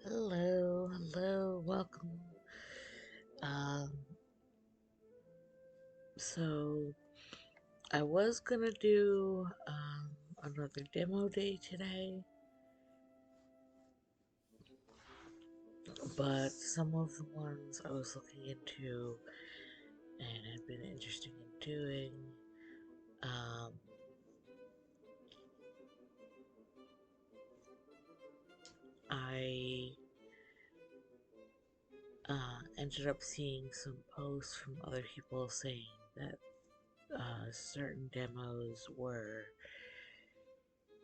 Hello, welcome. Um, so I was gonna do another demo day today, but some of the ones I was looking into and had been interested in doing, um, I ended up seeing some posts from other people saying that certain demos were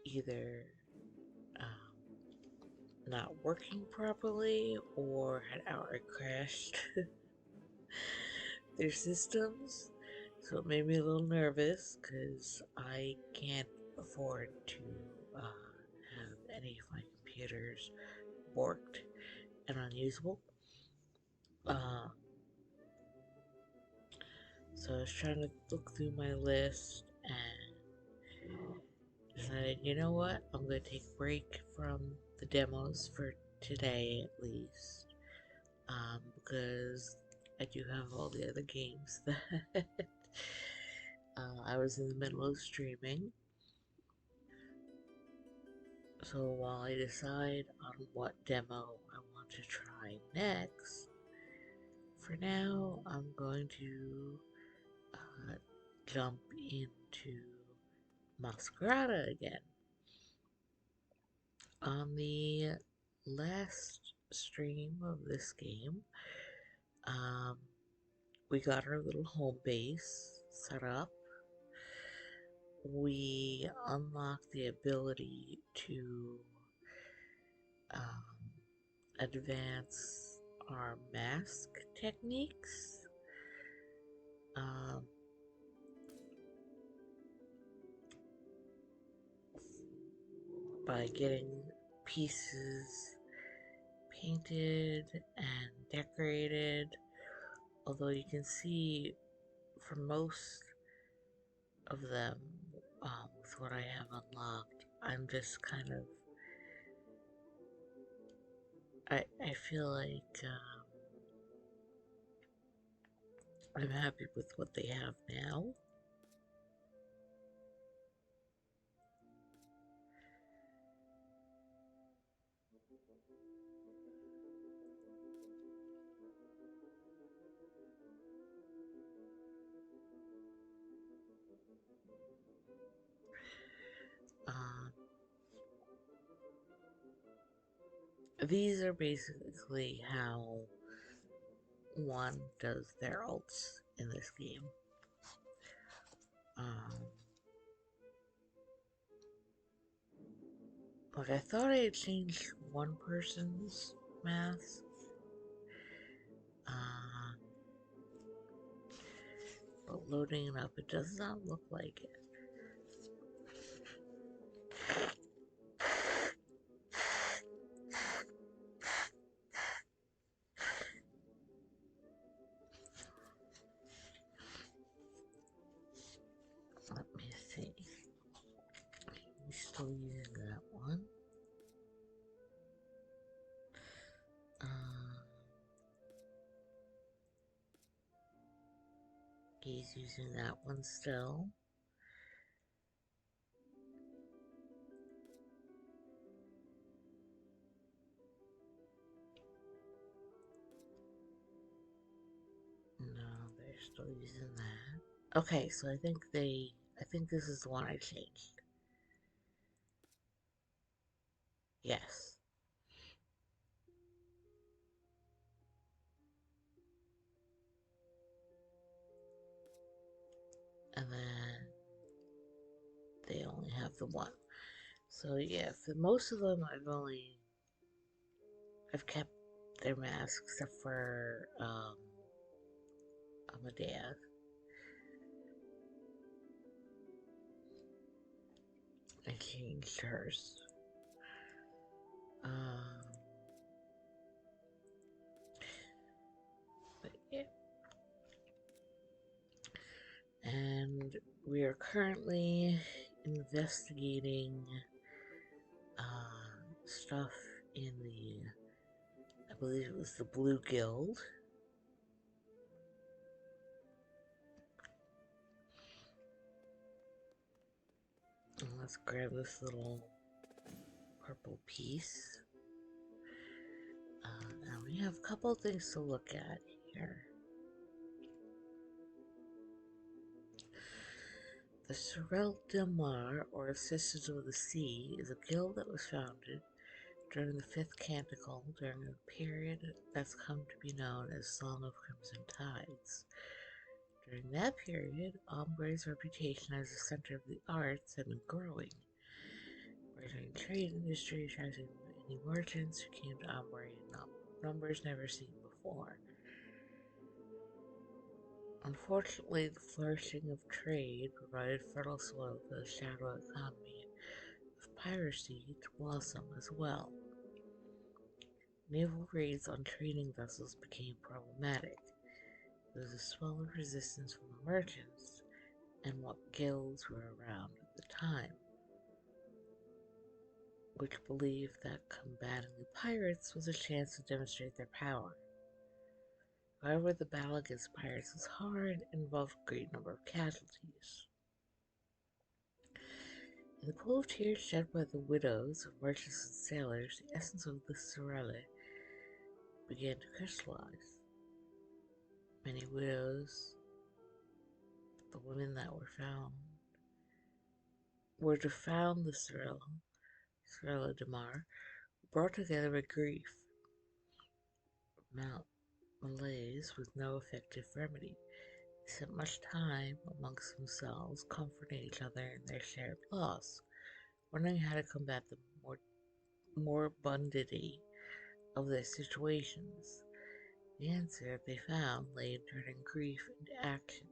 either not working properly or had outright crashed their systems. So it made me a little nervous because I can't afford to have any of my computers borked and unusable. Uh, so I was trying to look through my list and decided, you know what, I'm going to take a break from the demos for today at least. Because I do have all the other games that I was in the middle of streaming. So while I decide on what demo I want to try next, for now I'm going to uh, jump into Masquerada again. On the last stream of this game, um, we got our little home base set up. We unlocked the ability to um, advance our mask techniques um, by getting pieces painted and decorated. Although you can see for most of them, with what I have unlocked, I'm just kind of. I feel like I'm happy with what they have now. Um, these are basically how one does their ults in this game. Um, like I thought I had changed one person's mask, uh, but loading it up, it does not look like it. Let me see. He's still using that one. Uh, he's using that one still. No, they're still using that. Okay, so I think this is the one I changed. Yes. And then they only have the one. So yeah, for most of them, I've kept their masks except for Amadeus. I changed hers. Um, but yeah, and we are currently investigating stuff in the, I believe it was the Blue Guild. And let's grab this little purple piece. And we have a couple of things to look at here. The Sorel del Mar, or Sisters of the Sea, is a guild that was founded during the Fifth Canticle during a period that's come to be known as Song of Crimson Tides. During that period, Ombre's reputation as a center of the arts had been growing. Burgeoning trade industry attracting many merchants who came to Ombre in numbers never seen before. Unfortunately, the flourishing of trade provided fertile soil for the shadow economy of piracy to blossom as well. Naval raids on trading vessels became problematic. There was a swell of resistance from the merchants and what guilds were around at the time, which believed that combating the pirates was a chance to demonstrate their power. However, the battle against pirates was hard and involved a great number of casualties. In the pool of tears shed by the widows of merchants and sailors, the essence of the Sorelle began to crystallize. Many widows, the women that were to found the Sorelle de Mar, brought together by grief, malaise with no effective remedy. They spent much time amongst themselves, comforting each other in their shared loss, wondering how to combat the morbidity of their situations. The answer they found lay in turning grief into action.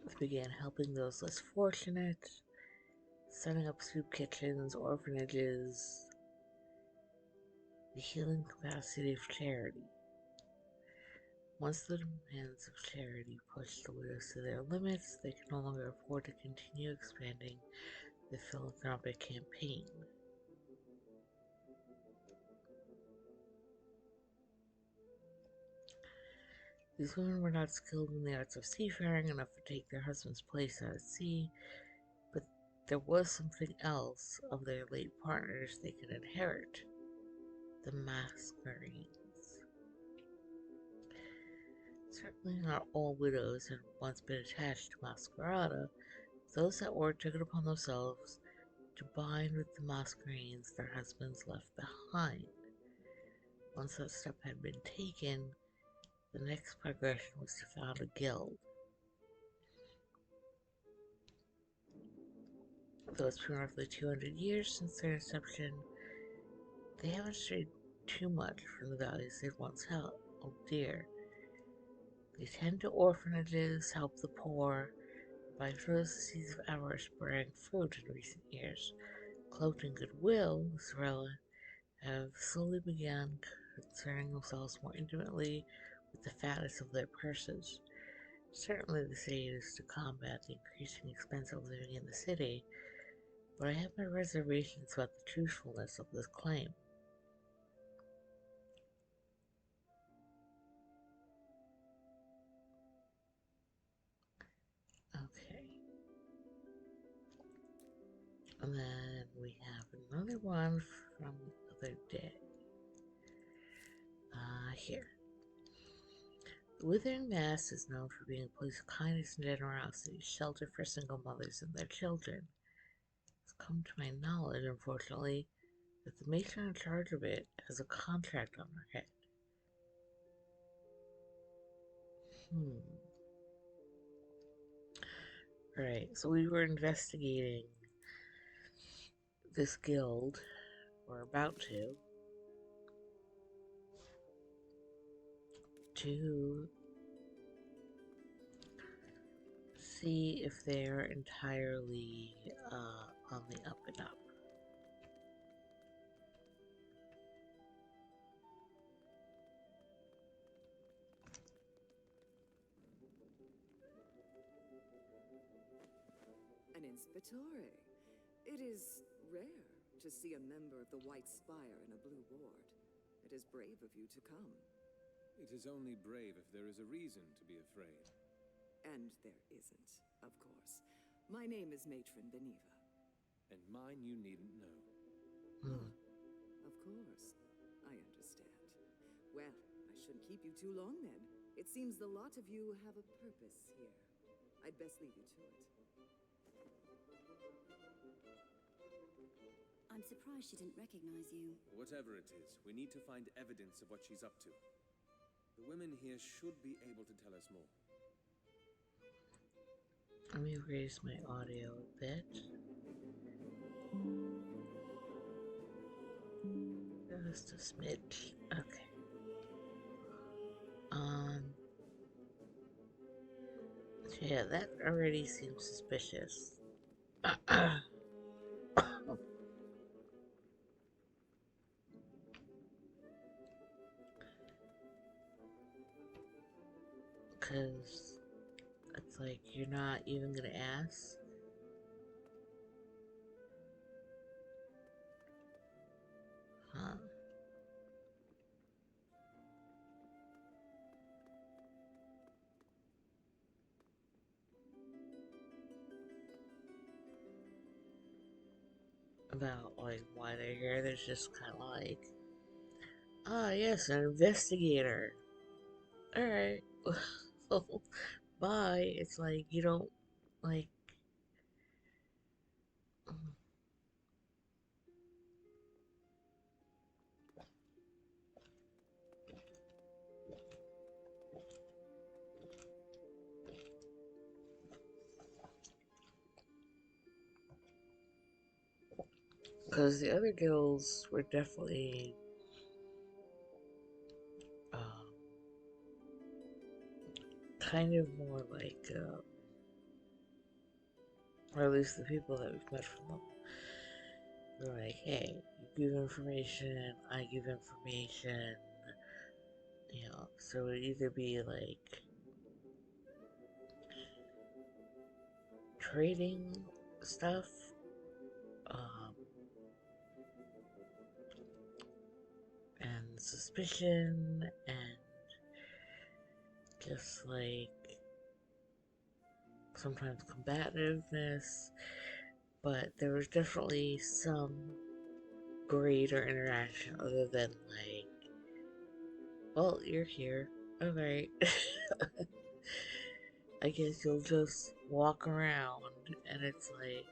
They began helping those less fortunate, setting up soup kitchens, orphanages, the healing capacity of charity. Once the demands of charity pushed the widows to their limits, they could no longer afford to continue expanding the philanthropic campaign. These women were not skilled in the arts of seafaring enough to take their husband's place out at sea, but there was something else of their late partners they could inherit: the Masquerades. Certainly not all widows had once been attached to Masquerada. Those that were took it upon themselves to bind with the Masquerades their husbands left behind. Once that step had been taken, the next progression was to found a guild. Though it's been roughly 200 years since their inception, they haven't strayed too much from the values they'd once held dear. They tend to orphanages, help the poor, by those seeds of avarice bearing fruit in recent years. Cloaked in goodwill, the Sorella have slowly begun concerning themselves more intimately with the fatness of their purses. Certainly this aid is to combat the increasing expense of living in the city, but I have my reservations about the truthfulness of this claim. Okay. And then we have another one from the other day. Here. The Withering Mass is known for being a place of kindness and generosity, shelter for single mothers and their children. It's come to my knowledge, unfortunately, that the matron in charge of it has a contract on her head. Right, so we were investigating this guild, or about to see if they're entirely on the up and up. An inspetore. It is rare to see a member of the White Spire in a blue ward. It is brave of you to come. It is only brave if there is a reason to be afraid. And there isn't, of course. My name is Matron Beneva. And mine you needn't know. Ah, of course. I understand. Well, I shouldn't keep you too long then. It seems the lot of you have a purpose here. I'd best leave you to it. I'm surprised she didn't recognize you. Whatever it is, we need to find evidence of what she's up to. The women here should be able to tell us more. Let me raise my audio a bit. Just a smidge. Okay. Yeah, that already seems suspicious. Because it's like you're not even gonna ask. Huh. About like why they're here, there's just kind of like, ah, yes, an investigator. Alright. Bye. It's like you don't like. Because the other guilds were definitely kind of more like, or at least the people that we've met from them, they're like, hey, you give information, I give information, you know, so it would either be like trading stuff, and suspicion, and just like sometimes combativeness, but there was definitely some greater interaction other than like, well, you're here, alright. I guess you'll just walk around, and it's like,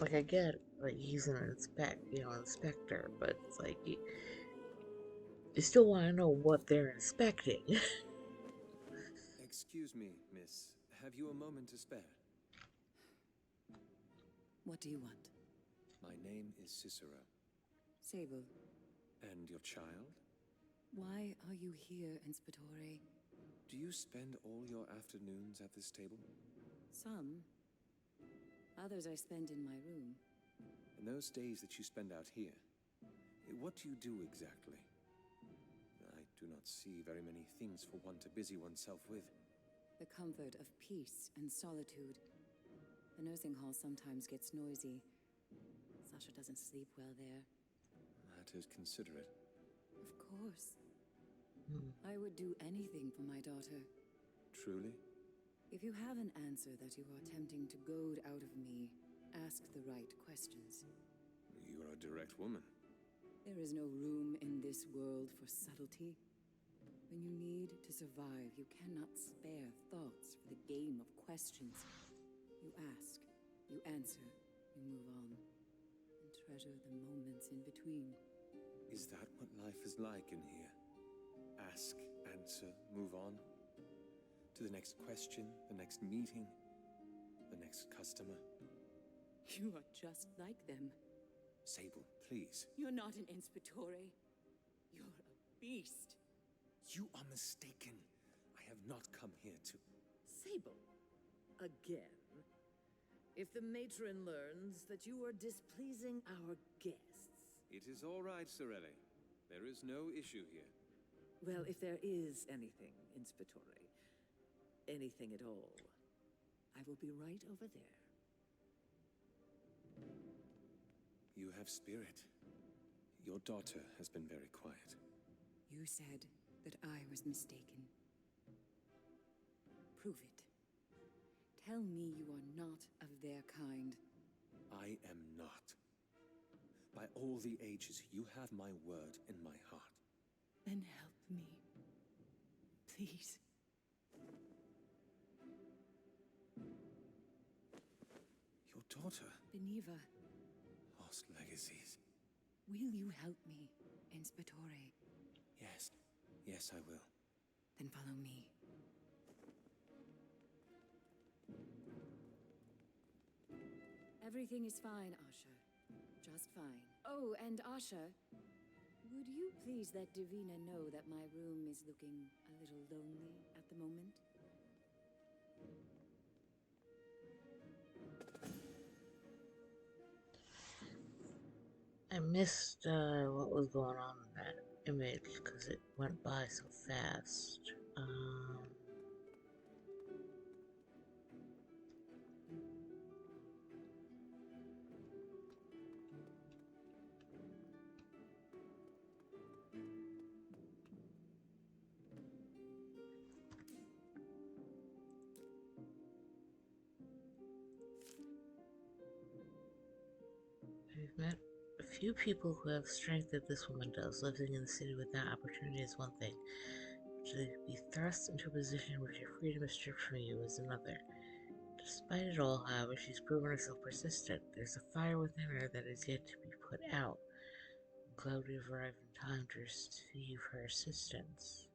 like I get, like he's an inspector, but it's like you still want to know what they're inspecting. Excuse me, miss. Have you a moment to spare? What do you want? My name is Cicero. Sable. And your child? Why are you here, Inspectore? Do you spend all your afternoons at this table? Some. Others I spend in my room. And those days that you spend out here, what do you do exactly? I do not see very many things for one to busy oneself with. The comfort of peace and solitude. The nursing hall sometimes gets noisy. Sasha doesn't sleep well there. That is considerate. Of course. I would do anything for my daughter. Truly? If you have an answer that you are attempting to goad out of me, ask the right questions. You are a direct woman. There is no room in this world for subtlety. When you need to survive, you cannot spare thoughts for the game of questions. You ask, you answer, you move on, and treasure the moments in between. Is that what life is like in here? Ask, answer, move on? To the next question, the next meeting, the next customer? You are just like them. Sable, please. You're not an Inspectore. You're a beast. You are mistaken. I have not come here to... Sable, again. If the matron learns that you are displeasing our guests... It is all right, Sorelli. There is no issue here. Well, if there is anything, Inspectore, anything at all, I will be right over there. You have spirit. Your daughter has been very quiet. You said that I was mistaken. Prove it. Tell me you are not of their kind. I am not. By all the ages, you have my word in my heart. Then help me. Please. Your daughter? Beneva, Lost legacies. will you help me, Inspectore? Yes. Yes, I will. Then follow me. Everything is fine, Asha. Just fine. Oh, and Asha, would you please let Divina know that my room is looking a little lonely at the moment? I missed what was going on in that image because it went by so fast. I've met a few people who have strength that this woman does. Living in the city without opportunity is one thing. To be thrust into a position where your freedom is stripped from you is another. Despite it all, however, she's proven herself persistent. There's a fire within her that is yet to be put out. I'm glad we've arrived in time to receive her assistance.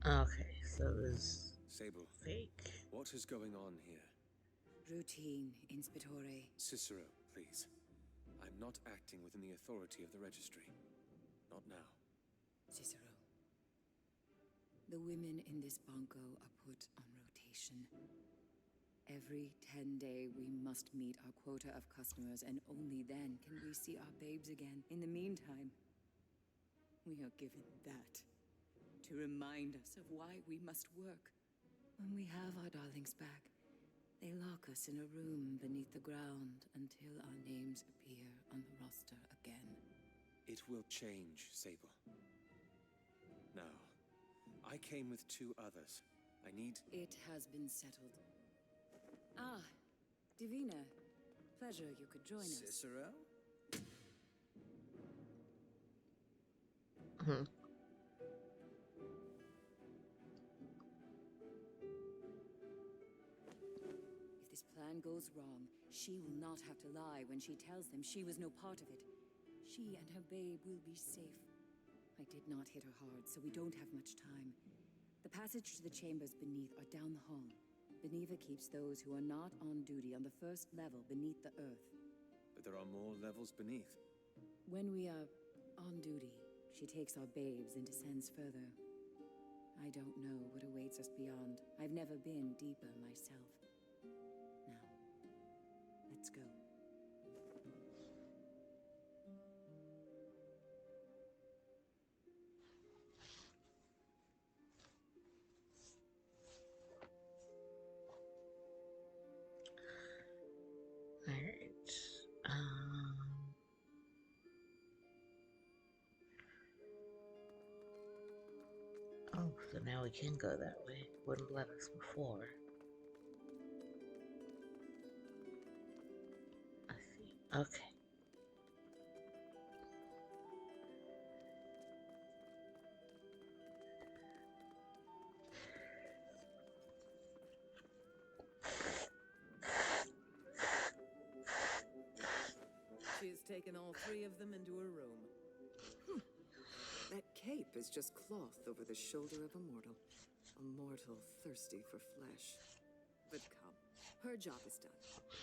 Okay, so this Sable, fake. what is going on here? Routine, Inspectore. Cicero, please. I'm not acting within the authority of the registry. Not now. Cicero. The women in this bunko are put on rotation. Every 10-day, we must meet our quota of customers, and only then can we see our babes again. In the meantime, we are given that to remind us of why we must work. When we have our darlings back, they lock us in a room beneath the ground until our names appear on the roster again. It will change, Sable. Now, I came with 2 others. I need... It has been settled. Ah, Divina. Pleasure you could join us. Cicero? If this plan goes wrong, she will not have to lie when she tells them she was no part of it. She and her babe will be safe. I did not hit her hard, so we don't have much time. The passage to the chambers beneath are down the hall. Beneva keeps those who are not on duty on the first level beneath the earth. But there are more levels beneath. When we are on duty, she takes our babes and descends further. I don't know what awaits us beyond. I've never been deeper myself. Now, let's go. Alright. Oh, so now we can go that way. Wouldn't let us before. I see. Okay. She has taken all 3 of them into her room. That cape is just cloth over the shoulder of a mortal. A mortal thirsty for flesh. But come, her job is done.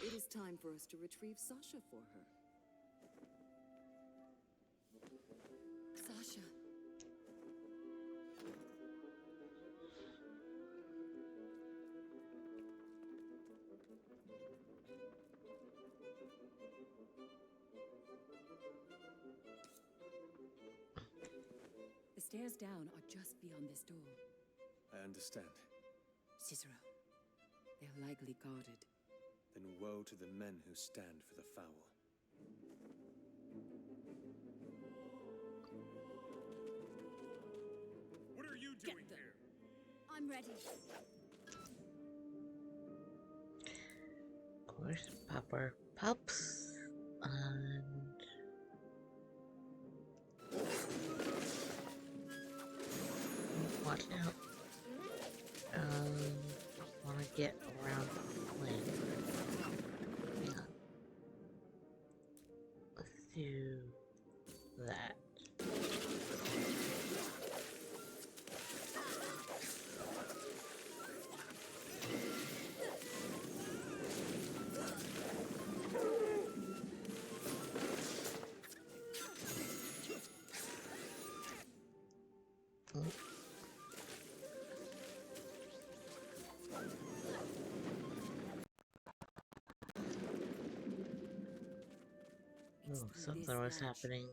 It is time for us to retrieve Sasha for her. Sasha. The stairs down are just beyond this door. I understand. Cicero, they're likely guarded. Then woe to the men who stand for the foul. What are you doing here? I'm ready. Of course, Popper pops. And watch out. Want to get around the plane. Yeah. Let's do that. Oh, something was happening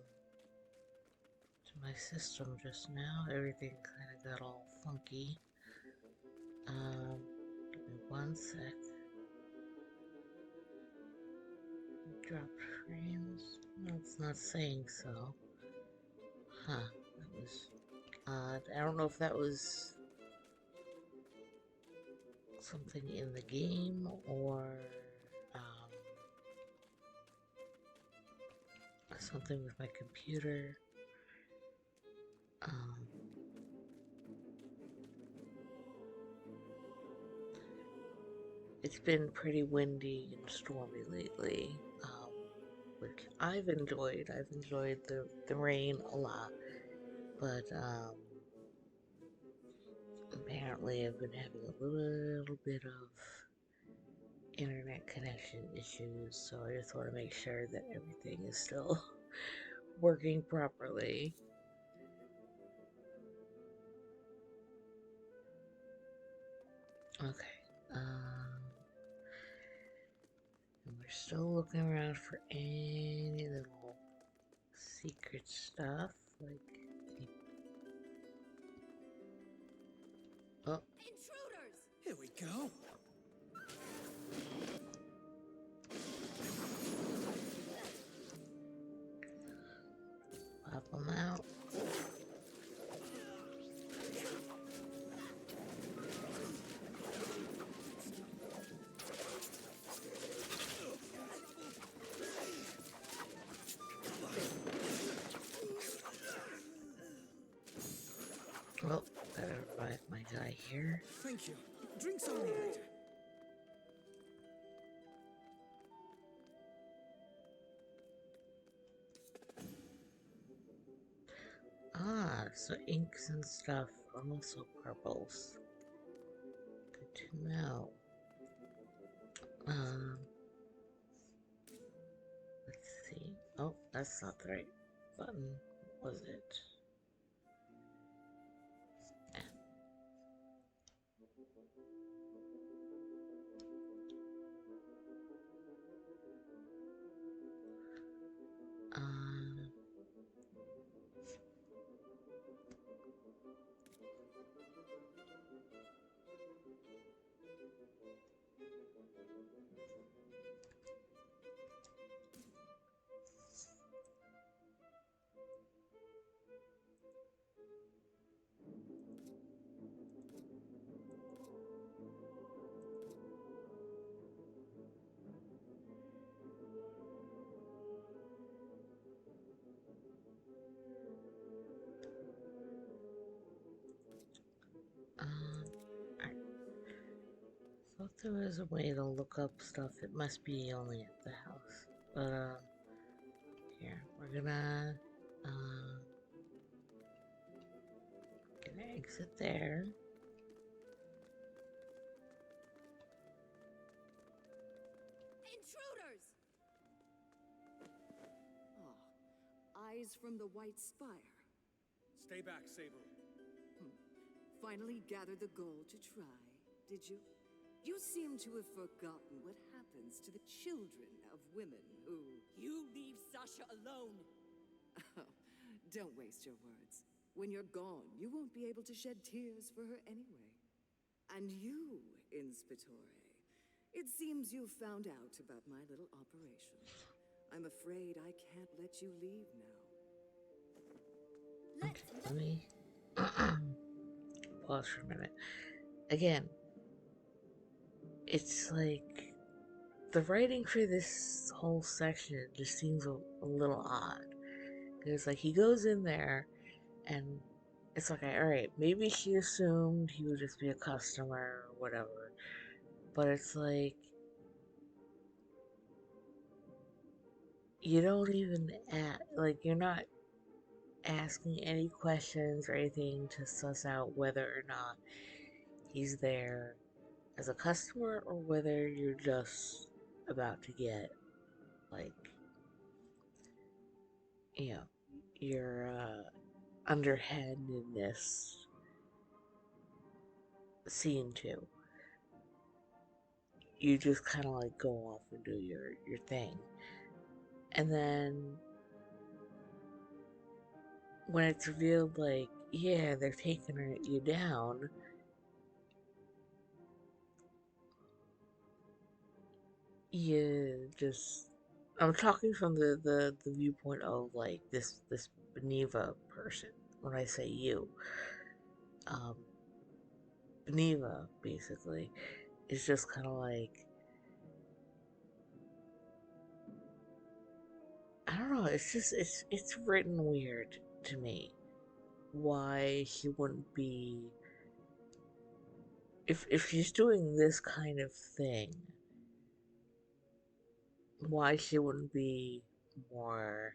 to my system just now. Everything kind of got all funky. Give me one sec. Dropped frames. No, it's not saying so. Huh, that was odd. I don't know if that was something in the game or something with my computer. It's been pretty windy and stormy lately, which I've enjoyed. I've enjoyed the rain a lot, but apparently I've been having a little bit of internet connection issues, so I just want to make sure that everything is still working properly. Okay. And we're still looking around for any little secret stuff, like... Oh. Intruders! Here we go. Pop them out. Well, better revive my guy here. Thank you. Drinks only later. Ah, so inks and stuff are also purples. Good to know. Let's see. Oh, that's not the right button, was it? I thought there was a way to look up stuff. It must be only at the house. But, here, we're gonna, Sit there. Intruders! Ah, eyes from the White Spire. Stay back, Sable. Finally gathered the gall to try, did you? You seem to have forgotten what happens to the children of women who... You leave Sasha alone! Don't waste your words. When you're gone, you won't be able to shed tears for her anyway. And you, Inspectore, it seems you found out about my little operation. I'm afraid I can't let you leave now. Okay, let me pause for a minute. Again, it's like the writing for this whole section just seems a little odd. Because, like, he goes in there and it's like, alright, maybe she assumed he would just be a customer or whatever. But it's like, you don't even you're not asking any questions or anything to suss out whether or not he's there as a customer or whether you're just about to get, like, you know, your underhandedness seen to. You just kind of like go off and do your thing. And then when it's revealed, like, yeah, they're taking you down, you just. I'm talking from the viewpoint of, like, this Beneva person. When I say you, um, Beneva basically is just kind of like, I don't know. It's just it's written weird to me. Why she wouldn't be, if she's doing this kind of thing, why she wouldn't be more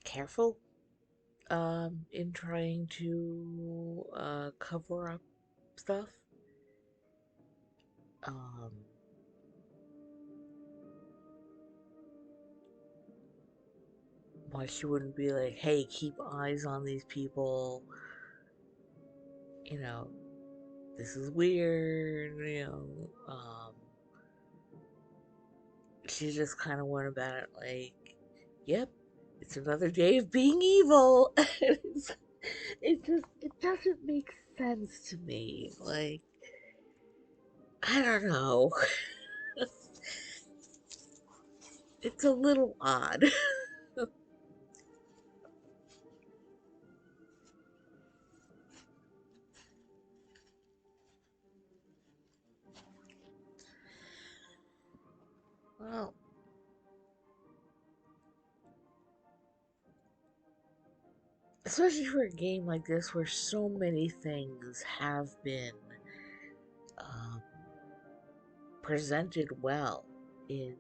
careful in trying to cover up stuff. Um, why she wouldn't be like, hey, keep eyes on these people. You know, this is weird. She just kind of went about it like, yep, it's another day of being evil. It doesn't make sense to me. Like, I don't know. It's a little odd. Well, especially for a game like this where so many things have been um, presented well in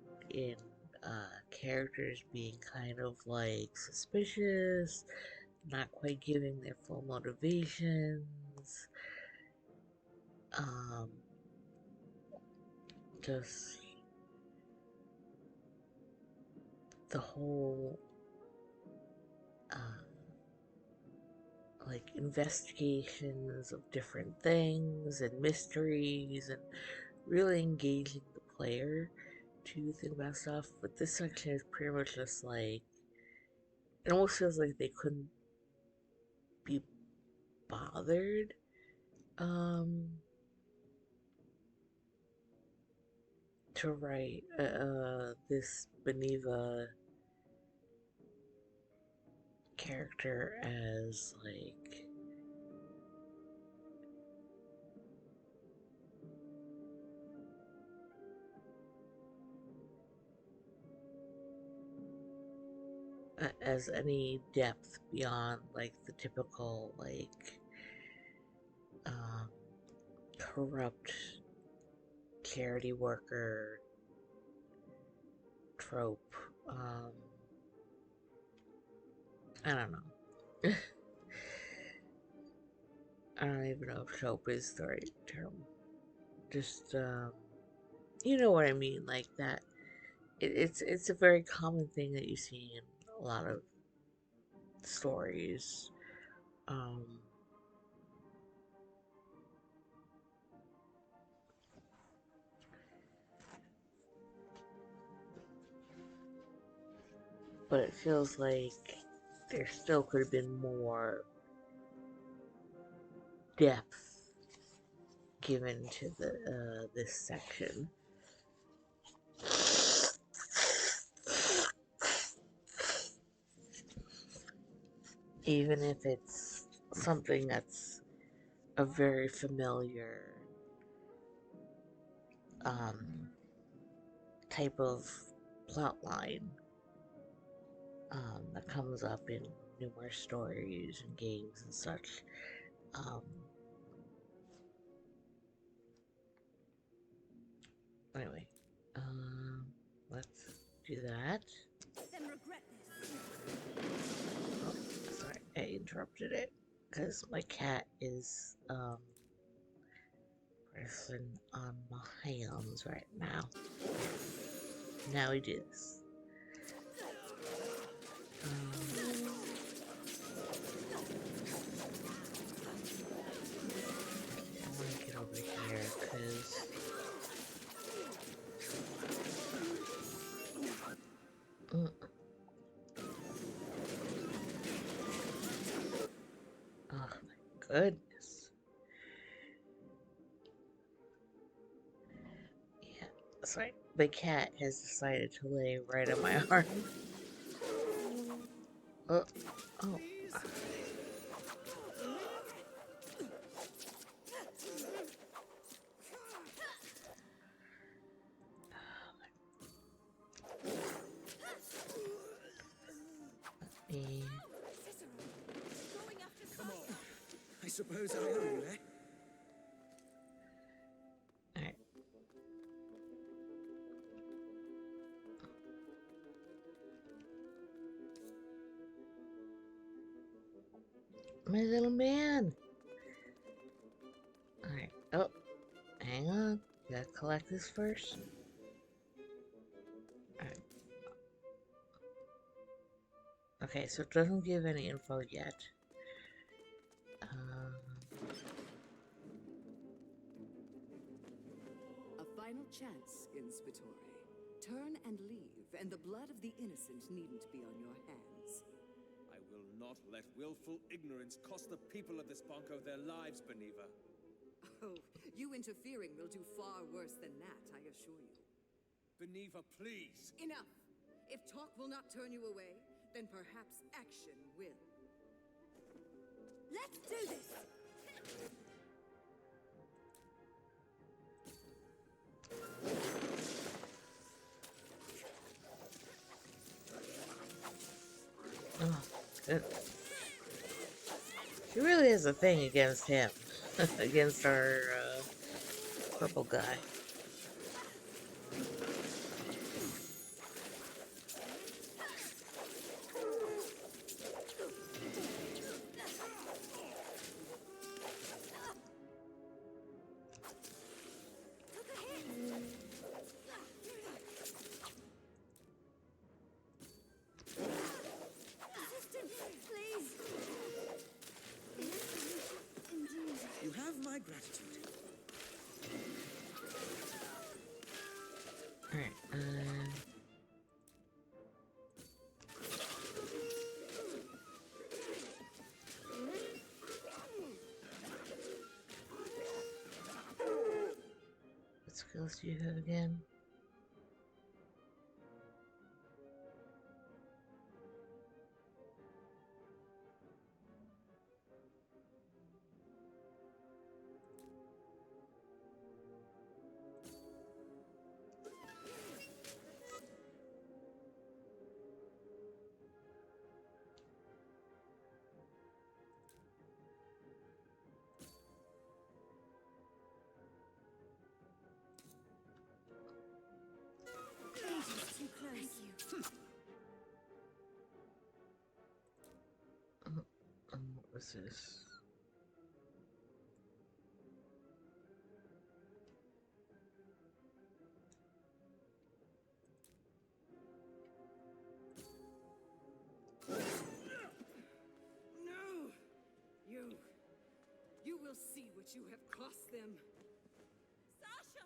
characters being kind of like suspicious, not quite giving their full motivations, um, just the whole like investigations of different things and mysteries and really engaging the player to think about stuff. But this section is pretty much just like, it almost feels like they couldn't be bothered um to write this Beneva character as like as any depth beyond like the typical like um, corrupt charity worker trope. I don't know. I don't even know if trope is the right term. Just, you know what I mean, like that. It's a very common thing that you see in a lot of stories. Um, but it feels like there still could have been more depth given to the this section. Even if it's something that's a very familiar um, type of plot line that comes up in numerous stories and games and such. Um, anyway, let's do that. Then regret this. Oh, sorry, I interrupted it because my cat is pressing on my hands right now. Now we do this. I want to get over here because oh my goodness. Yeah, sorry. The cat has decided to lay right on my arm. Oh, oh. Me. Going after Come on. I suppose I owe you, eh? Alright. My little man. Alright. Oh, hang on. Gotta collect this first. Alright. Okay, so it doesn't give any info yet. A final chance, Inspitore. Turn and leave, and the blood of the innocent needn't be on your hands. I will not let willful ignorance cost the people of this Bonko their lives, Beneva. Oh, you interfering will do far worse than that, I assure you. Beneva, please! Enough! If talk will not turn you away, then perhaps action will. Let's do this! Oh, good. She really has a thing against him. Against our purple guy. Please! Indeed. You have my gratitude. Alright, what skills do you have again? Agents too close. Thank you. What was this? shall see what you have cost them. Sasha!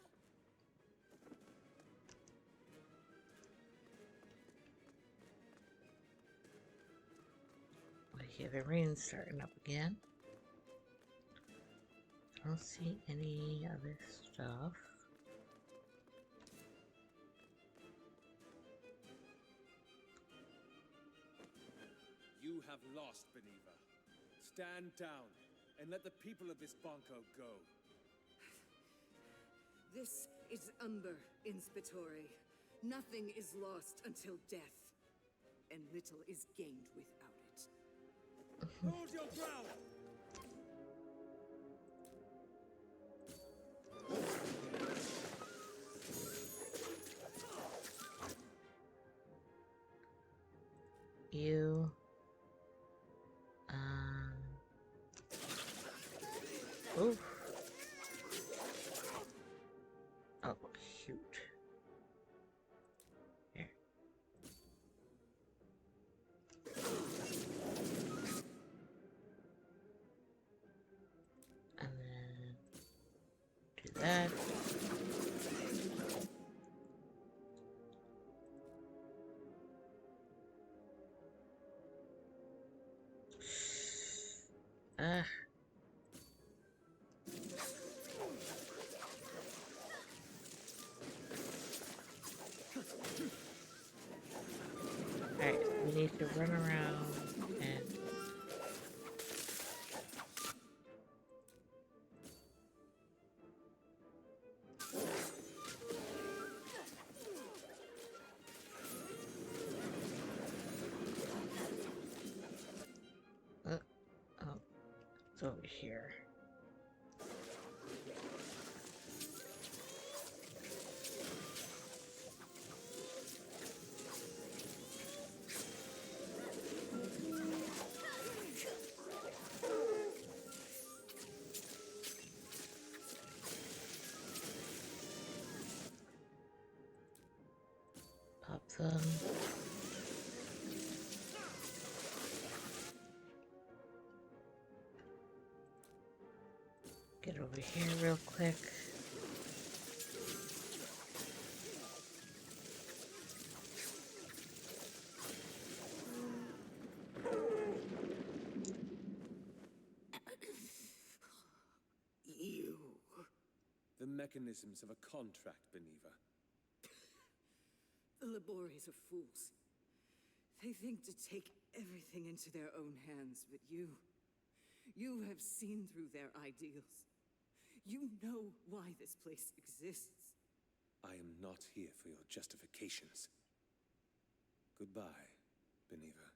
I hear the rain starting up again. I don't see any other stuff. You have lost, Beneva. Stand down and let the people of this Banco go. This is Umber, Inspitore. Nothing is lost until death, and little is gained without it. Hold your ground! You. Oof. Oh, shoot. Here. And then do that. Ah. Alright, we need to run around and oh, it's over here. Pop them. Get over here real quick. You. The mechanisms of a contract, Beneva. The Laboris are fools. They think to take everything into their own hands, but you have seen through their ideals. You know why this place exists. I am not here for your justifications. Goodbye, Beneva.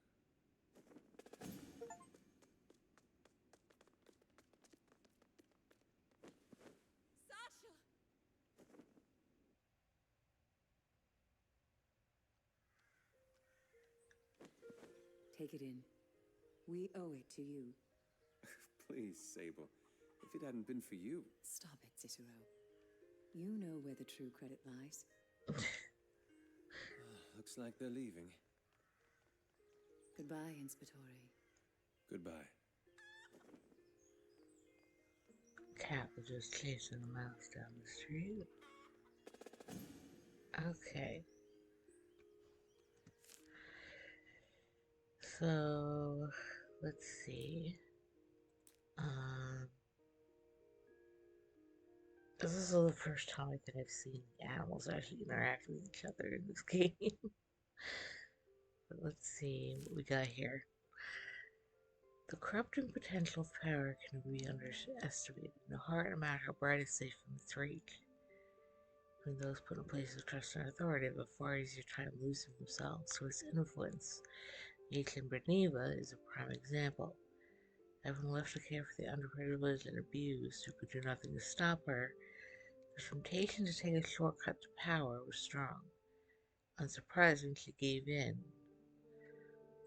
Sasha! Take it in. We owe it to you. Please, Sable. If it hadn't been for you... Stop it, Cicero. You know where the true credit lies. Looks like they're leaving. Goodbye, Inspitore. Goodbye. Cat was just chasing a mouse down the street. Okay. So, let's see. This is the first time I think I've seen the animals actually interact with each other in this game. But let's see what we got here. The corrupting potential of power can be underestimated, no heart no matter how bright is safe from its reach. Even those put in places of trust and authority have a far easier time losing themselves to its influence. The ancient Beneva is a prime example. Having left to care for the underprivileged and abused who could do nothing to stop her, the temptation to take a shortcut to power was strong. Unsurprising, she gave in.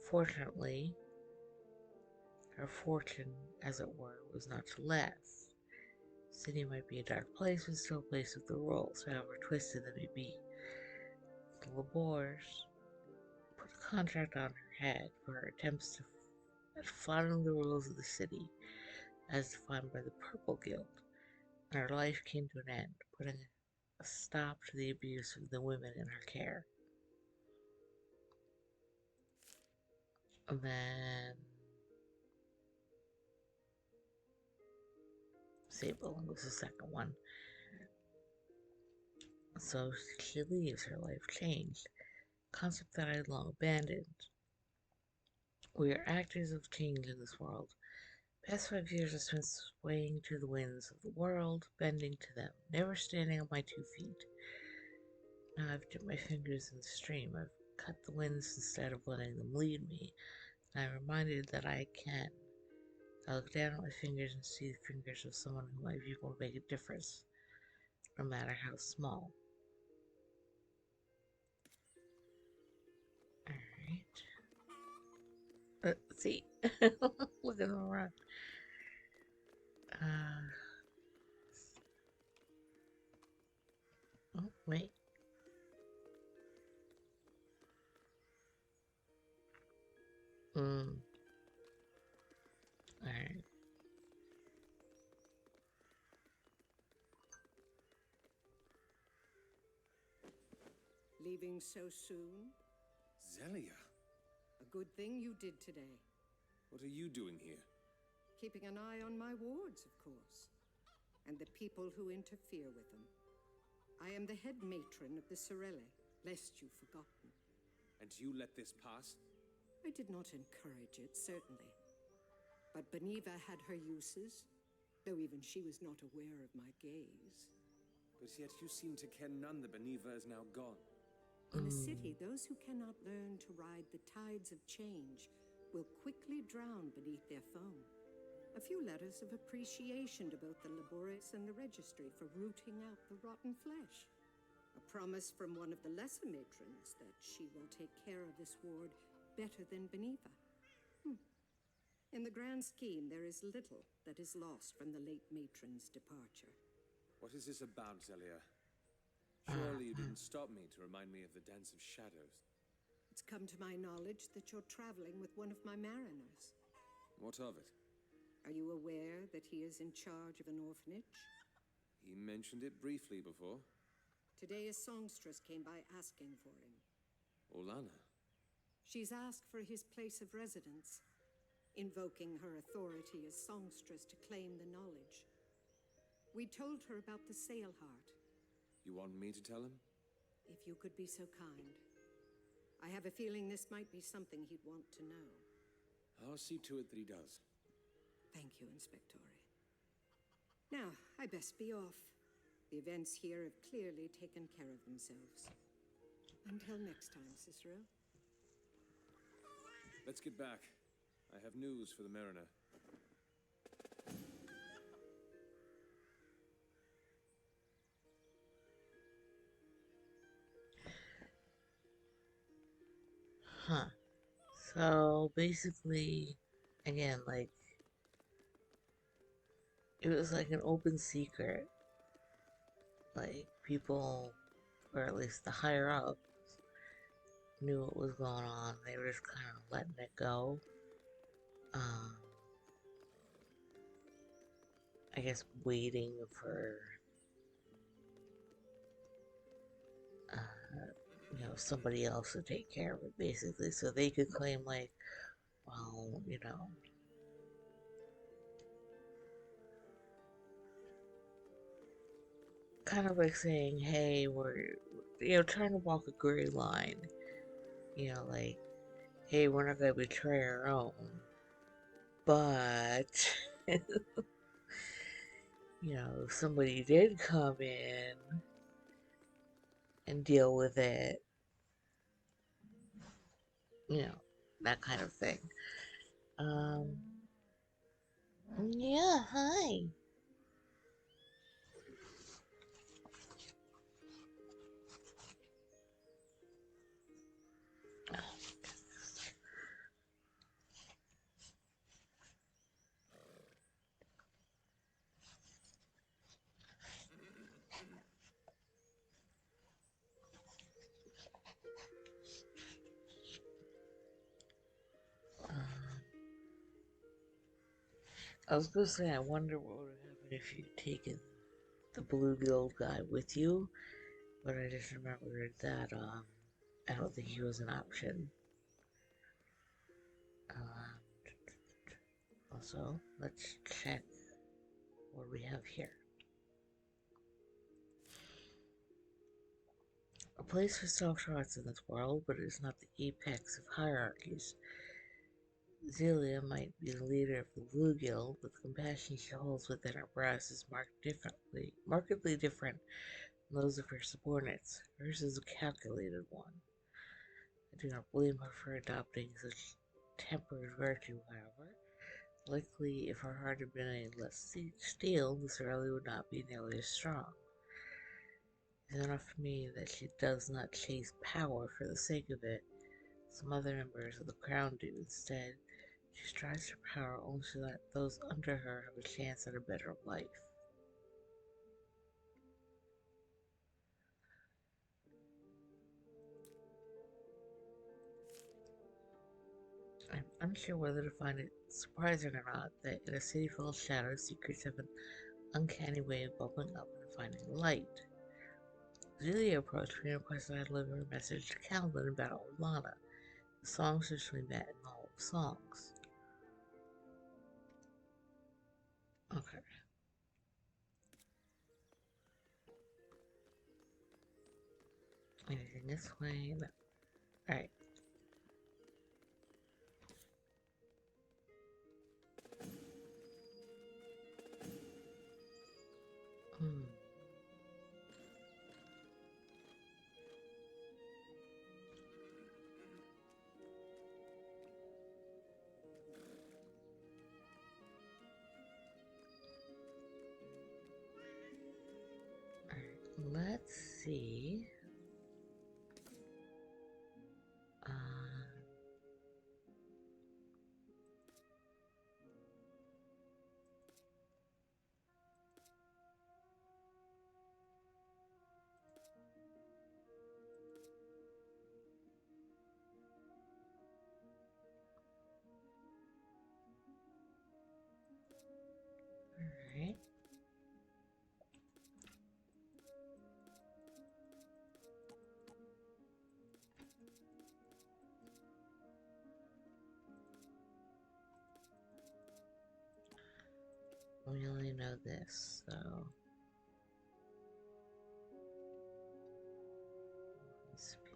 Fortunately, her fortune, as it were, was not to last. The city might be a dark place, but still a place with the rules, however twisted they may be. The Labors put a contract on her head for her attempts at flouting the rules of the city. as defined by the Purple Guild, and her life came to an end, putting a stop to the abuse of the women in her care. And then Sable was the second one. So she leaves, her life changed. Concept that I had long abandoned. We are actors of change in this world. Past 5 years I spent swaying to the winds of the world, bending to them, never standing on my 2 feet. Now I've dipped my fingers in the stream. I've cut the winds instead of letting them lead me. And I'm reminded that I can. I look down at my fingers and see the fingers of someone whom I view will make a difference, no matter how small. Alright. Let's see. Look at them run. Oh, wait. Alright. Leaving so soon? Zelia, A good thing you did today. what are you doing here? Keeping an eye on my wards, of course. And the people who interfere with them. I am the head matron of the Sorelle, lest you've forgotten. And you let this pass? I did not encourage it, certainly. But Beniva had her uses, though even she was not aware of my gaze. But yet you seem to care none that Beniva is now gone. In a city, those who cannot learn to ride the tides of change will quickly drown beneath their foam. A few letters of appreciation to both the Labores and the Registry for rooting out the rotten flesh. A promise from one of the lesser matrons that she will take care of this ward better than Beniva. In the grand scheme, there is little that is lost from the late matron's departure. What is this about, Zelia? Surely you didn't stop me to remind me of the Dance of Shadows. It's come to my knowledge that you're traveling with one of my mariners. What of it? Are you aware that he is in charge of an orphanage? He mentioned it briefly before. Today a songstress came by asking for him. Olana. She's asked for his place of residence, invoking her authority as songstress to claim the knowledge. We told her about the sail heart. You want me to tell him? If you could be so kind. I have a feeling this might be something he'd want to know. I'll see to it that he does. Thank you, Inspectore. Now, I best be off. The events here have clearly taken care of themselves. Until next time, Cicero. Let's get back. I have news for the mariner. Huh. So basically, again, like, it was like an open secret. Like, people, or at least the higher ups, knew what was going on. They were just kind of letting it go. I guess waiting for, somebody else to take care of it, basically, so they could claim, like, well, kind of like saying, hey, we're, trying to walk a gray line. Like, hey, we're not going to betray our own. But, if somebody did come in and deal with it, that kind of thing. Yeah, hi. I was gonna say, I wonder what would have happened if you'd taken the blue guild guy with you, but I just remembered that I don't think he was an option. Um, also, let's check what we have here. A place for self-trust in this world, but it is not the apex of hierarchies. Zelia might be the leader of the Blue Guild, but the compassion she holds within her breast is markedly different from those of her subordinates. Hers is a calculated one. I do not blame her for adopting such tempered virtue, however. Likely, if her heart had been any less steel, this rally would not be nearly as strong. It is enough for me that she does not chase power for the sake of it. Some other members of the Crown do instead. She strives for power only so that those under her have a chance at a better life. I'm unsure whether to find it surprising or not that in a city full of shadows, secrets have an uncanny way of bubbling up and finding light. Zelia approached me and requested I deliver a message to Calvin about Olana. The songsters we met in the Hall of Songs. Okay. Anything this way? No. Alright. Alright, let's see. Alright. We only know this, so SP.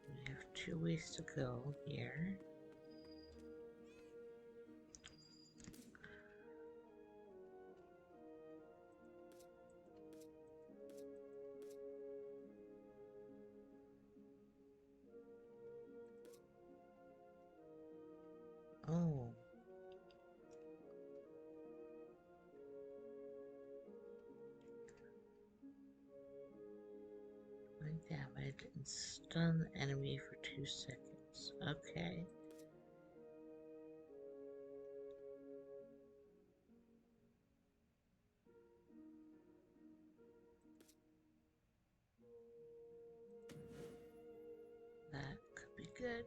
We have 2 ways to go here. Oh. Blank damage and stun the enemy for 2 seconds. Okay. That could be good.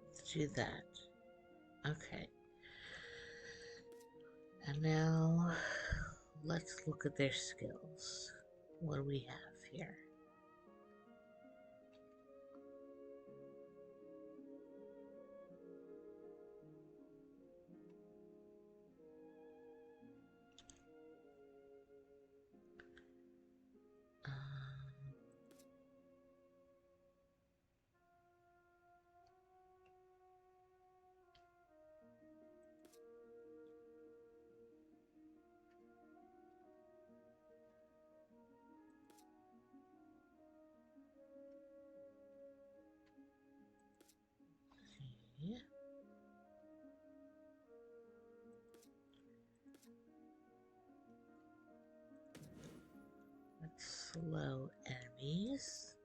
Let's do that. Okay. And now let's look at their skills. What do we have here? See. Let's slow enemies.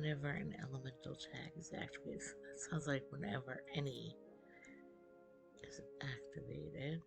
Whenever an elemental tag is activated, that sounds like whenever any is activated.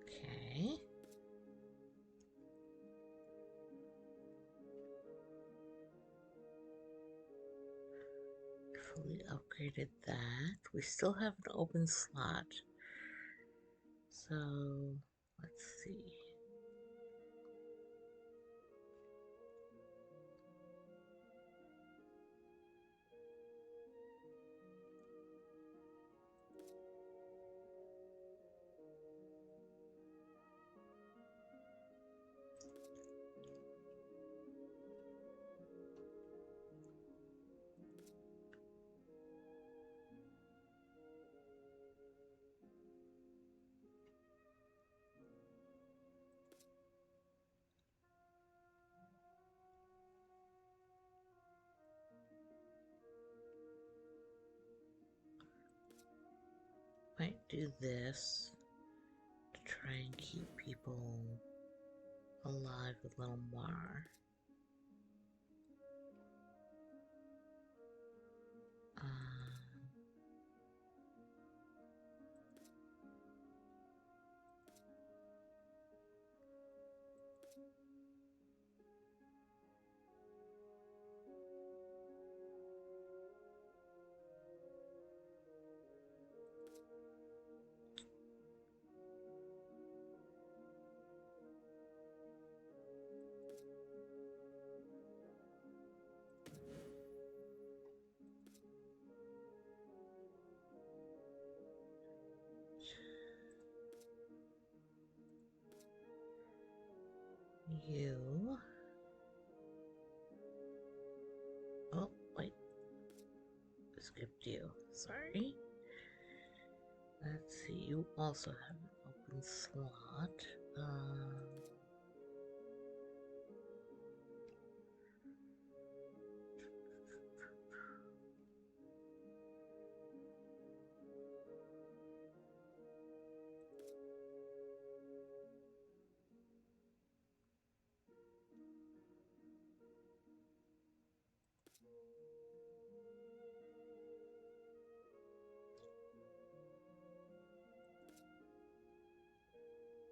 Okay. Fully upgraded that. We still have an open slot. So, let's see. Might do this to try and keep people alive a little more. You. Oh, wait. Skipped you. Sorry. Let's see. You also have an open slot.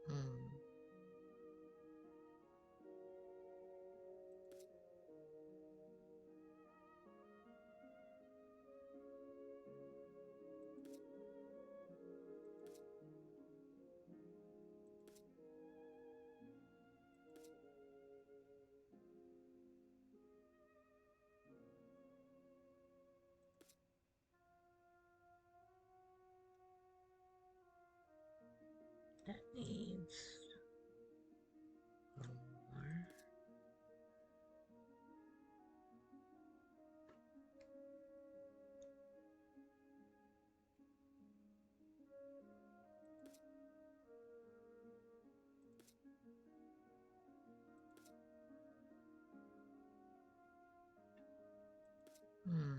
Hmm. That needs a little more. Hmm.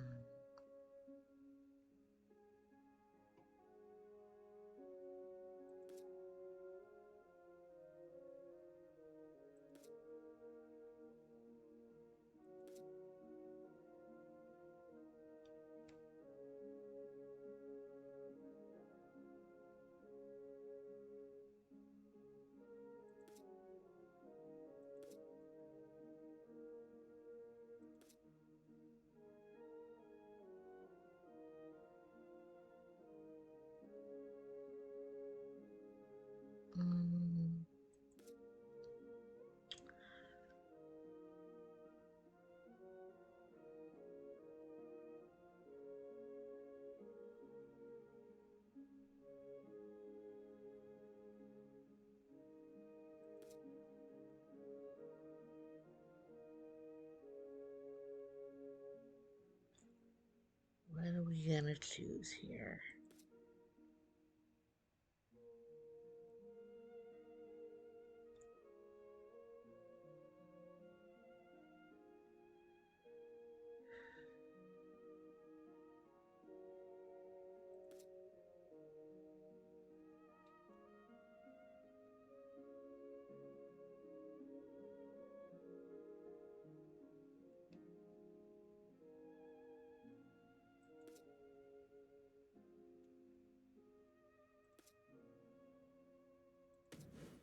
gonna choose here?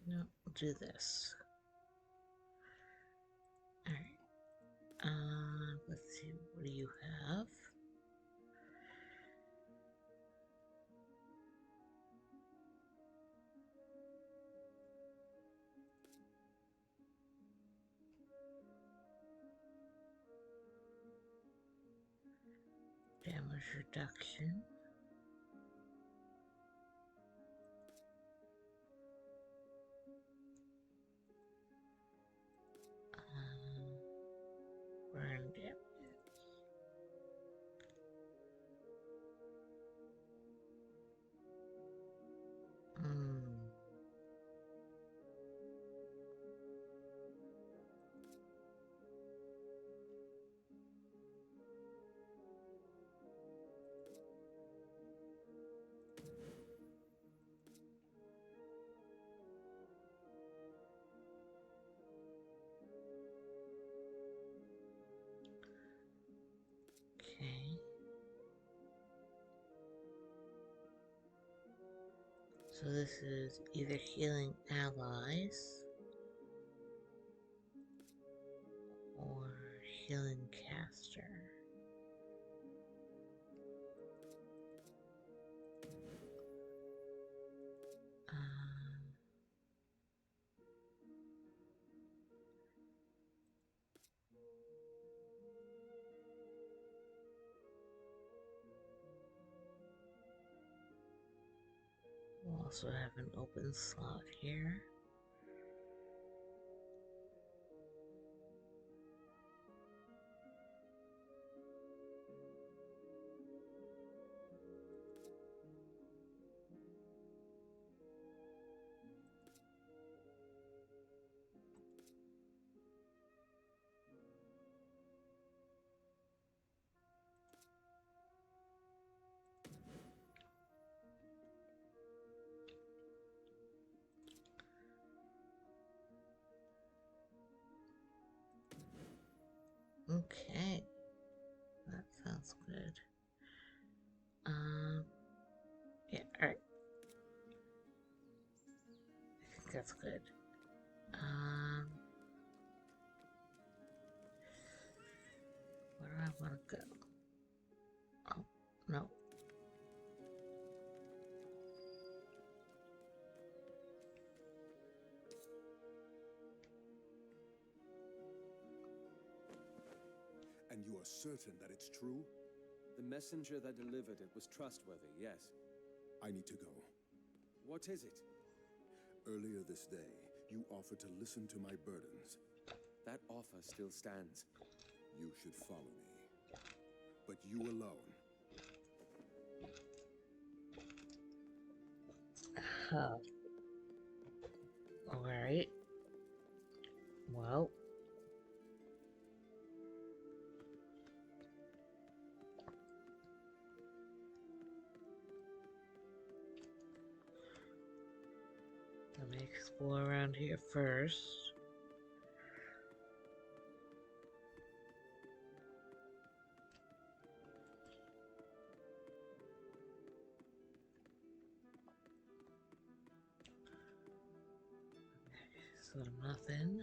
No, we'll do this. Alright. Let's see, what do you have? Damage reduction. Burn damage. Okay. So this is either healing allies or healing caster. We'll also have an open slot here. Okay, that sounds good. Yeah, alright. I think that's good. Where do I want to go? Oh, no. And you are certain that it's true? The messenger that delivered it was trustworthy, yes. I need to go. What is it? Earlier this day, you offered to listen to my burdens. That offer still stands. You should follow me. But you alone. Alright. Well. Let me explore around here first. So nothing.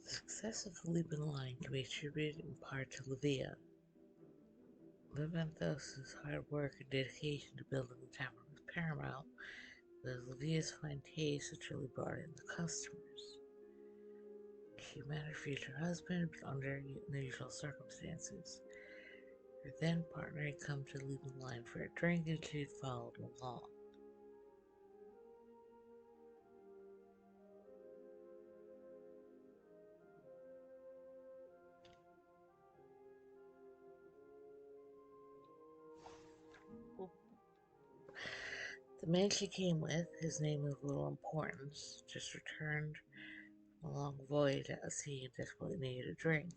The success of the Liban line can be attributed in part to Livia. Levanthos' hard work and dedication to building the tavern was paramount, but Livia's fine taste has truly brought in the customers. She met her future husband, but under unusual circumstances. Her then partner had come to leave the line for a drink, and she had followed along. The man she came with, his name of little importance, just returned from a long voyage at sea and desperately needed a drink.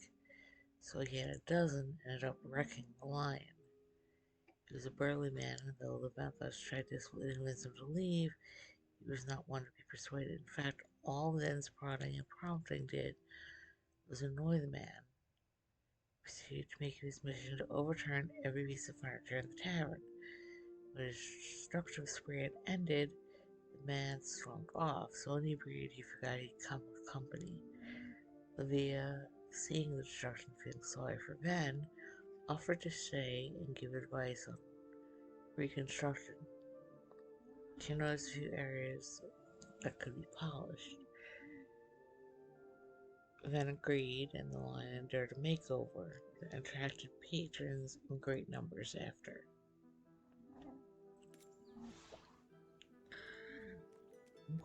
So he had a dozen and ended up wrecking the lion. He was a burly man, and though the vampires tried desperately to convince him to leave, he was not one to be persuaded. In fact, all Ven's prodding and prompting did was annoy the man. He proceeded to make it his mission to overturn every piece of furniture in the tavern. When his destructive spree had ended, the man stormed off, so inebriated he forgot he'd come with company. Livia, seeing the destruction, feeling sorry for Ben, offered to stay and give advice on reconstruction. She noticed a few areas that could be polished. Van agreed, and the lion endured a makeover that attracted patrons in great numbers after.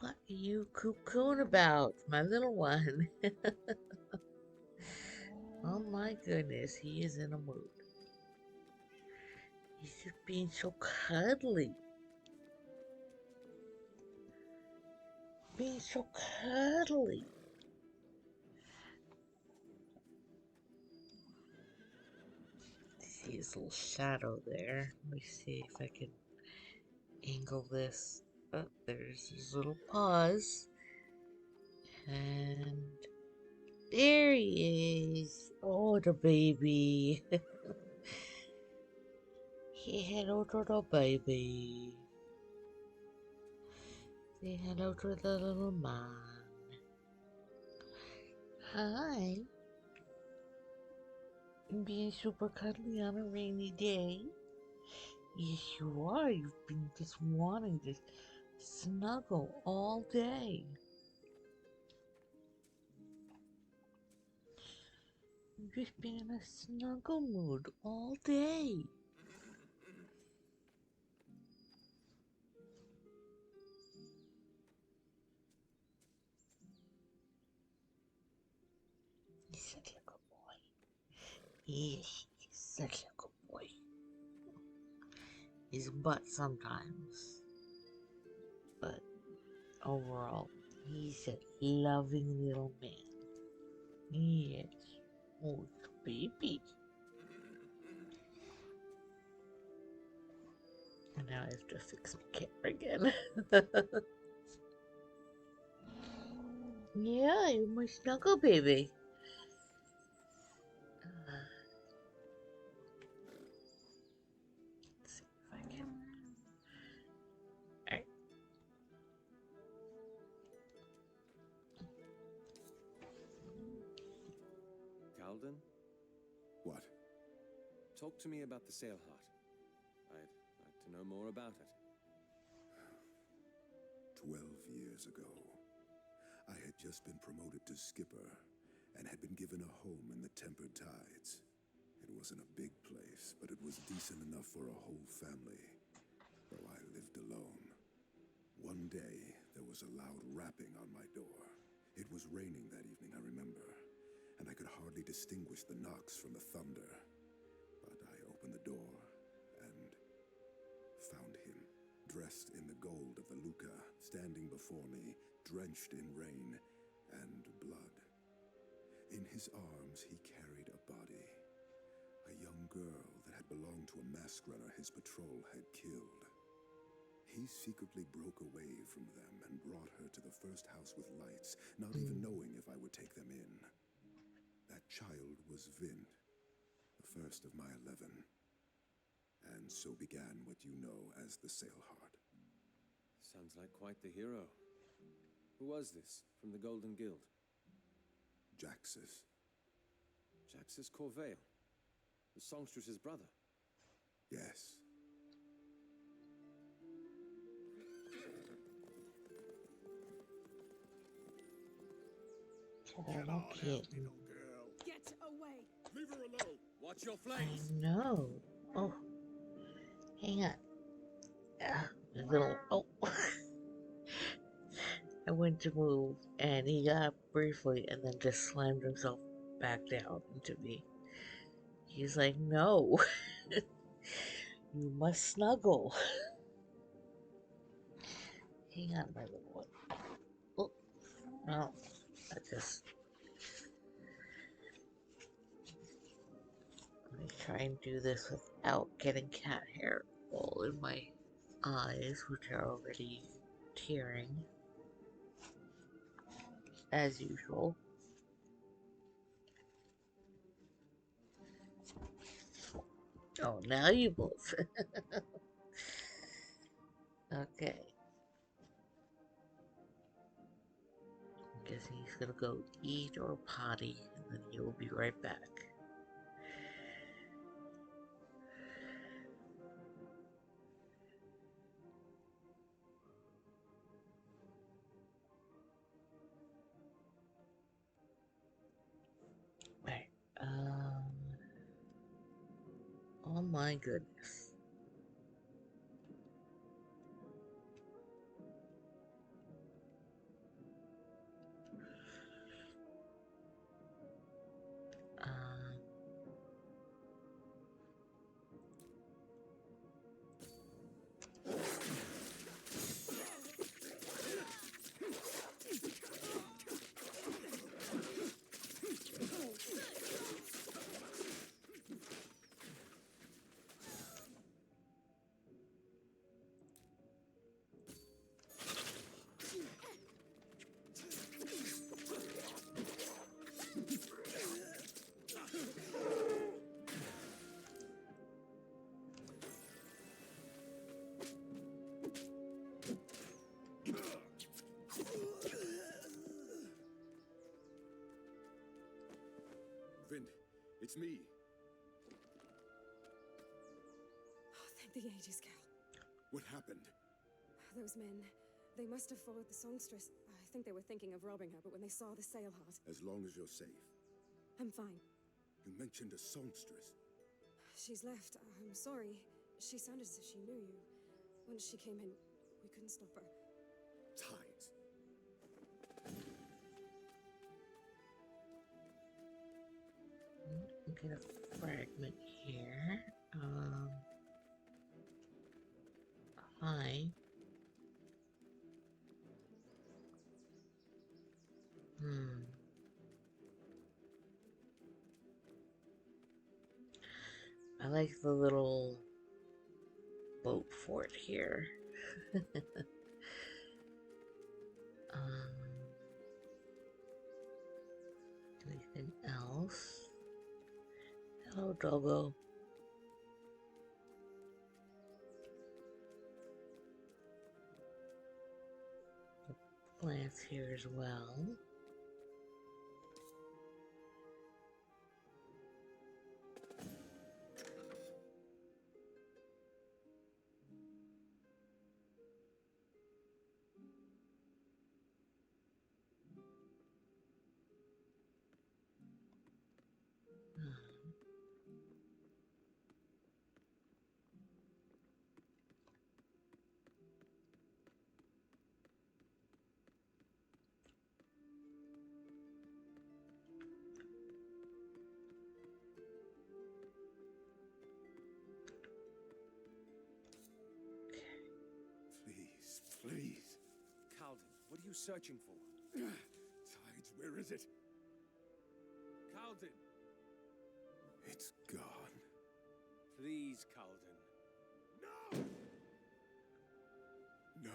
What are you cuckooing about, my little one? Oh my goodness, he is in a mood. He's just being so cuddly. Being so cuddly. See his little shadow there. Let me see if I can angle this. Oh, there's his little paws. And there he is. Oh, the baby. Hello to the baby. Say hello to the little man. Hi. Being super cuddly on a rainy day. Yes, you are. You've been just wanting to snuggle all day. You've just been in a snuggle mood all day. He's such a good boy. Yes, he's such a good boy. He's a butt sometimes, but overall, he's a loving little man. Yes. Oh, baby. And now I have to fix my camera again. Yeah, you're my snuggle baby. Let's see if I can. Alright. Calden? What? Talk to me about the sail heart. I'd like to know more about it. 12 years ago, I had just been promoted to skipper and had been given a home in the Tempered Tides. It wasn't a big place, but it was decent enough for a whole family, though I lived alone. One day, there was a loud rapping on my door. It was raining that evening, I remember, and I could hardly distinguish the knocks from the thunder. But I opened the door and found him, dressed in the gold of the Luca, standing before me, drenched in rain and blood. In his arms he carried a body, a young girl that had belonged to a Masquerada his patrol had killed. He secretly broke away from them and brought her to the first house with lights, not even knowing if I would take them in. That child was Vint, the first of my 11. And so began what you know as the Sailheart. Sounds like quite the hero. Who was this, from the Golden Guild? Jaxus. Jaxus Corvale, the songstress's brother. Yes. Oh, no kitten. Get away! Leave her alone. Watch your I flanks. know. Oh, hang on. A little. Oh. I went to move, and he got up briefly and then just slammed himself back down into me. He's like, no, you must snuggle. Hang on, my little one. Oh, no, I just. Let me try and do this without getting cat hair all in my eyes, which are already tearing, as usual. Oh, now you both. Okay. I'm guessing he's gonna go eat or potty, and then he will be right back. Right. Oh my goodness. Um, Vind, it's me. Oh, thank the ages, Cal. What happened? Those men, they must have followed the songstress. I think they were thinking of robbing her, but when they saw the sail heart... As long as you're safe. I'm fine. You mentioned a songstress. She's left. I'm sorry. She sounded as if she knew you. Once she came in, we couldn't stop her. Tides. get a fragment here. Hi. I like the little boat fort here. um, Anything else? Hello, Doggo. Plants here as well. Please, please. Calden, what are you searching for? Tides, where is it? Calden! It's gone. Please, Calden. No! No.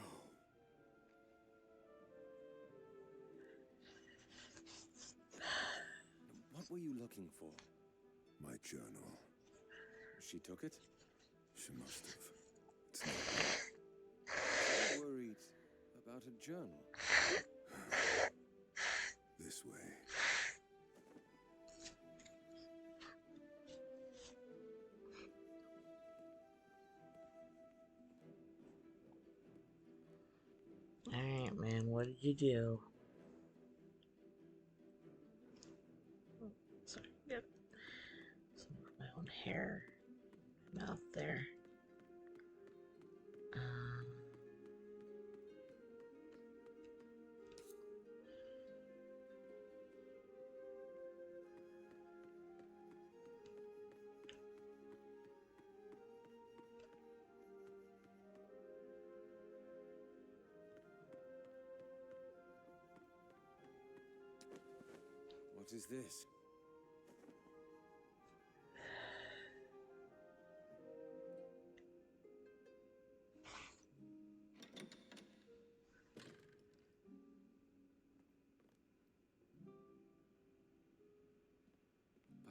What were you looking for? My journal. She took it? She must have. It's not I'm worried about a journal. this way. Alright, man, what did you do? there. What is this?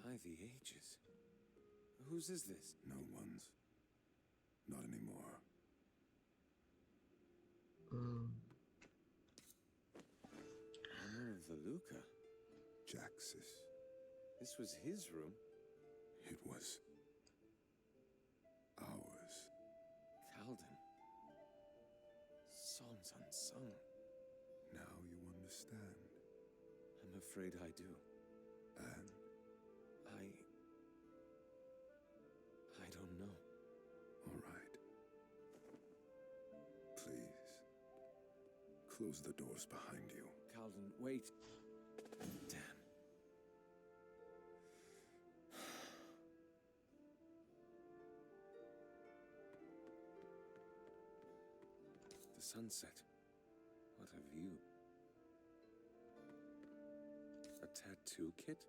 By the ages. Whose is this? No one's. Not anymore. Hammer of the Luca. Jax's. This was his room. It was ours. Calden. Songs unsung. Now you understand. I'm afraid I do. And I don't know. all right. Please. Close the doors behind you. Calden, wait. Damn. The sunset. What a view. A tattoo kit?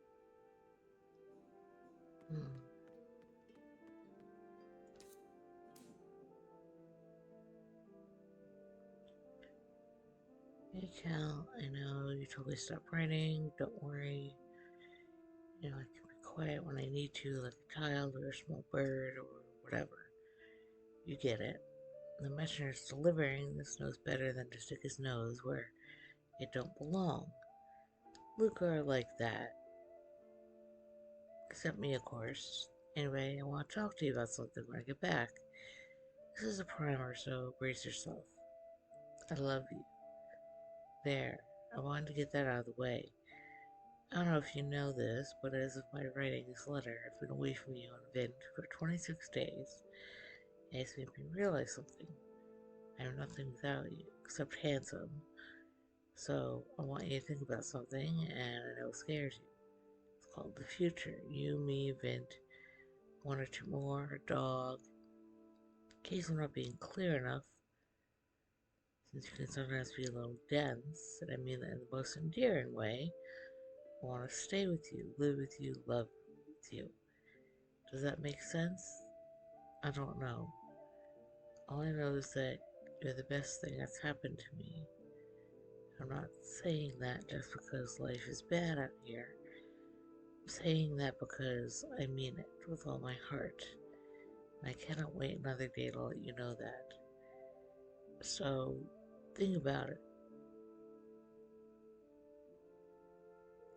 Hey Cal, I know you totally stopped writing. Don't worry. You know, I can be quiet when I need to, like a child or a small bird or whatever. You get it. The messenger's delivering this knows better than to stick his nose where it don't belong. Luca are like that. Except me, of course. Anyway, I want to talk to you about something when I get back. This is a primer, so brace yourself. I love you. There, I wanted to get that out of the way. I don't know if you know this, but as of my writing this letter, I've been away from you on Vint for 26 days. And it's made me realize something. I am nothing without you, except handsome. So, I want you to think about something, and I know it scares you. It's called the future. You, me, Vint, one or two more, a dog. In case I'm not being clear enough, since you can sometimes be a little dense, and I mean that in the most endearing way, I want to stay with you, live with you, love with you. Does that make sense? I don't know. All I know is that you're the best thing that's happened to me. I'm not saying that just because life is bad out here. I'm saying that because I mean it with all my heart. And I cannot wait another day to let you know that. So, think about it.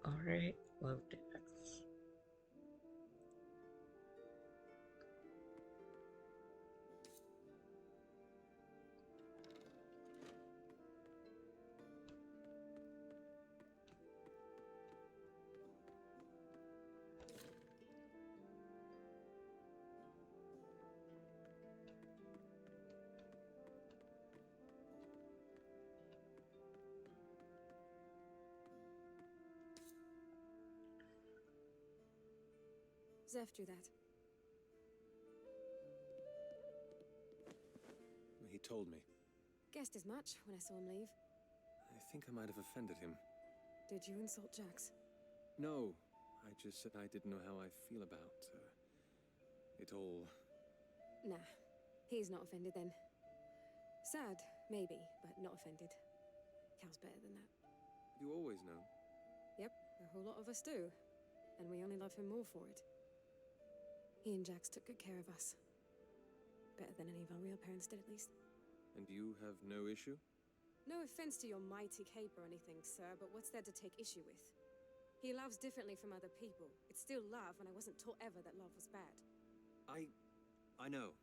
Alright, love Dax. Zeph drew that. He told me. Guessed as much when I saw him leave. I think I might have offended him. Did you insult Jax? No, I just said I didn't know how I feel about it all. Nah, he's not offended then. Sad, maybe, but not offended. Cal's better than that. You always know. Yep, a whole lot of us do. And we only love him more for it. He and Jax took good care of us. Better than any of our real parents did, at least. And you have no issue? No offense to your mighty cape or anything, sir, but what's there to take issue with? He loves differently from other people. It's still love, and I wasn't taught ever that love was bad. I know.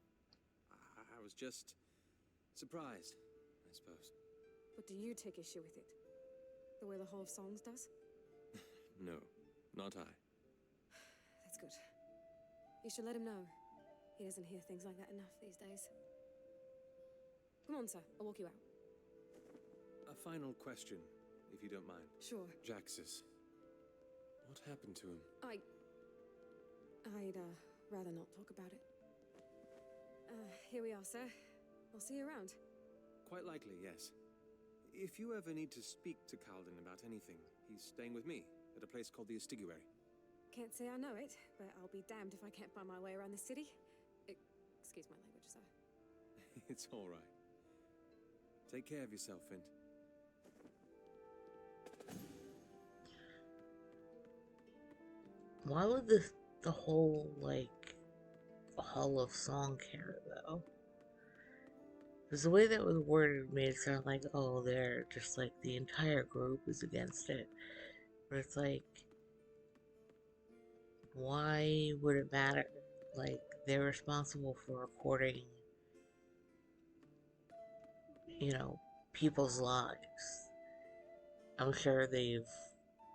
I was just surprised, I suppose. But do you take issue with it? The way the Hall of Songs does? No, not I. That's good. You should let him know. He doesn't hear things like that enough these days. Come on, sir. I'll walk you out. A final question, if you don't mind. Sure. Jaxus. What happened to him? I'd rather not talk about it. Here we are, sir. I'll see you around. Quite likely, yes. If you ever need to speak to Calden about anything, he's staying with me at a place called the Estiguary. Can't say I know it, but I'll be damned if I can't find my way around the city. Excuse my language, sir. It's all right. Take care of yourself, Fint. Why would the whole, like, Hall of Song care, though? Because the way that was worded made it sound like, oh, they're just like the entire group is against it. But it's like, why would it matter? Like, they're responsible for recording, people's lives. I'm sure they've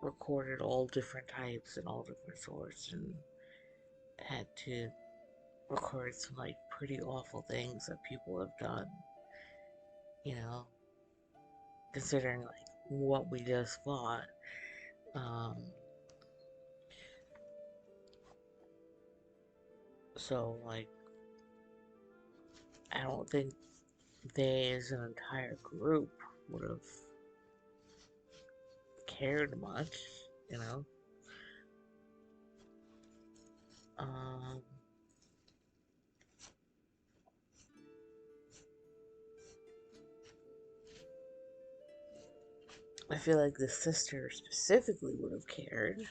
recorded all different types and all different sorts and had to record some, like, pretty awful things that people have done. Considering, like, what we just fought. So, like, I don't think they as an entire group would have cared much, you know? I feel like the sister specifically would have cared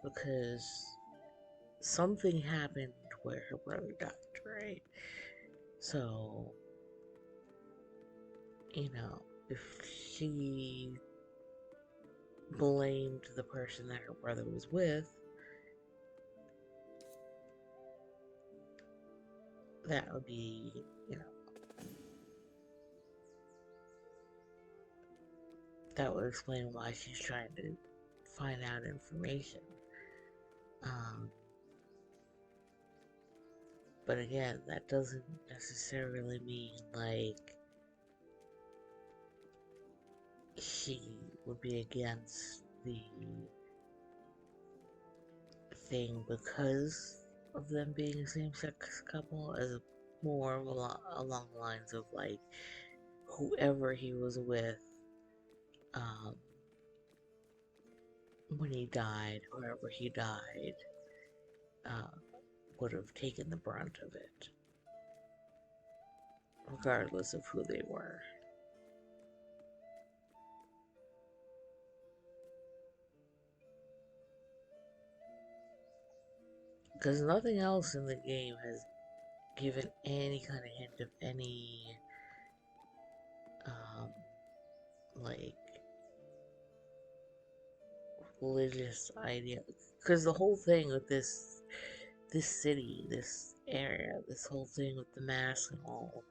because something happened where her brother died, right? So, if she blamed the person that her brother was with, that would be, that would explain why she's trying to find out information. But again, that doesn't necessarily mean, like, she would be against the thing because of them being a same-sex couple, as more along the lines of, like, whoever he was with when he died, whoever he died, would have taken the brunt of it, regardless of who they were. Because nothing else in the game has given any kind of hint of any, like, religious idea. Because the whole thing with this city, this area, this whole thing with the mask and all,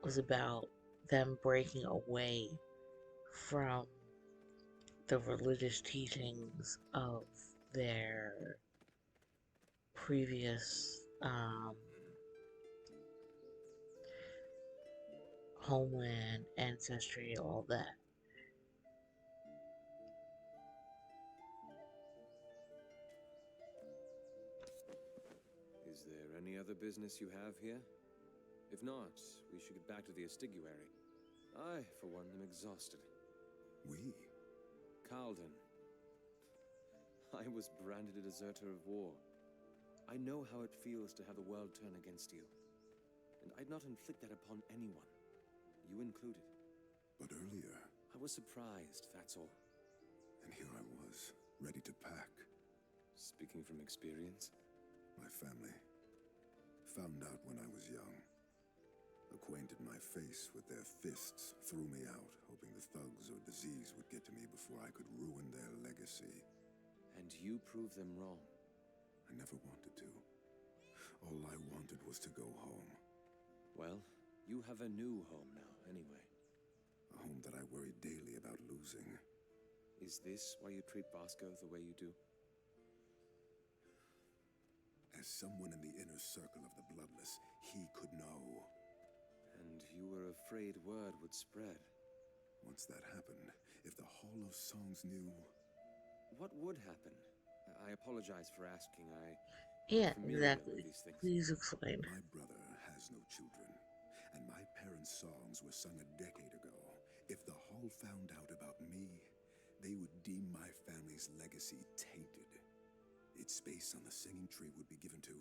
was about them breaking away from the religious teachings of their previous homeland, ancestry, all that. Is there any other business you have here? If not, we should get back to the Estiguary. I, for one, am exhausted. We? Calden. I was branded a deserter of war. I know how it feels to have the world turn against you. And I'd not inflict that upon anyone. You included. But earlier... I was surprised, that's all. And here I was, ready to pack. Speaking from experience? My family. Found out when I was young. Acquainted my face with their fists, threw me out, hoping the thugs or disease would get to me before I could ruin their legacy. And you proved them wrong. I never wanted to. All I wanted was to go home. Well, you have a new home now, anyway. A home that I worry daily about losing. Is this why you treat Bosco the way you do? As someone in the inner circle of the Bloodless, he could know. And you were afraid word would spread. Once that happened, if the Hall of Songs knew... What would happen? I apologize for asking. Yeah, Familiar with exactly. these things. Please explain. My brother has no children, and my parents' songs were sung a decade ago. If the Hall found out about me, they would deem my family's legacy tainted. Its space on the singing tree would be given to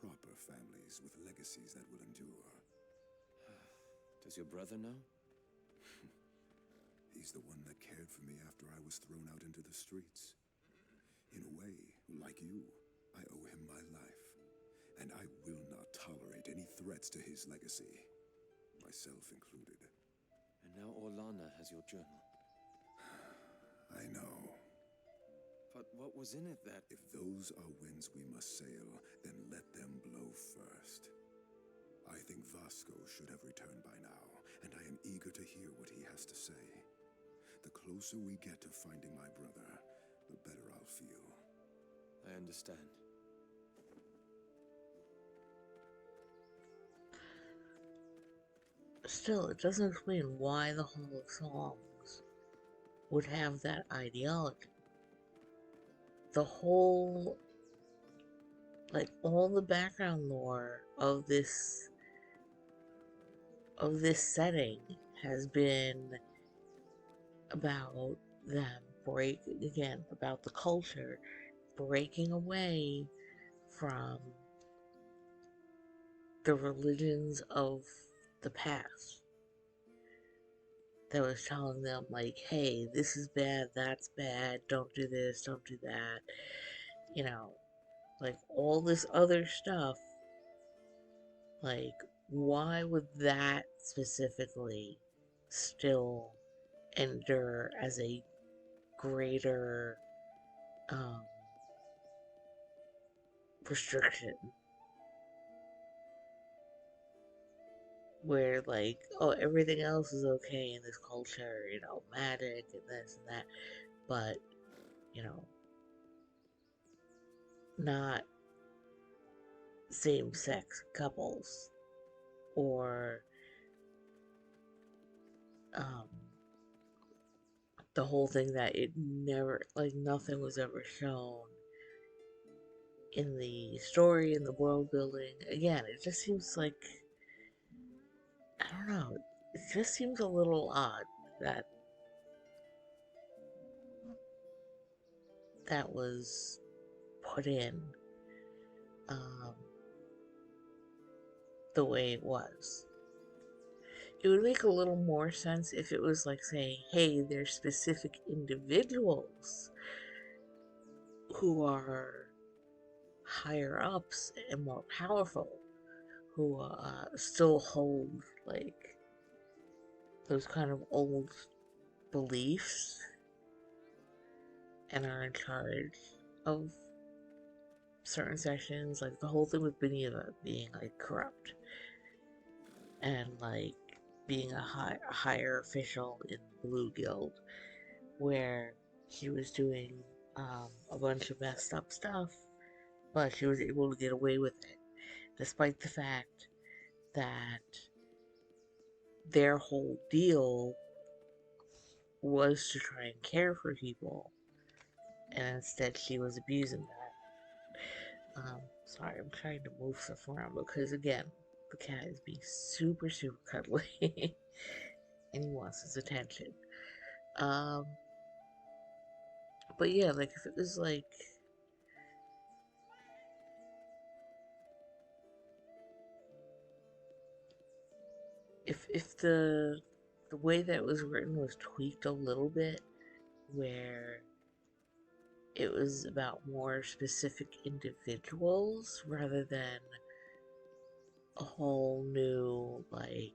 proper families with legacies that will endure. Does your brother know? He's the one that cared for me after I was thrown out into the streets. In a way, like you, I owe him my life. And I will not tolerate any threats to his legacy, myself included. And now Orlana has your journal. I know. But what was in it that... If those are winds we must sail, then let them blow first. I think Vasco should have returned by now, and I am eager to hear what he has to say. The closer we get to finding my brother, the better I'll feel. I understand. Still, it doesn't explain why the Hall of Songs would have that ideology. The whole, like, all the background lore of this setting has been about them about the culture breaking away from the religions of the past that was telling them, like, hey, this is bad, that's bad, don't do this, don't do that, you know, like all this other stuff. Like, why would that specifically still endure as a greater restriction? Where, like, oh, everything else is okay in this culture, you know, magic and this and that, but, you know, not same-sex couples, or um, the whole thing that it never, like, nothing was ever shown in the story, in the world building. Again, it just seems like, I don't know, it just seems a little odd that that was put in um, the way it was. It would make a little more sense if it was like saying, hey, there's specific individuals who are higher ups and more powerful who still hold, like, those kind of old beliefs and are in charge of certain sections. Like the whole thing with Beneva being, like, corrupt and, like, being a higher official in the Blue Guild, where she was doing a bunch of messed up stuff, but she was able to get away with it, despite the fact that their whole deal was to try and care for people, and instead she was abusing that. Sorry, I'm trying to move stuff around because, again, the cat is being super, super cuddly, and he wants his attention. But yeah, like, if it was like, if the way that it was written was tweaked a little bit, where it was about more specific individuals rather than a whole new, like,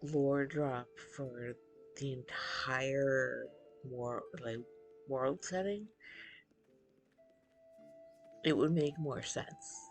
lore drop for the entire world setting, it would make more sense.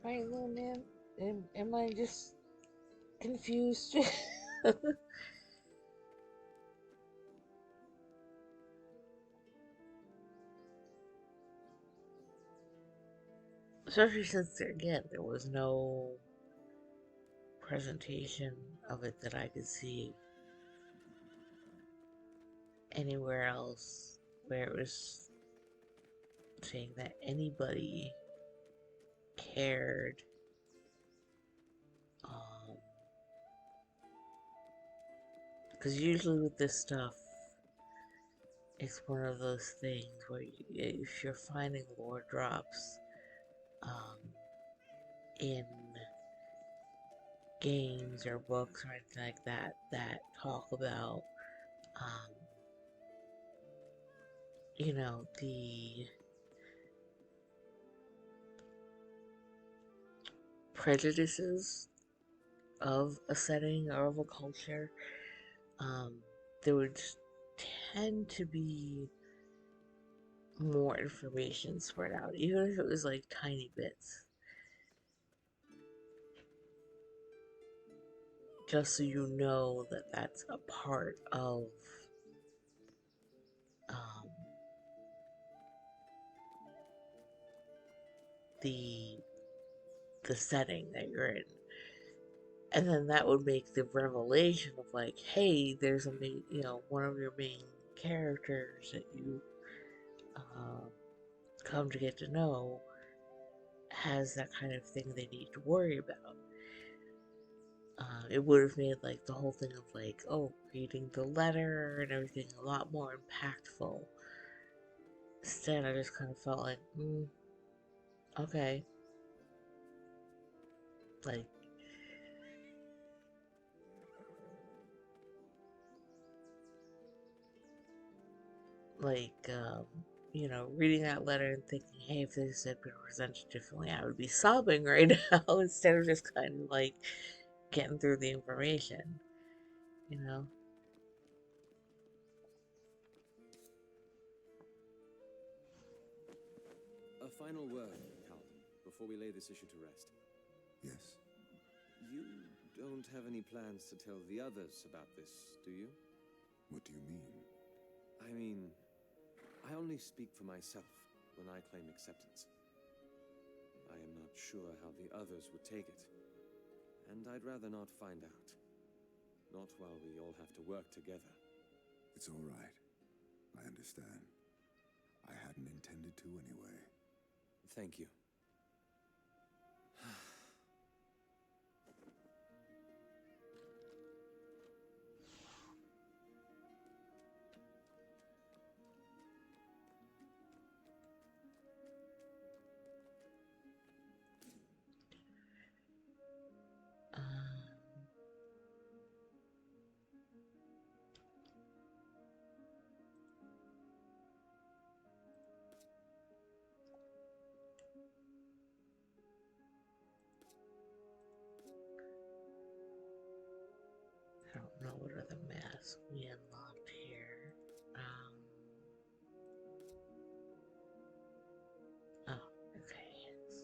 right, little man? Am I just confused? Especially since there was no presentation of it that I could see anywhere else where it was saying that anybody cared. Because usually with this stuff, it's one of those things where if you're finding lore drops um, in games or books or anything like that that talk about, um, the prejudices of a setting or of a culture, um, there would tend to be more information spread out, even if it was like tiny bits, just so you know that that's a part of um, the the setting that you're in. And then that would make the revelation of like, hey, there's one of your main characters that you come to get to know has that kind of thing they need to worry about. It would have made like the whole thing of like, oh, reading the letter and everything a lot more impactful. Instead, I just kind of felt like, okay, like, like, reading that letter and thinking, hey, if this had been presented differently, I would be sobbing right now instead of just kind of like getting through the information, you know? A final word, Calvin, before we lay this issue to rest. Yes. You don't have any plans to tell the others about this, do you? What do you mean? I mean, I only speak for myself when I claim acceptance. I am not sure how the others would take it, and I'd rather not find out. Not while we all have to work together. It's all right. I understand. I hadn't intended to anyway. Thank you. I don't know what other masks we unlocked here. Oh, okay, yes.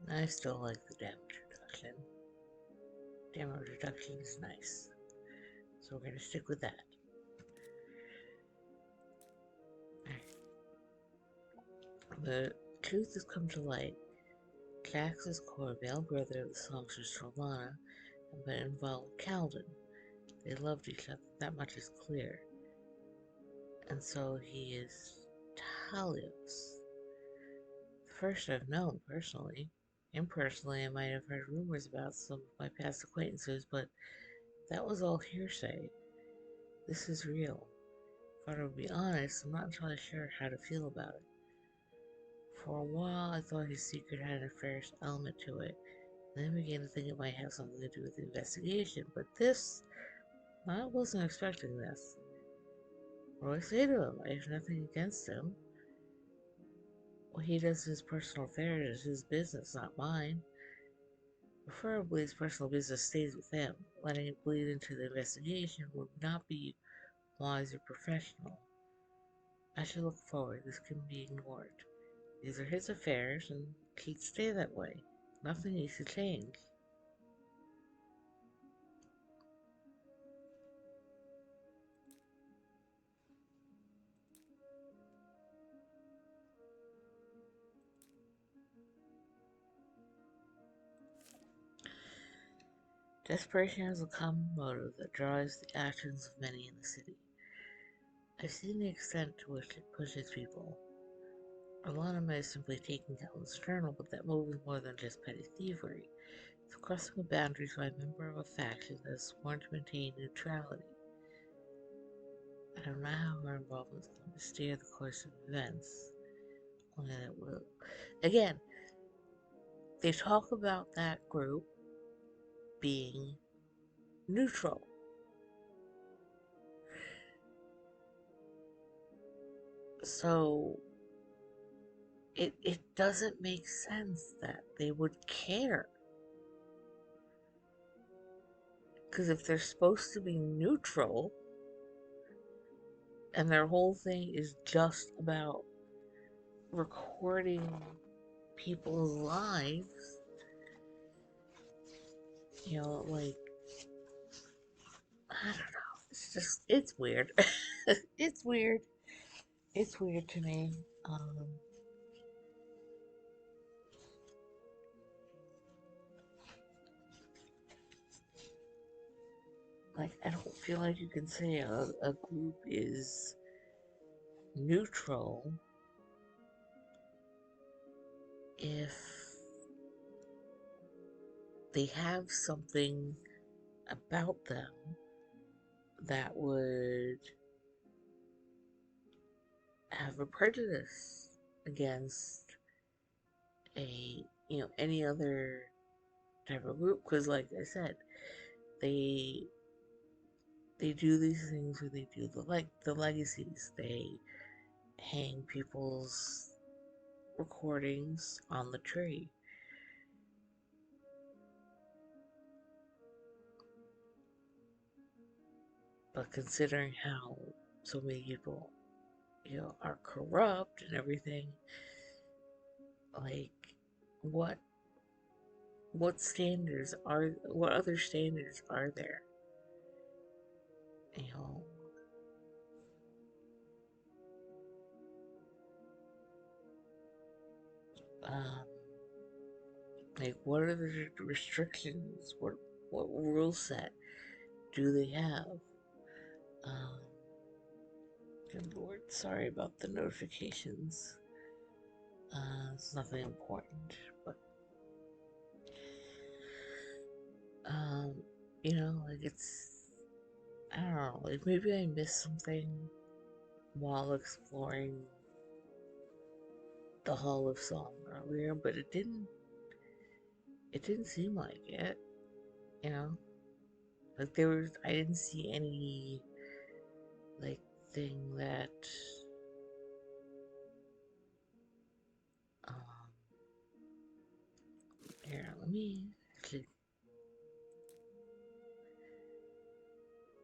I still like the damage reduction. Damage reduction is nice. So we're gonna stick with that. The truth has come to light. Jax's core male brother of the songstress Trolana had been involved with Calden. They loved each other, that much is clear. And so he is Talios. The first I've known personally. Impersonally, I might have heard rumors about some of my past acquaintances, but that was all hearsay. This is real. If I were to be honest, I'm not entirely sure how to feel about it. For a while, I thought his secret had a nefarious element to it, and then began to think it might have something to do with the investigation. But this, I wasn't expecting this. What do I say to him? I have nothing against him. What he does in his personal affairs is his business, not mine. Preferably, his personal business stays with him. Letting it bleed into the investigation would not be wise or professional. I should look forward. This can be ignored. These are his affairs and should stay that way. Nothing needs to change. Desperation is a common motive that drives the actions of many in the city. I've seen the extent to which it pushes people. Alana may have simply taken down the external, but that move is more than just petty thievery. It's crossing the boundaries by a member of a faction that is sworn to maintain neutrality. I don't know how our involvement is going to steer the course of events. Only that it will. Again, they talk about that group being neutral. So it doesn't make sense that they would care. Because if they're supposed to be neutral, and their whole thing is just about recording people's lives, like, I don't know. It's weird. It's weird. It's weird to me. Like, I don't feel like you can say a group is neutral if they have something about them that would have a prejudice against any other type of group. Because, like I said, they do these things where they do the legacies. They hang people's recordings on the tree. But considering how so many people, are corrupt and everything, like, what what other standards are there? You know, um, like, what are the restrictions? What rule set do they have? Um, Good Lord, sorry about the notifications. It's nothing important, but um, like, I don't know, like, maybe I missed something while exploring the Hall of Song earlier, but it didn't seem like it, you know? Like, I didn't see any, like, thing that, um, here, let me actually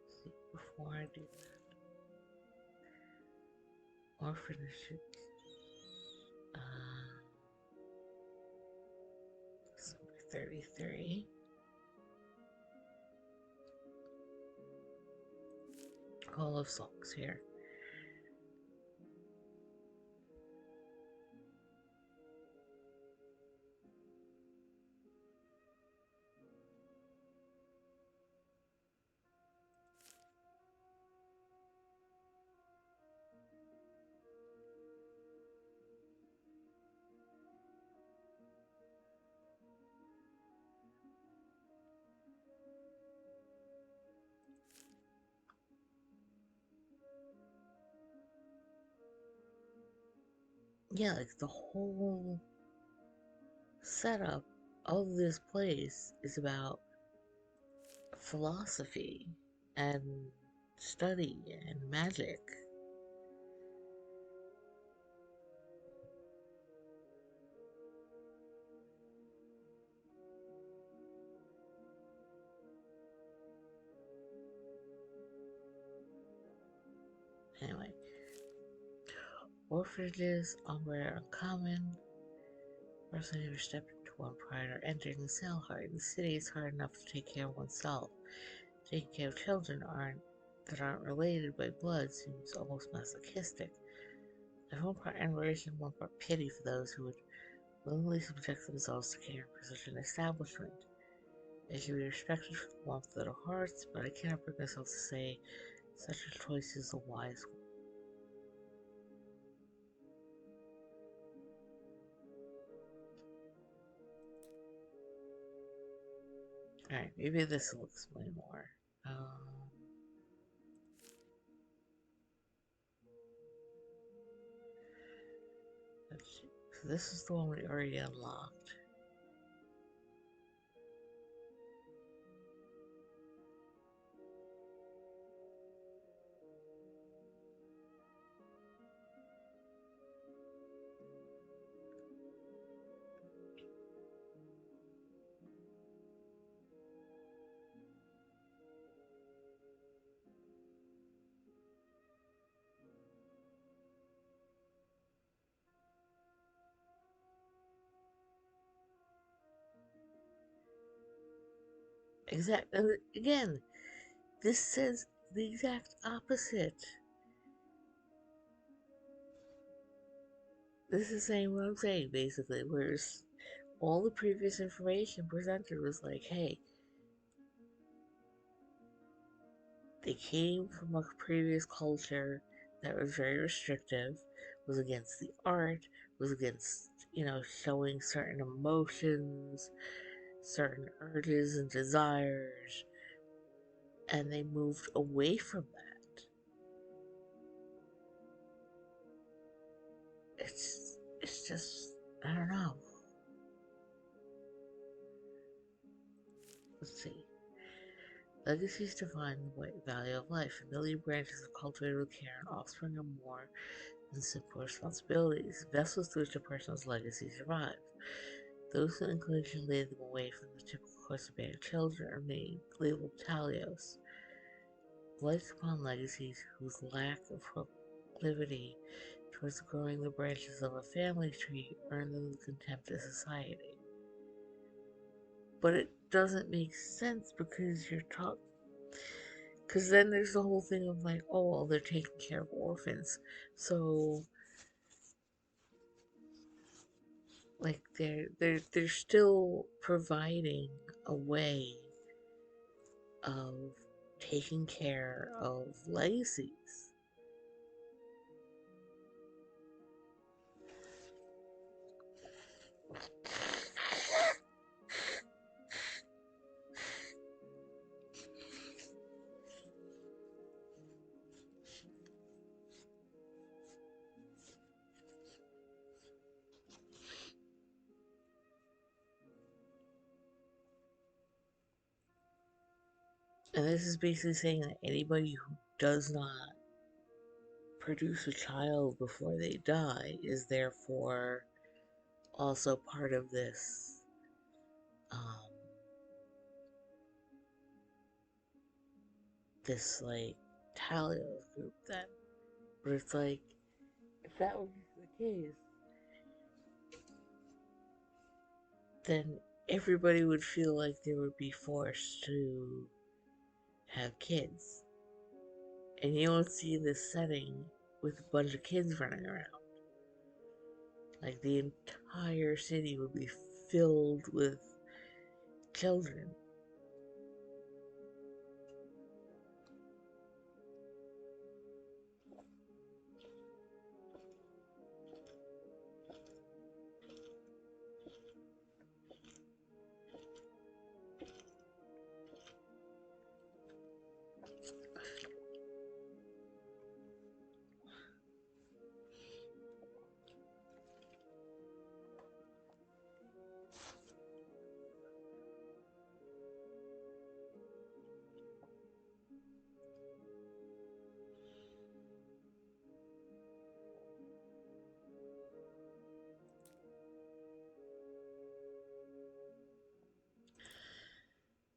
see before I do that, or finish it. Uh, Number 33. Hall of Songs here. Yeah, like, the whole setup of this place is about philosophy and study and magic. Orphanages are uncommon. Person who stepped into one prior to entering the cell hard. In the city, it's hard enough to take care of oneself. Taking care of children that aren't related by blood seems almost masochistic. I have one part admiration, one part pity for those who would willingly subject themselves to care for such an establishment. They should be respected for the warmth of their hearts, but I cannot bring myself to say such a choice is a wise one. Alright, maybe this will explain more. Let's see. So this is the one we already unlocked. Again, this says the exact opposite. This is saying what I'm saying, basically, whereas all the previous information presented was like, hey, they came from a previous culture that was very restrictive, was against the art, was against, showing certain emotions, certain urges and desires, and they moved away from that. It's just, I don't know. Let's see. Legacies define the value of life. A million branches of cultivated with care and offspring are more than simple responsibilities. Vessels through which a person's legacy survives. Those who inclination lead them away from the typical course of bearing children are labeled talios. Blights upon legacies whose lack of proclivity towards growing the branches of a family tree earn them the contempt of society. But it doesn't make sense because because then there's the whole thing of like, oh well, they're taking care of orphans, so like they're still providing a way of taking care of legacies. And this is basically saying that anybody who does not produce a child before they die is therefore also part of um, this like Talos group then. But it's like, if that was the case, then everybody would feel like they would be forced to have kids. And you don't see this setting with a bunch of kids running around. Like the entire city would be filled with children.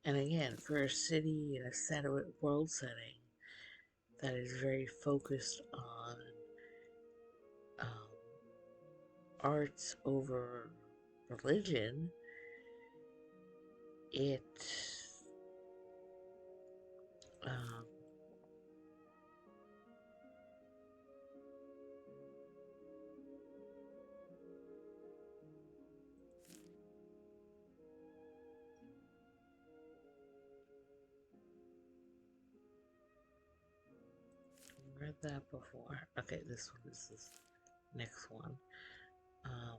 And again, for a city and a world setting that is very focused on arts over religion, it um, read that before. Okay, this one is this next one. Um,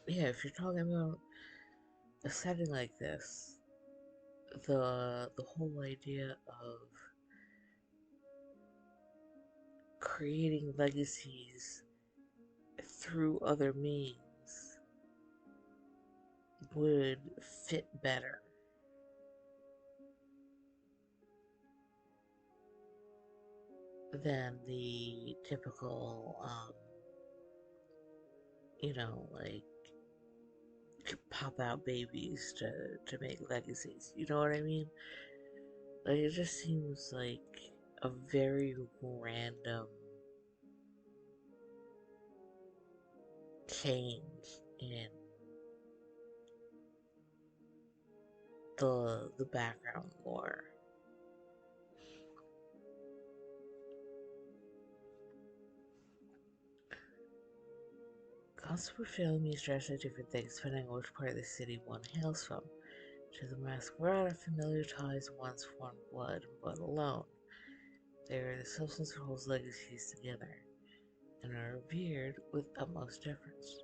yeah, if you're talking about a setting like this, the whole idea of creating legacies through other means would fit better than the typical, like pop out babies to make legacies. You know what I mean? Like, it just seems like a very random change in the background lore. Constable families dress as different things depending on which part of the city one hails from. To the Masquerada, familiar ties once formed blood and blood alone. They are the substance that holds legacies together, and are revered with utmost deference.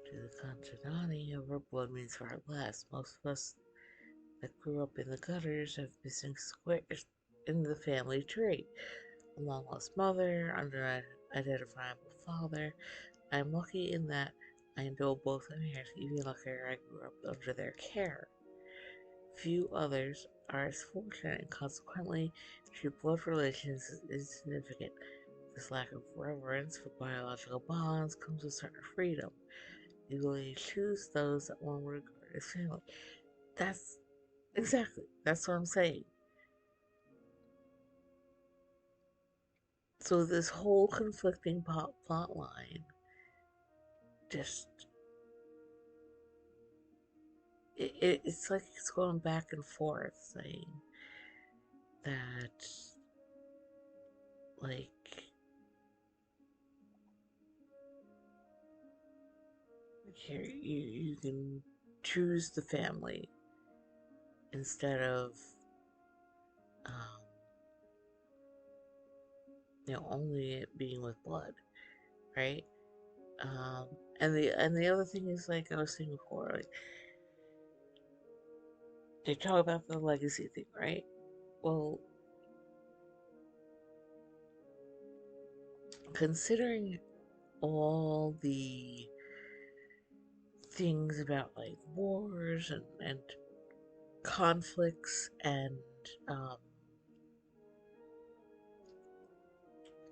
To the Contanani, however, blood means far less. Most of us that grew up in the gutters have missing squares in the family tree. A long lost mother, unidentifiable father. I am lucky in that I know both my parents, even luckier I grew up under their care. Few others are as fortunate, and consequently, treat blood relations as insignificant. This lack of reverence for biological bonds comes with certain freedom. You will choose those that one regard as family. That's that's what I'm saying. So this whole conflicting plot line just it's like it's going back and forth saying that, like, here you can choose the family instead of um, only it being with blood, right? And the other thing is, like I was saying before, like they talk about the legacy thing, right? Well, considering all the things about like wars and conflicts and um,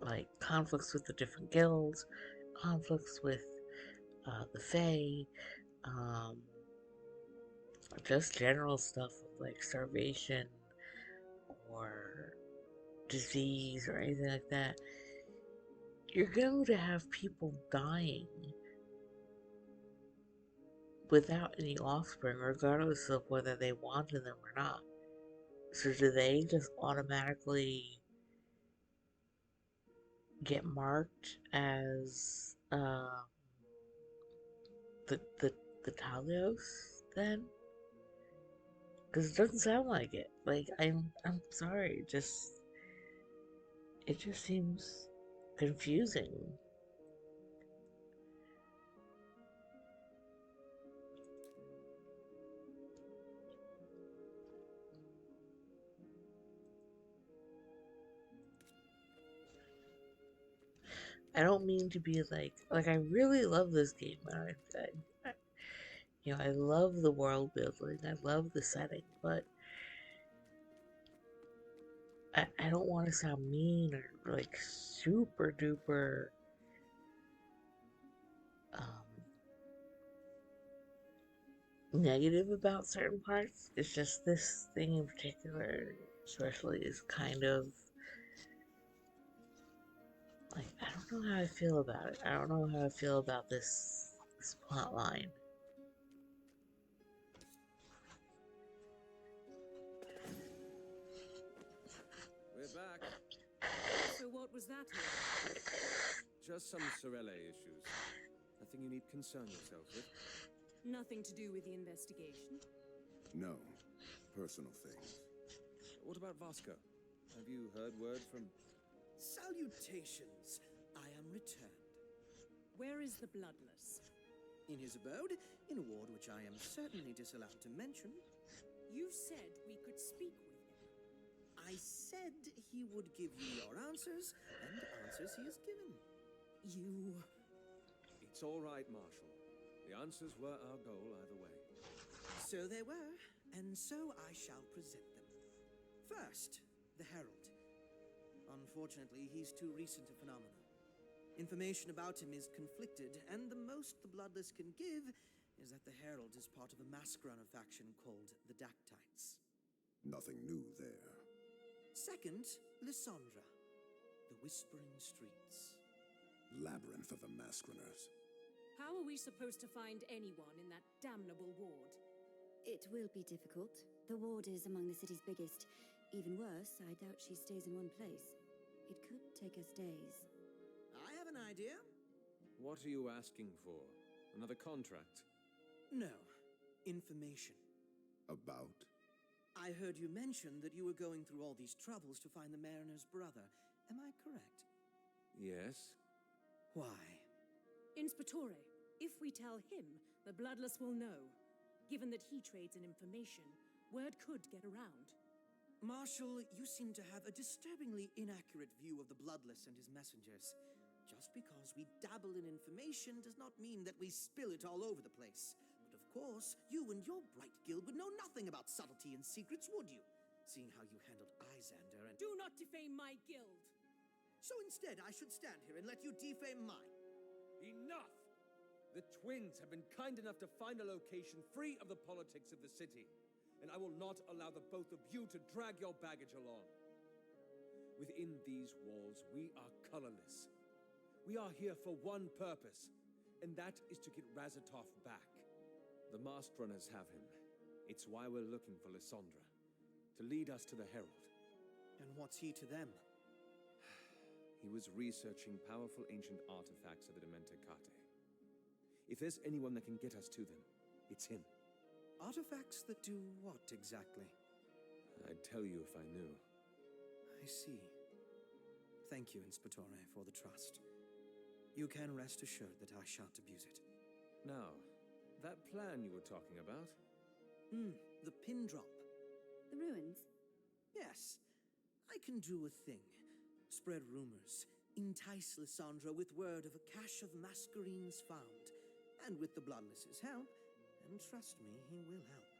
like conflicts with the different guilds, conflicts with the Fae, um, just general stuff like starvation or disease or anything like that, you're going to have people dying without any offspring, regardless of whether they wanted them or not. So do they just automatically get marked as the Talos then? Because it doesn't sound like it. Like I'm sorry, it just seems confusing. I don't mean to be like I really love this game. I love the world building. I love the setting, but I don't want to sound mean or like super duper um, negative about certain parts. It's just this thing in particular, especially, is kind of like, I don't know how I feel about it. I don't know how I feel about this plot line. We're back. So what was that all about? Just some Sorelle issues. Nothing you need concern yourself with. Nothing to do with the investigation? No, personal things. What about Vasco? Have you heard word from... Salutations. I am returned. Where is the Bloodless? In his abode, in a ward which I am certainly disallowed to mention. You said we could speak with him. I said he would give you your answers, and answers he has given. You... It's all right, Marshal. The answers were our goal either way. So they were, and so I shall present them. First, the Herald. Unfortunately, he's too recent a phenomenon. Information about him is conflicted, and the most the Bloodless can give is that the Herald is part of a Masquerada faction called the Dactytes. Nothing new there. Second, Lysandra. The Whispering Streets. Labyrinth of the Masqueraders. How are we supposed to find anyone in that damnable ward? It will be difficult. The ward is among the city's biggest. Even worse, I doubt she stays in one place. It could take us days. I have an idea. What are you asking for? Another contract? No. Information. About? I heard you mention that you were going through all these troubles to find the Mariner's brother. Am I correct? Yes. Why? Inspectore, if we tell him, the Bloodless will know. Given that he trades in information, word could get around. Marshal, you seem to have a disturbingly inaccurate view of the Bloodless and his messengers. Just because we dabble in information does not mean that we spill it all over the place. But of course, you and your bright guild would know nothing about subtlety and secrets, would you? Seeing how you handled Izander and... Do not defame my guild! So instead, I should stand here and let you defame mine. Enough! The twins have been kind enough to find a location free of the politics of the city. And I will not allow the both of you to drag your baggage along. Within these walls, we are colorless. We are here for one purpose, and that is to get Razatov back. The masked runners have him. It's why we're looking for Lysandra, to lead us to the Herald. And what's he to them? He was researching powerful ancient artifacts of the Dementicate. If there's anyone that can get us to them, it's him. Artifacts that do what exactly? I'd tell you if I knew. I see. Thank you, Inspectore, for the trust. You can rest assured that I shan't abuse it. Now, that plan you were talking about? The pin drop. The ruins? Yes. I can do a thing. Spread rumors. Entice Lysandra with word of a cache of masquerines found. And with the Bloodless's help, and trust me, he will help,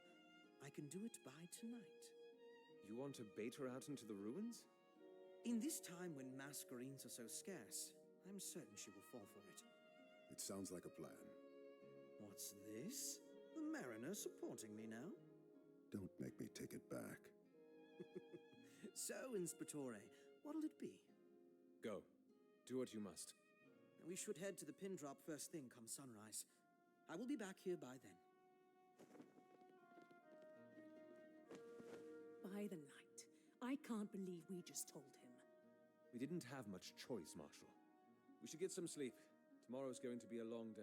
I can do it by tonight. You want to bait her out into the ruins? In this time when masquerines are so scarce, I'm certain she will fall for it. It sounds like a plan. What's this? The Mariner supporting me now? Don't make me take it back. So, Inspectore, what'll it be? Go. Do what you must. We should head to the pin drop first thing come sunrise. I will be back here by then. By the night. I can't believe we just told him. We didn't have much choice, Marshal. We should get some sleep. Tomorrow's going to be a long day.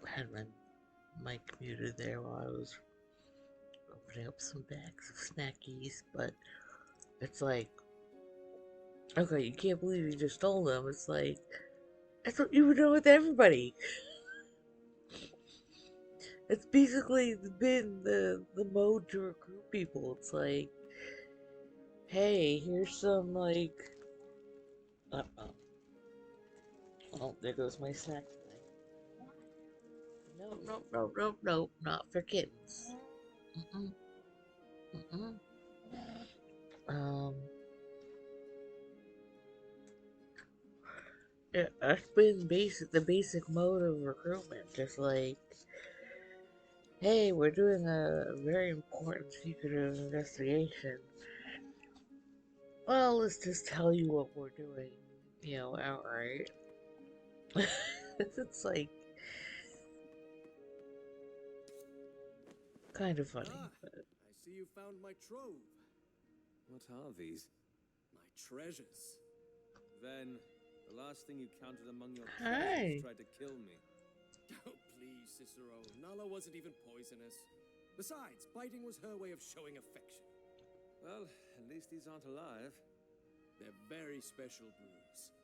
I had my mic muted there while I was opening up some bags of snackies, but it's like, okay, you can't believe you just stole them. It's like, that's what you would do with everybody. It's basically been the mode to recruit people. It's like, hey, here's some, like, oh, there goes my snack thing. No, not for kittens. Yeah, that's been the basic mode of recruitment. Just like, hey, we're doing a very important secretive investigation. Well, let's just tell you what we're doing, outright. It's like kind of funny. Ah, But... I see you found my trove. What are these? My treasures. Then, the last thing you counted among your Hi. treasures tried to kill me. Oh, please, Cicero. Nala wasn't even poisonous. Besides, biting was her way of showing affection. Well, at least these aren't alive. They're very special brews.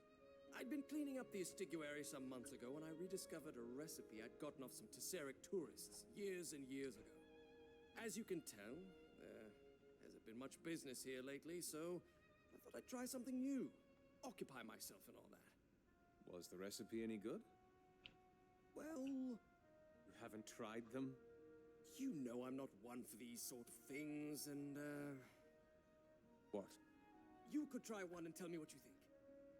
I'd been cleaning up the estiguary some months ago when I rediscovered a recipe I'd gotten off some Tesseric tourists years and years ago. As you can tell, there hasn't been much business here lately, so I thought I'd try something new. Occupy myself and all that. Was the recipe any good? Well, You haven't tried them? you know I'm not one for these sort of things, and, What? you could try one and tell me what you think.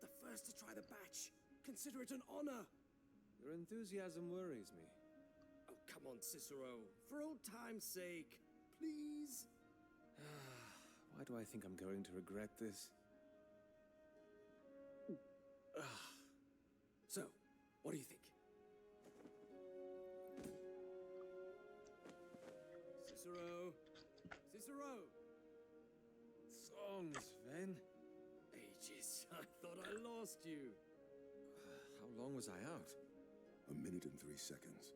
The first to try the batch. Consider it an honor. Your enthusiasm worries me. Oh, come on, Cicero. For old time's sake. Please? Why do I think I'm going to regret this? So, what do you think? Cicero? Cicero? Songs, Ven. Ages. I thought I lost you. How long was I out? 1 minute and 3 seconds.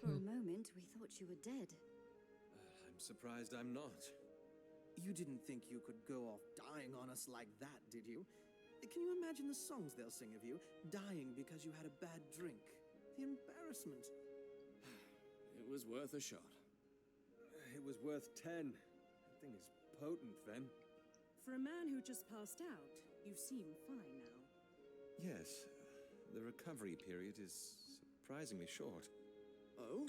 For a moment, we thought you were dead. I'm surprised I'm not. You didn't think you could go off dying on us like that, did you? Can you imagine the songs they'll sing of you, dying because you had a bad drink? The embarrassment. It was worth a shot. It was worth 10. That thing is potent, Ven. For a man who just passed out, you seem fine now. Yes, the recovery period is surprisingly short. Oh?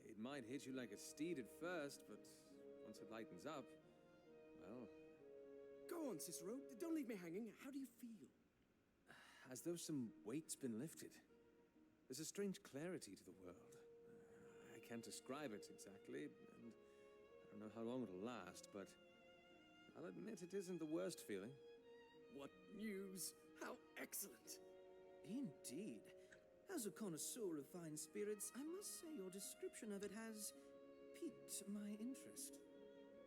It might hit you like a steed at first, but once it lightens up, well, Go on, Cicero. Don't leave me hanging. How do you feel? as though some weight's been lifted. There's a strange clarity to the world. I can't describe it exactly, and I don't know how long it'll last, but I'll admit it isn't the worst feeling. What news? How excellent. Indeed. As a connoisseur of fine spirits, I must say your description of it has piqued my interest.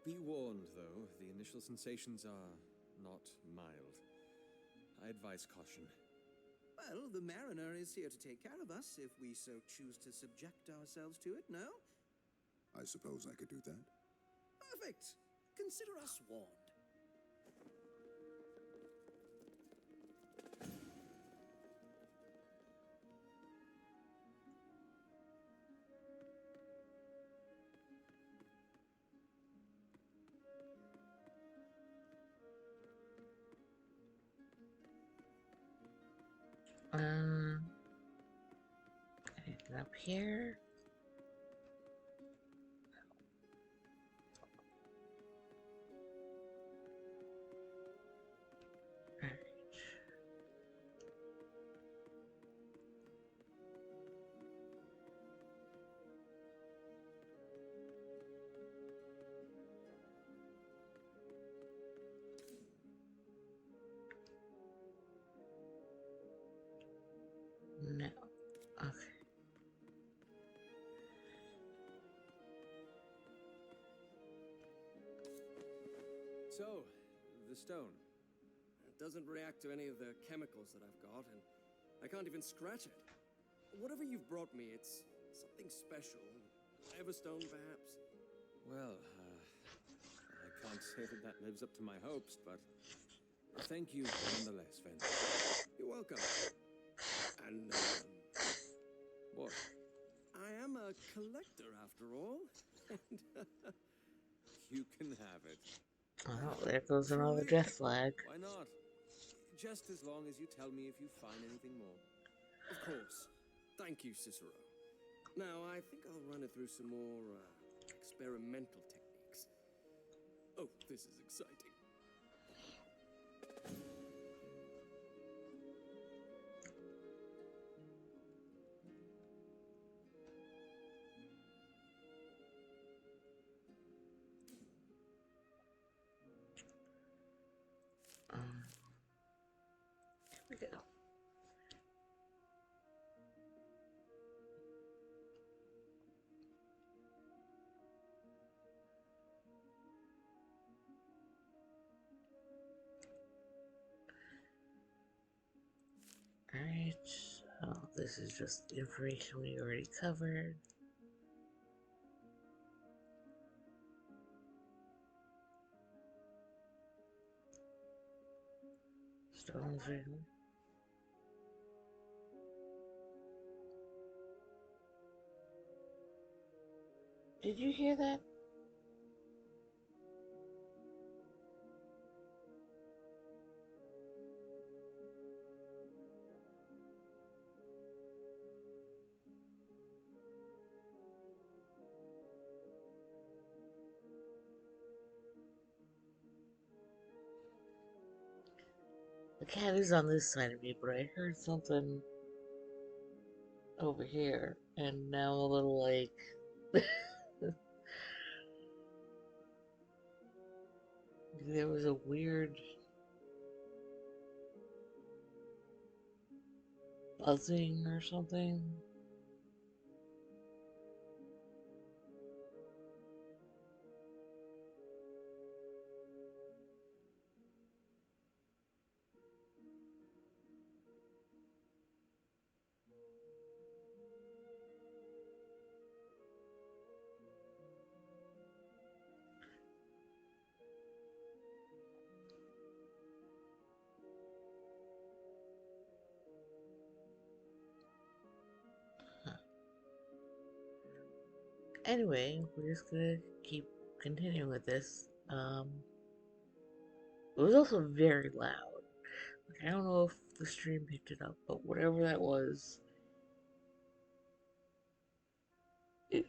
Be warned, though, the initial sensations are not mild. I advise caution. Well, the mariner is here to take care of us if we so choose to subject ourselves to it, no? I suppose I could do that. Perfect. Consider us warned. Anything up here? Alright. No. Okay. So, the stone. It doesn't react to any of the chemicals that I've got, and I can't even scratch it. Whatever you've brought me, it's something special. Everstone, perhaps? Well, I can't say that lives up to my hopes, but thank you nonetheless, Ven. You're welcome. And, What? I am a collector, after all. And, You can have it. Oh, there goes another death flag. Why not? Just as long as you tell me if you find anything more. Of course. Thank you, Cicero. Now, I think I'll run it through some more, experimental techniques. Oh, this is exciting. we go. Alright, so this is just information we already covered. Stones written. Did you hear that? The cat is on this side of me, but I heard something over here, and now I'm a little like... there was a weird buzzing or something. Anyway, we're just gonna keep continuing with this. It was also very loud. Like, I don't know if the stream picked it up, but whatever that was, it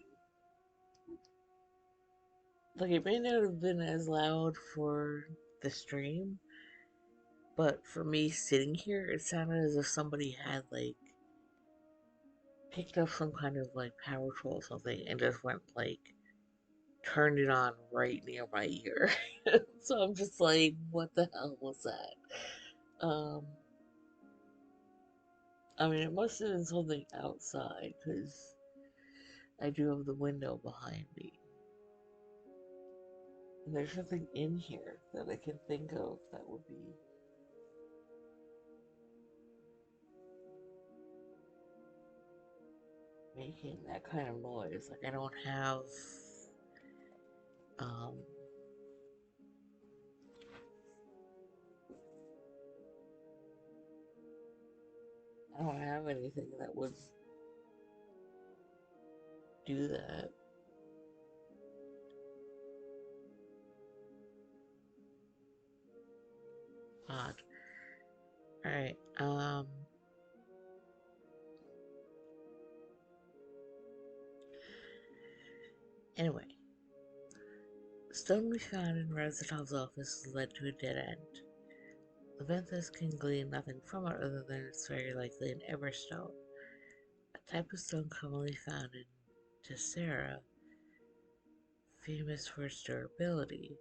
it may not have been as loud for the stream, but for me sitting here, it sounded as if somebody had picked up some kind of power tool or something and just went turned it on right near my ear. So I'm just like, what the hell was that? I mean, it must have been something outside, because I do have the window behind me. And there's nothing in here that I can think of that would be making that kind of noise. I don't have, um, I don't have anything that would do that. Odd. Alright, anyway. The stone we found in Razatov's office led to a dead end. Leventhus can glean nothing from it other than it's very likely an everstone, a type of stone commonly found in Tessera, famous for its durability.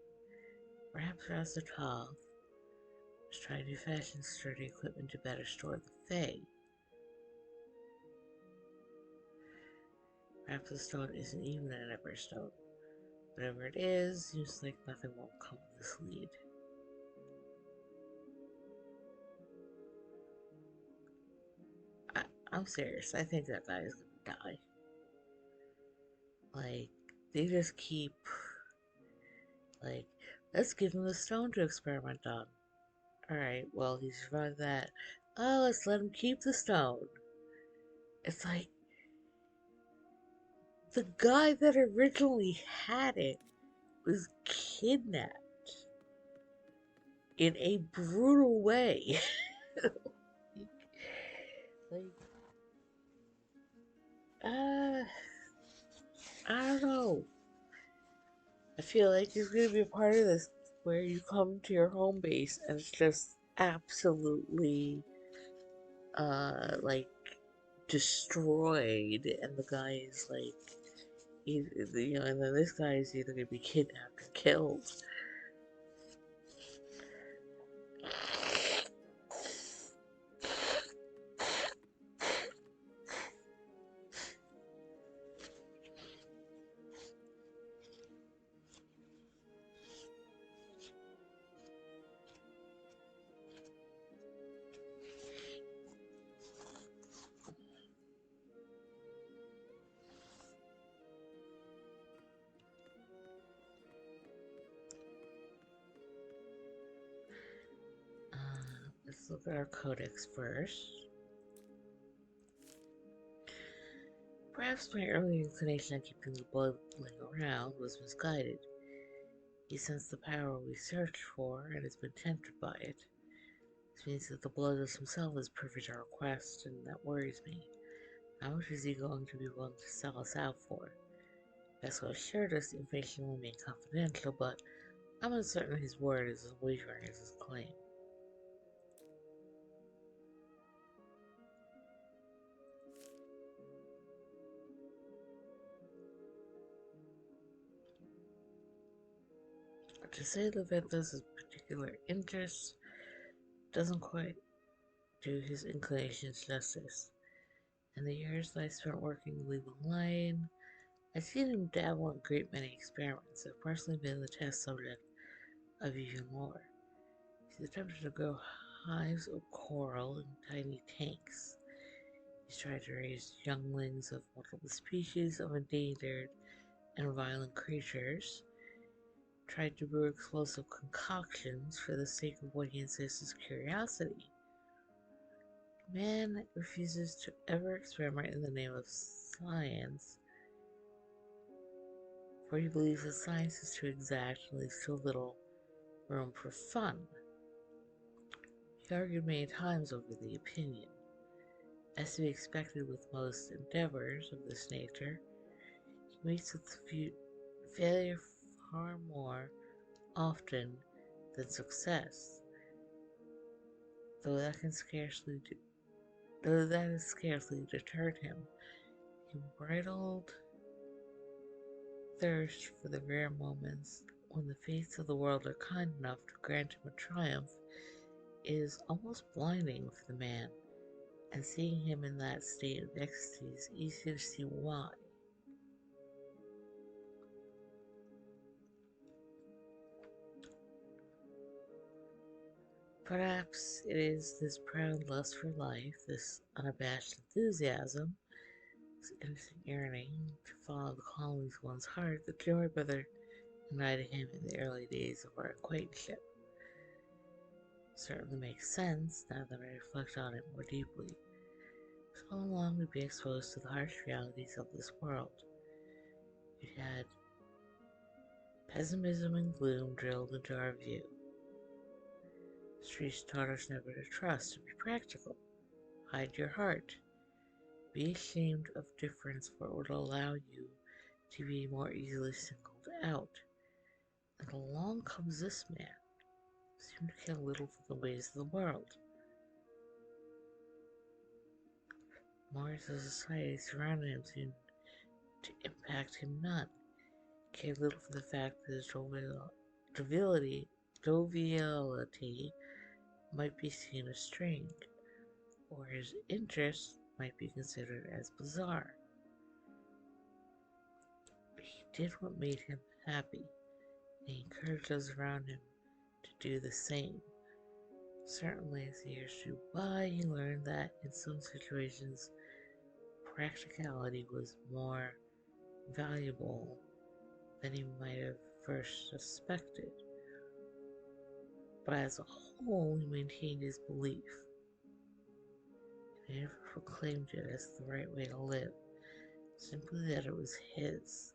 Perhaps Razatov was trying to fashion sturdy equipment to better store the Fae. Perhaps the stone isn't even an everstone. Whatever it is, seems like nothing won't come of this lead. I'm serious, I think that guy is gonna die. They just keep, let's give him the stone to experiment on. Alright, well, he survived that. Oh, let's let him keep the stone. It's like, the guy that originally had it was kidnapped in a brutal way. I don't know. I feel like there's gonna be a part of this where you come to your home base and it's just absolutely, destroyed, and the guy is and then this guy is either gonna be kidnapped or killed. Let's look at our codex first. Perhaps my early inclination on keeping the bloodling around was misguided. He sensed the power we searched for and has been tempted by it. This means that the bloodless himself is privy to our quest, and that worries me. How much is he going to be willing to sell us out for? Vasco assured us the information will remain confidential, but I'm uncertain his word is as wavering as his claim. To say the Ventus' particular interest doesn't quite do his inclinations justice. In the years that I spent working the legal line, I've seen him dabble in a great many experiments that have personally been the test subject of even more. He's attempted to grow hives of coral in tiny tanks. He's tried to raise younglings of multiple species of endangered and violent creatures, tried to brew explosive concoctions for the sake of what he insists is curiosity. Man refuses to ever experiment in the name of science, for he believes that science is too exact and leaves too little room for fun. He argued many times over the opinion. As to be expected with most endeavors of this nature, he meets with failure far more often than success, though that has scarcely deterred him. He bridled thirst for the rare moments when the fates of the world are kind enough to grant him a triumph is almost blinding for the man, and seeing him in that state of ecstasy is easy to see why. Perhaps it is this proud lust for life, this unabashed enthusiasm, this innocent yearning to follow the callings of one's heart that drew my brother and I to him in the early days of our acquaintanceship. Certainly makes sense now that I reflect on it more deeply. So long we'd be exposed to the harsh realities of this world. We'd had pessimism and gloom drilled into our view. The streets taught us never to trust, to be practical. Hide your heart. Be ashamed of difference, for it would allow you to be more easily singled out. And along comes this man, who seemed to care little for the ways of the world. More of the society surrounding him seemed to impact him none. He cared little for the fact that his joviality might be seen as strange, or his interests might be considered as bizarre. But he did what made him happy, and he encouraged those around him to do the same. Certainly, as the years drew by, he learned that in some situations, practicality was more valuable than he might have first suspected. But as a whole, he maintained his belief. He never proclaimed it as the right way to live, simply that it was his.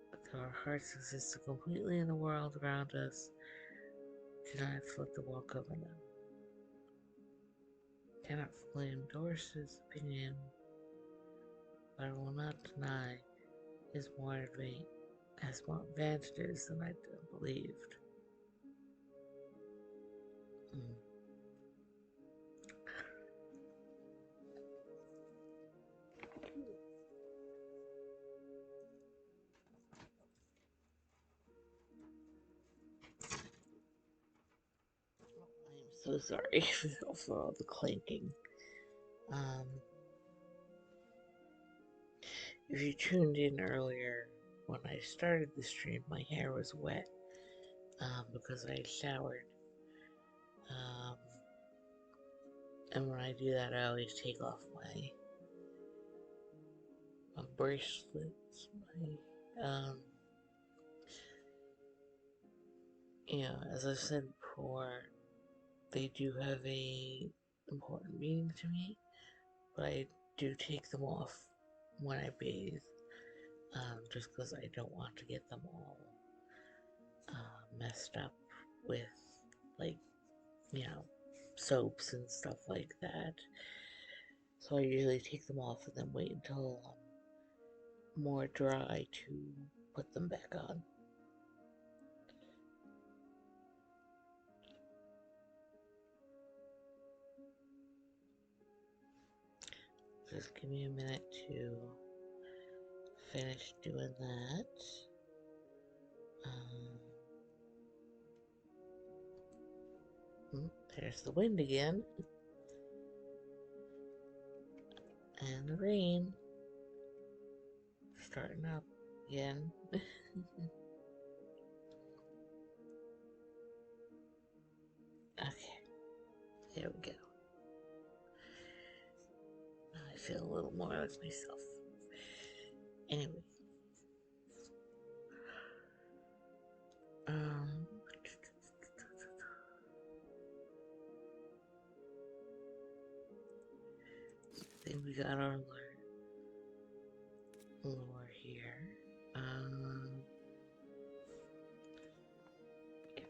But though our hearts existed completely in the world around us, do not let the world govern them. I cannot fully endorse his opinion, but I will not deny his has more advantages than I believed. I'm so sorry for all the clanking. If you tuned in earlier, when I started the stream, my hair was wet because I showered. And when I do that, I always take off my bracelets, as I said before, they do have a important meaning to me, but I do take them off when I bathe, just because I don't want to get them all messed up with, like, soaps and stuff like that. So I usually take them off and then wait until I'm more dry to put them back on. Just give me a minute to finish doing that. There's the wind again. And the rain. Starting up again. Okay. There we go. Now I feel a little more like myself. Anyway. I think we got our lore here. Yeah.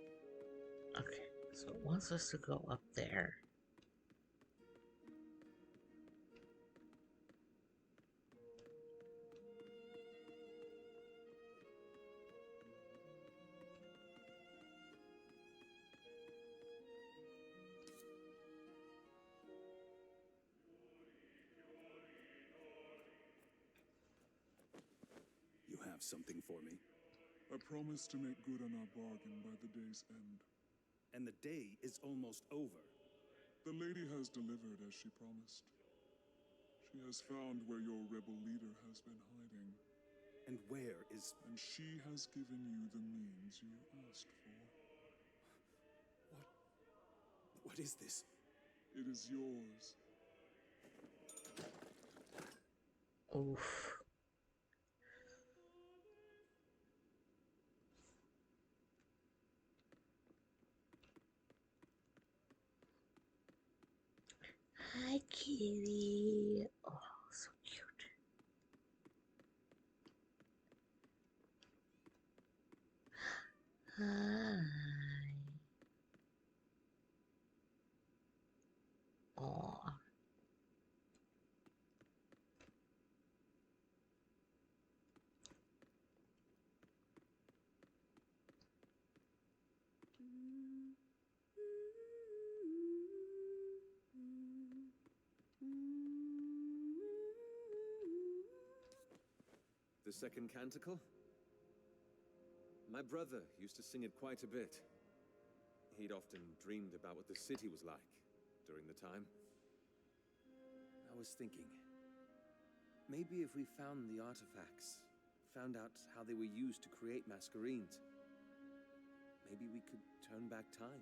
Okay, so it wants us to go up there. You have something for me? I promised to make good on our bargain by the day's end. And the day is almost over. The lady has delivered as she promised. She has found where your rebel leader has been hiding. And where is... And she has given you the means you asked for. What is this? It is yours. Oof. Hi, kitty. Oh, so cute. Hi. Aw. The second canticle? My brother used to sing it quite a bit. He'd often dreamed about what the city was like during the time. I was thinking, maybe if we found the artifacts, found out how they were used to create Masquerades, maybe we could turn back time.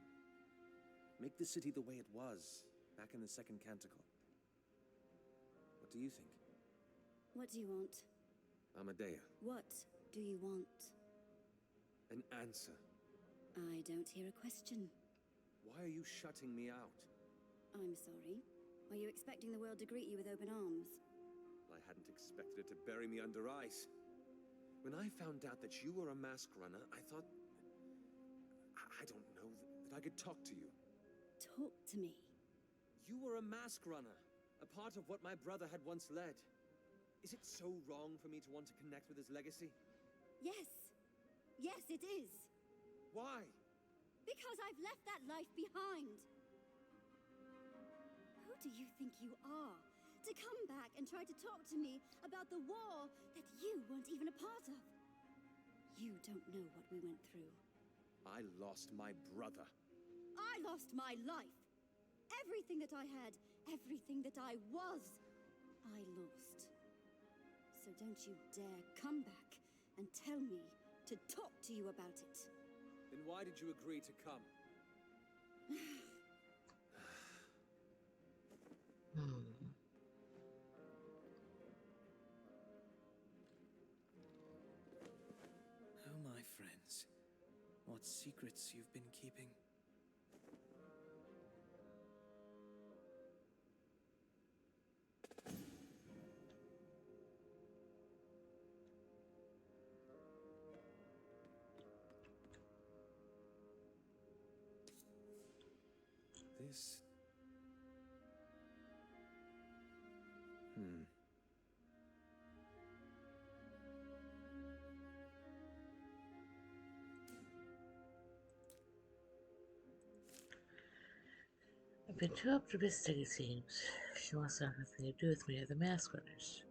Make the city the way it was back in the second canticle. What do you think? What do you want? Amadea. What do you want? An answer. I don't hear a question. Why are you shutting me out? I'm sorry. Are you expecting the world to greet you with open arms? I hadn't expected it to bury me under ice. When I found out that you were a mask runner, I thought... I don't know, that I could talk to you. Talk to me. You were a mask runner, a part of what my brother had once led. Is it so wrong for me to want to connect with his legacy? Yes. Yes, it is. Why? Because I've left that life behind. Who do you think you are? To come back and try to talk to me about the war that you weren't even a part of. You don't know what we went through. I lost my brother. I lost my life. Everything that I had, everything that I was, I lost. So don't you dare come back and tell me to talk to you about it. Then why did you agree to come? Oh, my friends. What secrets you've been keeping. Is... Hmm. I've been too optimistic, it seems. She wants to have nothing to do with me or the mask winners.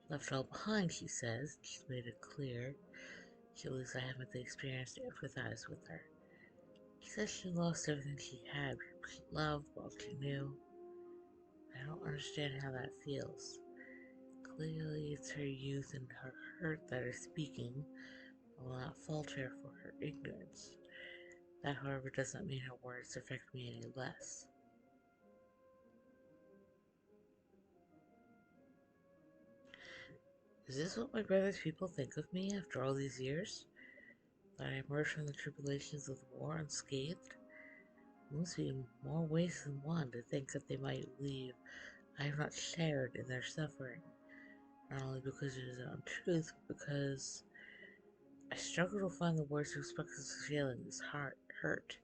Left all behind, she says. She's made it clear. She believes I haven't the experience to empathize with her. She says she lost everything she had, people she loved, world she knew. I don't understand how that feels. Clearly, it's her youth and her hurt that are speaking. I will not fault her for her ignorance. That, however, doesn't mean her words affect me any less. Is this what my brother's people think of me after all these years? That I emerged from the tribulations of the war unscathed? It must be more ways than one to think that they might believe I have not shared in their suffering, not only because it is untruth, but because I struggle to find the words to express this feeling, this hurt.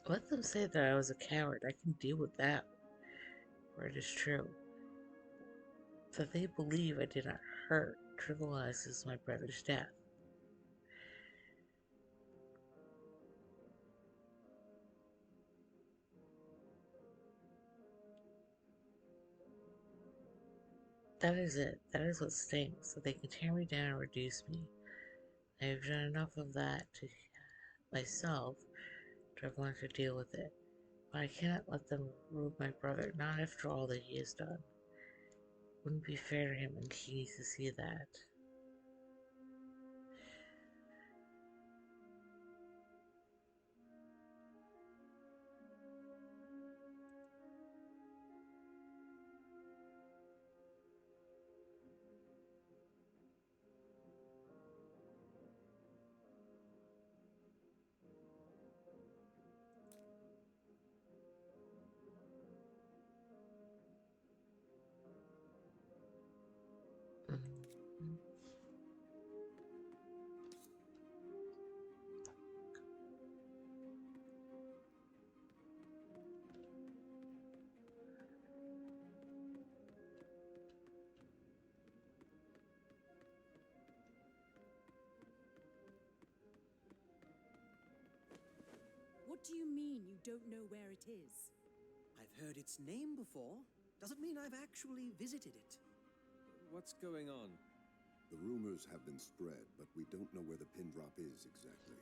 Let them say that I was a coward. I can deal with that, for it is true. That they believe I did not hurt trivializes my brother's death. That is it. That is what stings, that they can tear me down and reduce me. I have done enough of that to myself to have learned to deal with it. But I cannot let them ruin my brother, not after all that he has done. It wouldn't be fair to him, and he needs to see that. What do you mean you don't know where it is? I've heard its name before. Doesn't mean I've actually visited it. What's going on? The rumors have been spread, but we don't know where the pin drop is exactly.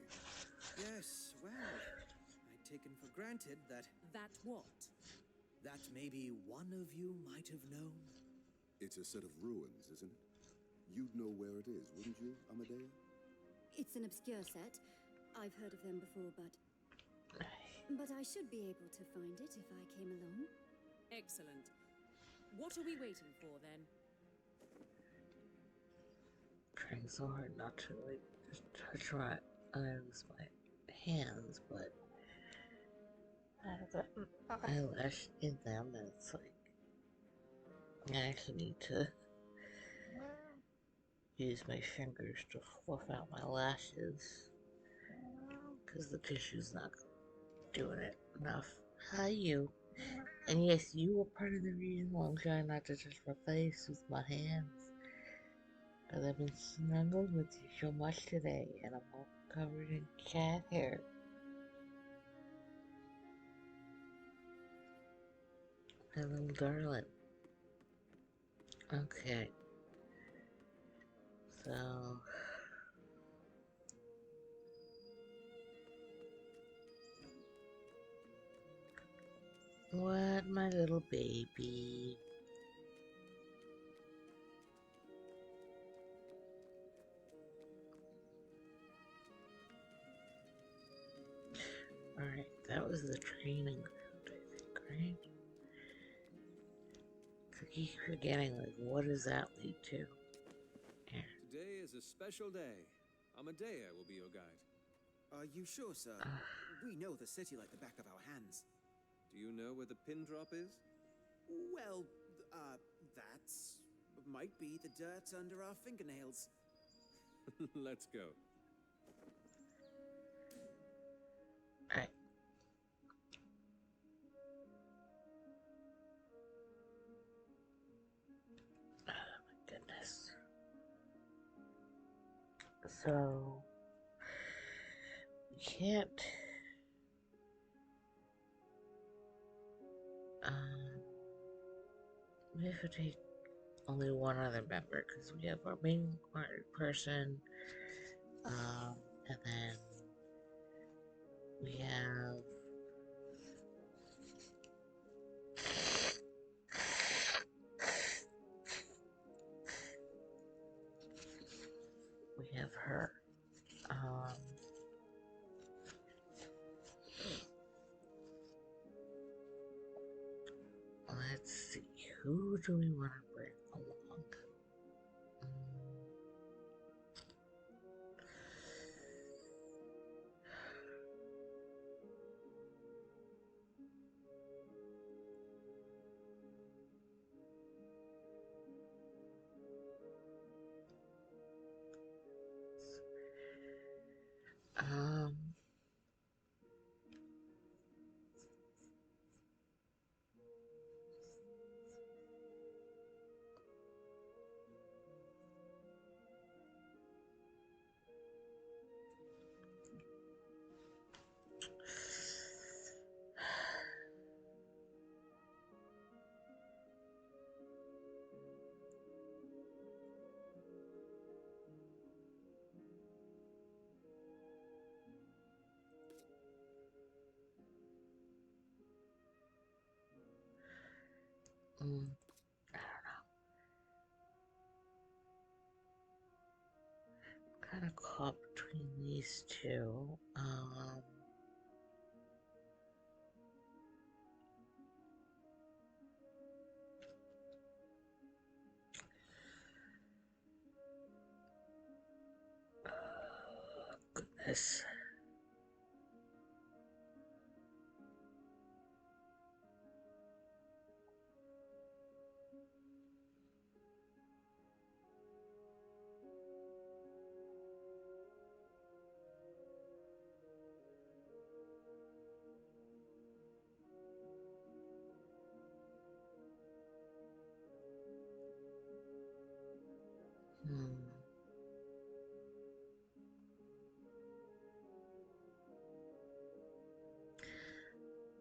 Yes, well, I'd taken for granted that That what? maybe one of you might have known. It's a set of ruins, isn't it? You'd know where it is, wouldn't you, Amadea? It's an obscure set. I've heard of them before, but I should be able to find it if I came along. Excellent. What are we waiting for, then? Trying so hard not to, just touch my eyes, my hands, but I have got an eyelash in them, and it's like, I actually need to use my fingers to fluff out my lashes, because the tissue's not doing it enough. Hi, you. And yes, you were part of the reason why I'm trying not to touch my face with my hands. Because I've been snuggled with you so much today, and I'm all covered in cat hair. My little darling. Okay. So... What, my little baby? Alright, that was the training ground, I think, right? I keep forgetting, like, what does that lead to? Here. Today is a special day. Amadea will be your guide. Are you sure, sir? We know the city like the back of our hands. Do you know where the pin drop is? Well, that's... might be the dirt under our fingernails. Let's go. So we can't we have to take only one other member because we have our main person, and then we have her. Let's see, who do we want to bring along? Um, I don't know. Kind of caught between these two. Goodness.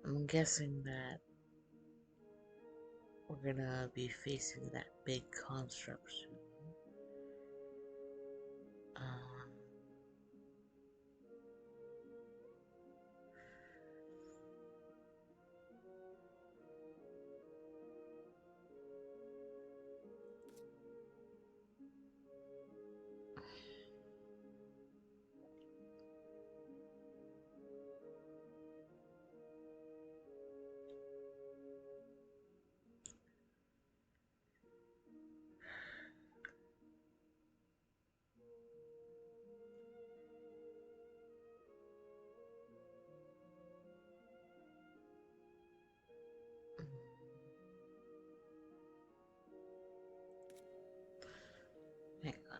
I'm guessing that we're gonna be facing that big construct soon. Hang on.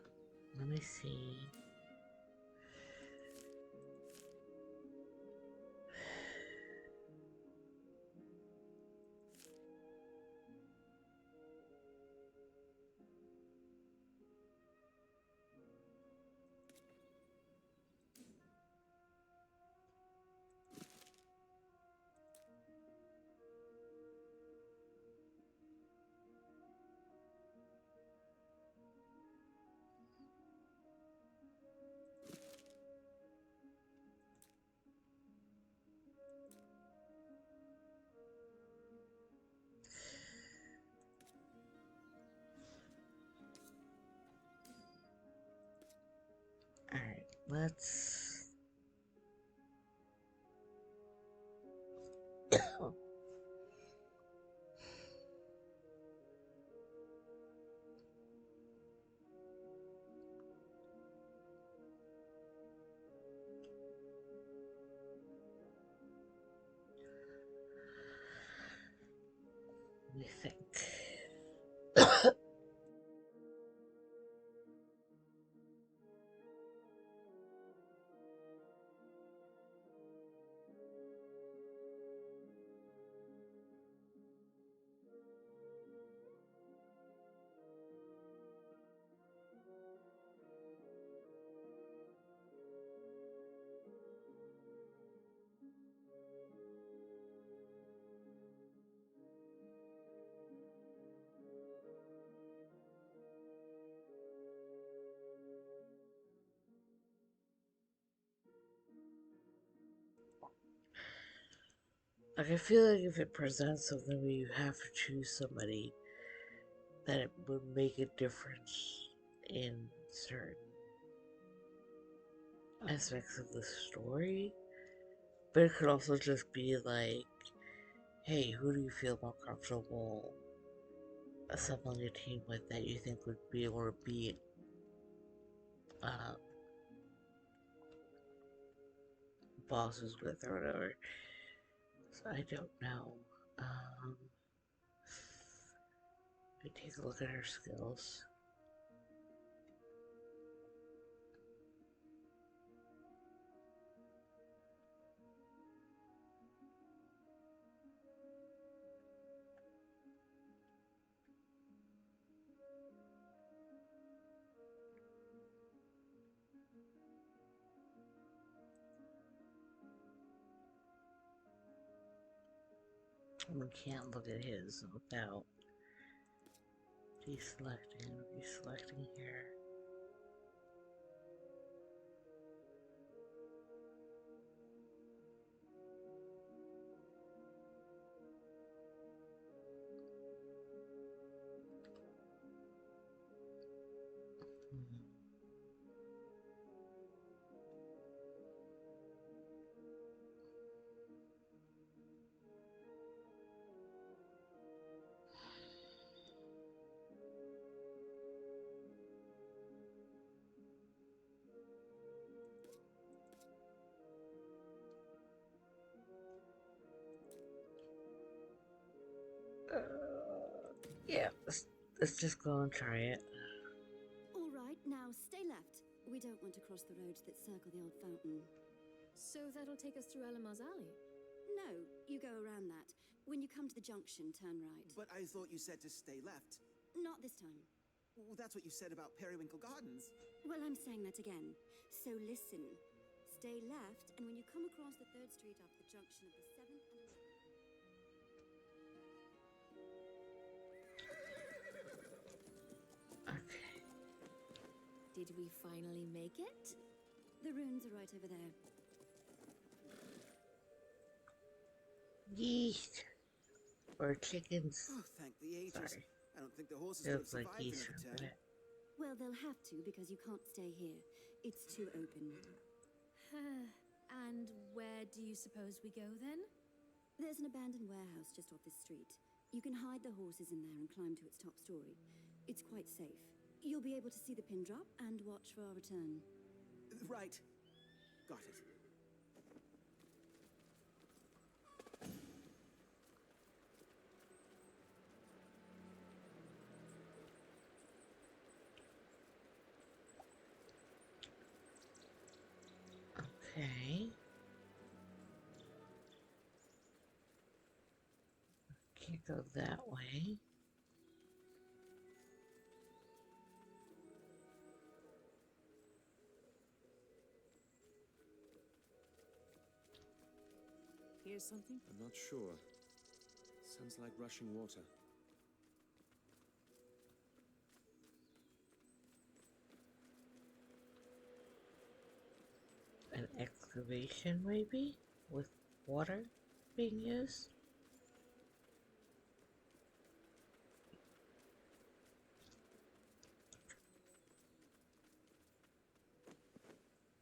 Let me see. Alright, let's... Let me think. Like, I feel like if it presents something where you have to choose somebody, that it would make a difference in certain aspects of the story. But it could also just be like, hey, who do you feel more comfortable assembling a team with that you think would be able to beat uh, bosses with or whatever. So I don't know. Let me take a look at her skills. We can't look at his without reselecting here. Yeah, let's just go and try it. All right, now stay left. We don't want to cross the roads that circle the old fountain. So that'll take us through Elemar's alley? No, you go around that. When you come to the junction, turn right. But I thought you said to stay left. Not this time. Well, that's what you said about Periwinkle Gardens. Well, I'm saying that again. So listen. Stay left, and when you come across the 3rd Street up the junction of the 7th and 11th. Okay. Did we finally make it? The runes are right over there. Yeast. Or chickens. Oh, thank the ages. Sorry. I don't think the horses It could have looks like survived yeast another from turn. it. Well, they'll have to because you can't stay here. It's too open. And where do you suppose we go then? There's an abandoned warehouse just off this street. You can hide the horses in there and climb to its top story. It's quite safe. You'll be able to see the pin drop and watch for our return. Right. Got it. Okay. Can't go that way. Here's something? I'm not sure. Sounds like rushing water. An excavation, maybe? With water being used?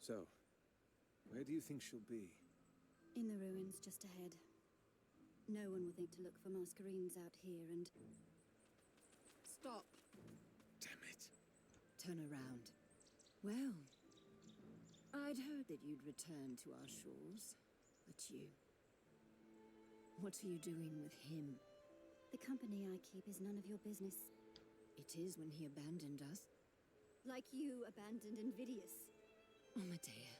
So, where do you think she'll be? In the ruins just ahead. No one will think to look for masquerades out here and... Stop. Damn it. Turn around. Well, I'd heard that you'd return to our shores. But you... What are you doing with him? The company I keep is none of your business. It is when he abandoned us. Like you abandoned Invidious. Amadea,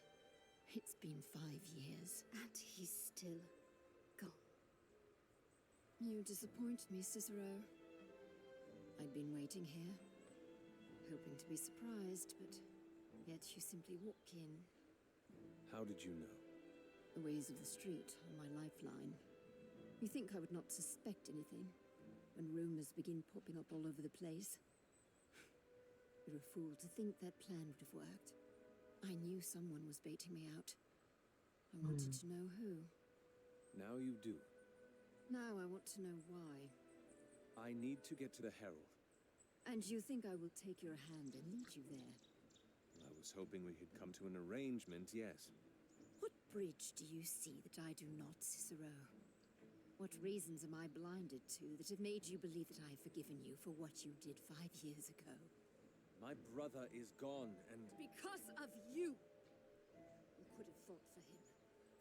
it's been 5 years. And he's still gone. You disappoint me, Cicero. I'd been waiting here, hoping to be surprised, but yet you simply walk in. How did you know? The ways of the street are my lifeline. You think I would not suspect anything when rumors begin popping up all over the place? You're a fool to think that plan would have worked. I knew someone was baiting me out. I wanted to know who. Now you do. Now I want to know why. I need to get to the Herald. And you think I will take your hand and lead you there? I was hoping we could come to an arrangement, yes. What bridge do you see that I do not, Cicero? What reasons am I blinded to that have made you believe that I have forgiven you for what you did 5 years ago? My brother is gone, and... Because of you! You could have fought for him,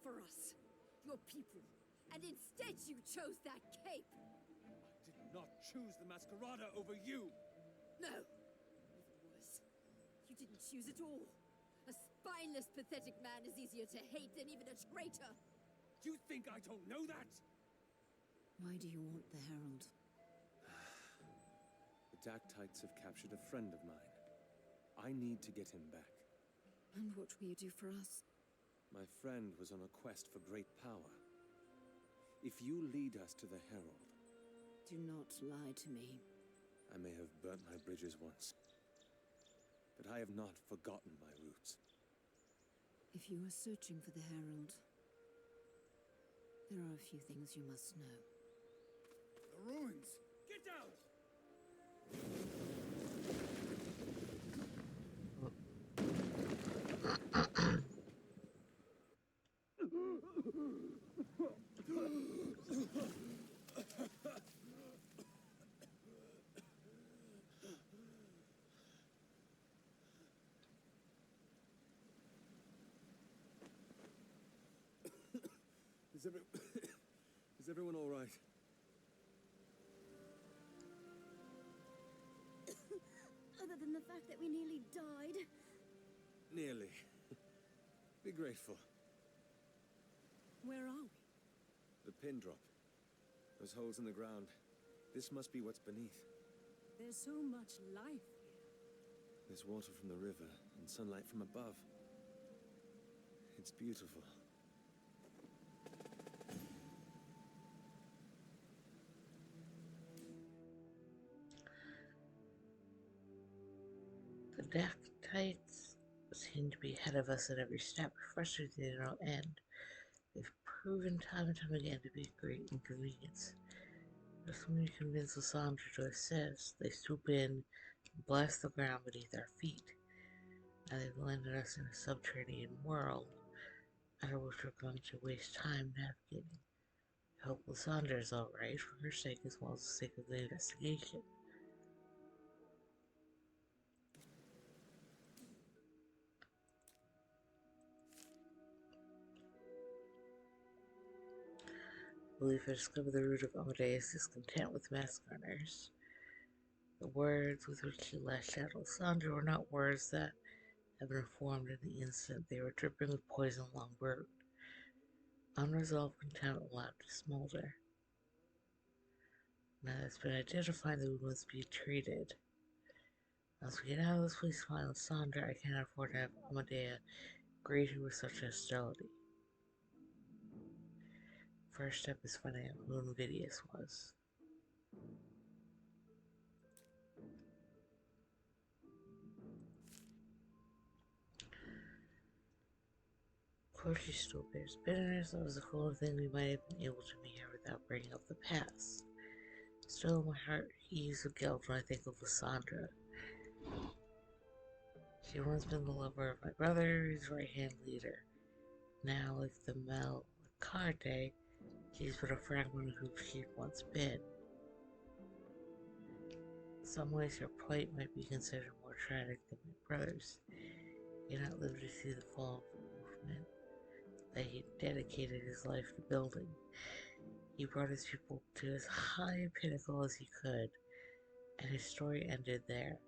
for us, your people, and instead you chose that cape! I did not choose the Masquerada over you! No! Even worse. You didn't choose at all. A spineless, pathetic man is easier to hate than even a traitor! You think I don't know that? Why do you want the Herald? The Dactytes have captured a friend of mine. I need to get him back. And what will you do for us? My friend was on a quest for great power. If you lead us to the Herald... Do not lie to me. I may have burnt my bridges once, but I have not forgotten my roots. If you are searching for the Herald, there are a few things you must know. The ruins! Get down! Is everyone all right? Other than the fact that we nearly died. Nearly. Be grateful. Where are we? The pin drop. Those holes in the ground. This must be what's beneath. There's so much life here. There's water from the river and sunlight from above. It's beautiful. The Dactytes seem to be ahead of us at every step, frustrating to no end. They've proven time and time again to be a great inconvenience. Just when we convince Lysandra to assist, they swoop in and blast the ground beneath our feet. Now they've landed us in a subterranean world, under which we're going to waste time navigating. I hope Lysandra is alright, for her sake as well as the sake of the investigation. I believe I discovered the root of Amadeus' discontent with mask runners. The words with which he lashed out at Lysandra were not words that had been formed in the instant. They were dripping with poison along the road. Unresolved contempt allowed to smolder. Now that it's been identified, the wound must be treated. As we get out of this place, my Lysandra, I cannot afford to have Amadea greet her with such hostility. First step is finding out who Invidious was. Of course, she still bears bitterness. That was the whole thing we might have been able to meet her without bringing up the past. Still, my heart heaves with guilt when I think of Lysandra. She once been the lover of my brother, his right-hand leader. Now, like the Masquerada, she's but a fragment of who she'd once been. In some ways, her plight might be considered more tragic than my brother's. He did not live to see the fall of the movement that he dedicated his life to building. He brought his people to as high a pinnacle as he could, and his story ended there.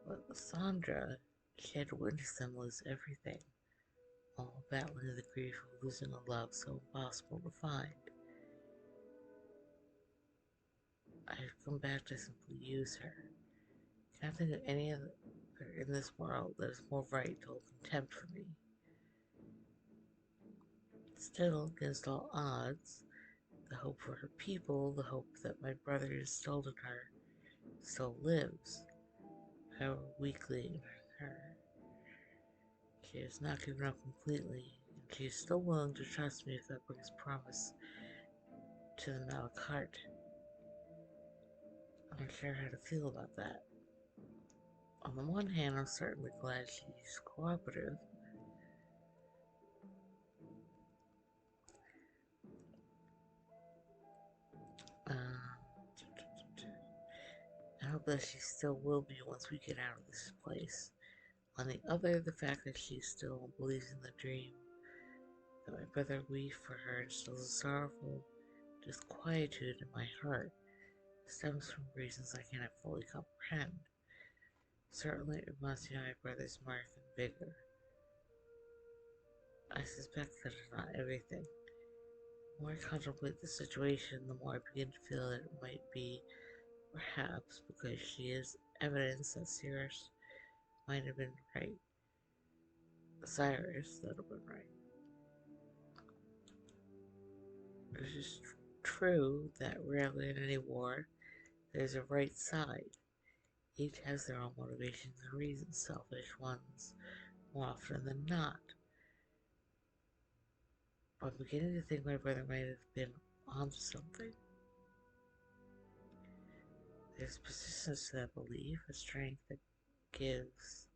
But Lysandra, she had to witness them lose everything, all battling the grief of losing a love so impossible to find. I've come back to simply use her. Can't think of any other in this world that is more right to hold contempt for me. Still, against all odds, the hope for her people, the hope that my brother instilled in her, still lives, however weakly in her. She has not given up completely, and she is still willing to trust me if that brings promise to the Malacart. I'm not sure how to feel about that. On the one hand, I'm certainly glad she's cooperative. I hope that she still will be once we get out of this place. On the other, the fact that she still believes in the dream that my brother weaved for her instills a sorrowful disquietude in my heart, stems from reasons I cannot fully comprehend. Certainly it reminds me of my brother's mirth and vigor. I suspect that is not everything. The more I contemplate the situation, the more I begin to feel that it might be, perhaps, because she is evidence that Cyrus might have been right. Cyrus, that have been right. It is true that rarely in any war there's a right side. Each has their own motivations and reasons, selfish ones more often than not. But I'm beginning to think my brother might have been onto something. There's persistence to that belief, a strength that gives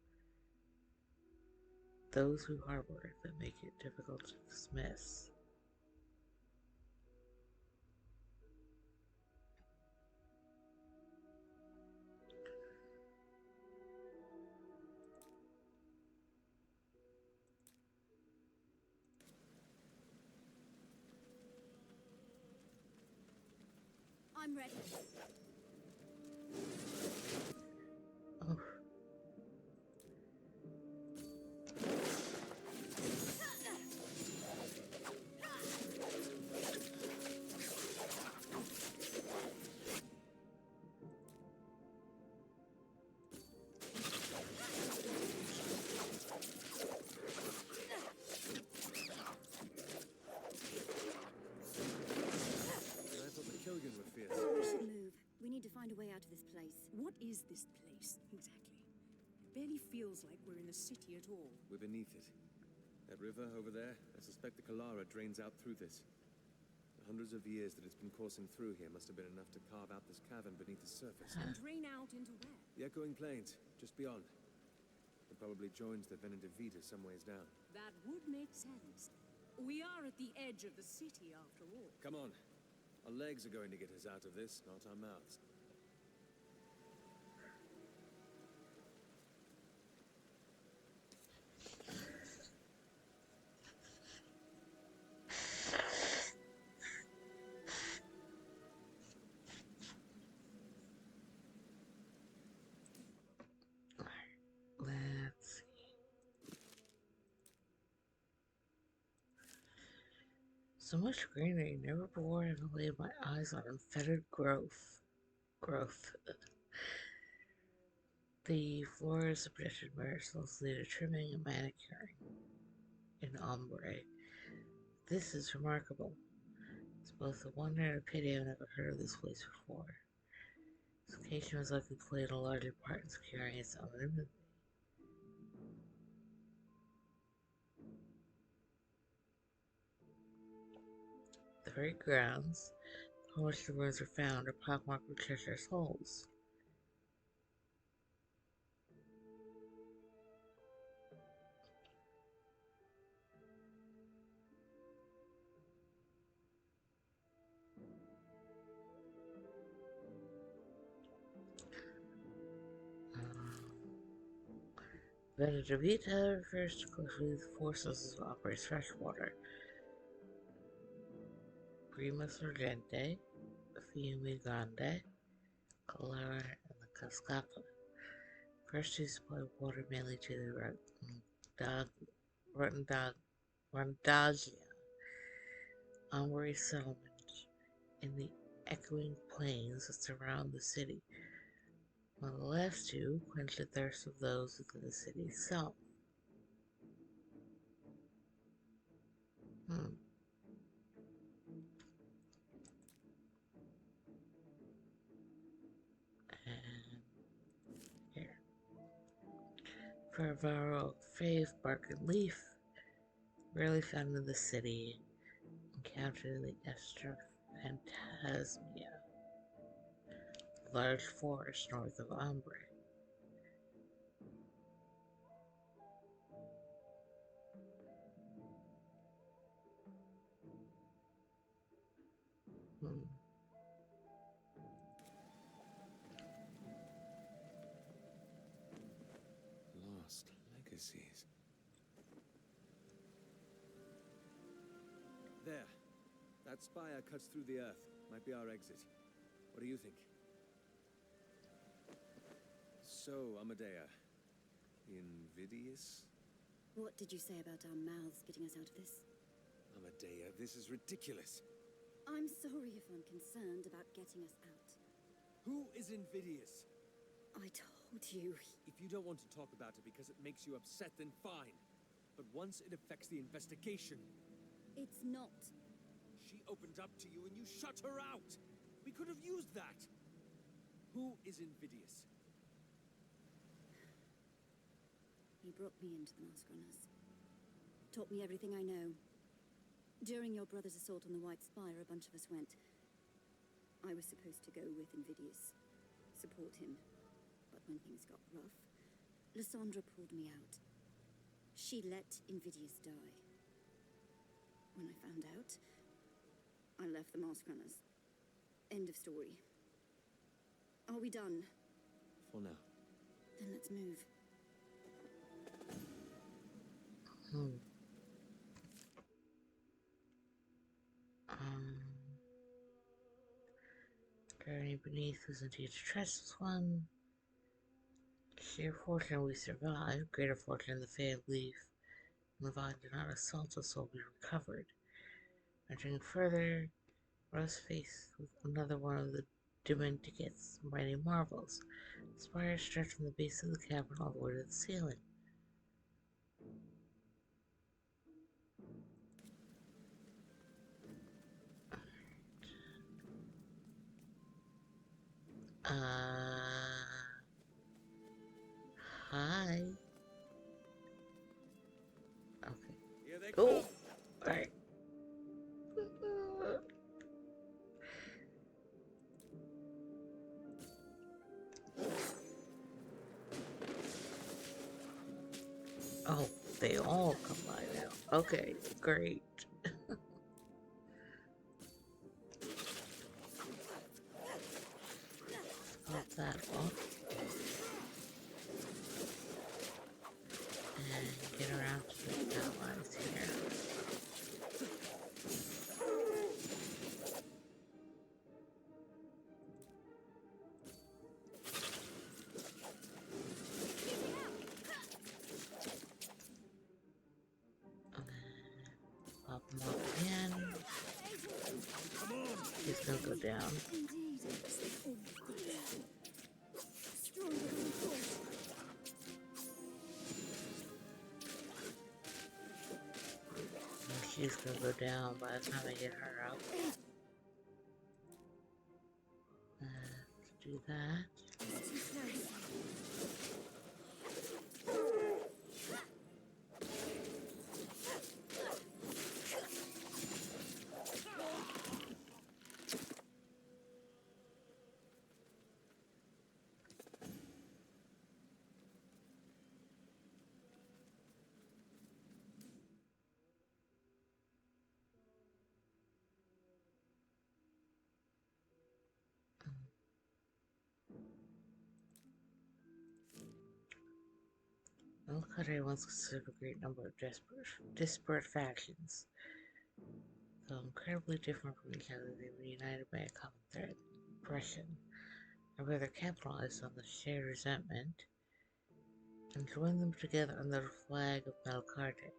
those who harbor it that make it difficult to dismiss. I'm ready. Oh. We should move. We need to find a way out of this place. What is this place, exactly? It barely feels like we're in the city at all. We're beneath it. That river over there, I suspect the Kalara drains out through this. The hundreds of years that it's been coursing through here must have been enough to carve out this cavern beneath the surface. And drain out into where? The echoing plains, just beyond. It probably joins the Venedivita some ways down. That would make sense. We are at the edge of the city, after all. Come on. Our legs are going to get us out of this, not our mouths. Let's see. So much greenery. Never before have I laid my eyes on unfettered growth. The floors of protected miracles lead to trimming and manicuring in ombre. This is remarkable. It's both a wonder and a pity I've never heard of this place before. This location was likely played a larger part in securing its anonymity. The very grounds on which the ruins were found are pockmarked with treacherous holes. Venedivita refers to collecting the four sources that operates fresh water. Prima Sorgente, Fiume Grande, Calara, and the Cascata. First two supply water mainly to the Rondaglia, Ambre settlement in the echoing plains that surround the city, while the last two quench the thirst of those within the city itself. And here. Fervaro, Fave, Bark, and Leaf, rarely found in the city, encountered in the Estra Phantasmia, a large forest north of Umbre. Lost legacies. There. That spire cuts through the earth. Might be our exit. What do you think? So, Amadea. Invidious? What did you say about our mouths getting us out of this? Amadea, this is ridiculous. I'm sorry if I'm concerned about getting us out. Who is invidious? I told you. If you don't want to talk about it because it makes you upset, then fine. But once it affects the investigation... It's not. She opened up to you and you shut her out! We could have used that! Who is invidious? He brought me into the Masquerada. Taught me everything I know. During your brother's assault on the White Spire, a bunch of us went. I was supposed to go with Invidious. Support him. But when things got rough, Lysandra pulled me out. She let Invidious die. When I found out, I left the Masquerada. End of story. Are we done? For now. Then let's move. Journey beneath was indeed a treacherous one. Sheer fortune we survived, greater fortune the Fae leave. Levi did not assault us while we recovered. Venturing further, I was faced with another one of the Dementicat's mighty marvels. The spire stretched from the base of the cavern all the way to the ceiling. Hi. Okay. Here they Oh, come. alright. Oh, they all come by now. Okay, great. Pop that off. And get around to the allies here. Pop him off again. He's gonna go down. She's gonna go down by the time I get her up. Let's do that. Melkade once considered a great number of disparate factions. Though incredibly different from each other, they were united by a common thread: oppression. I rather capitalized on the shared resentment and joined them together under the flag of Melkade,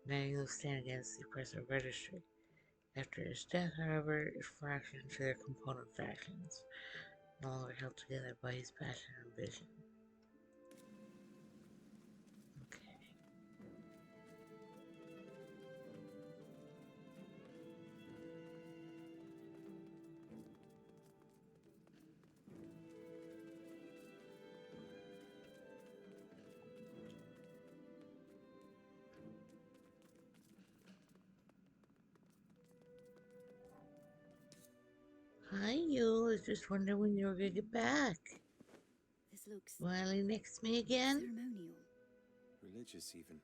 uniting them to stand against the oppressive registry. After his death, however, it fractured into their component factions, no longer held together by his passion and vision. Hi, you. I was just wondering when you were gonna get back. This looks Smiling next to me again? ceremonial. Religious, even.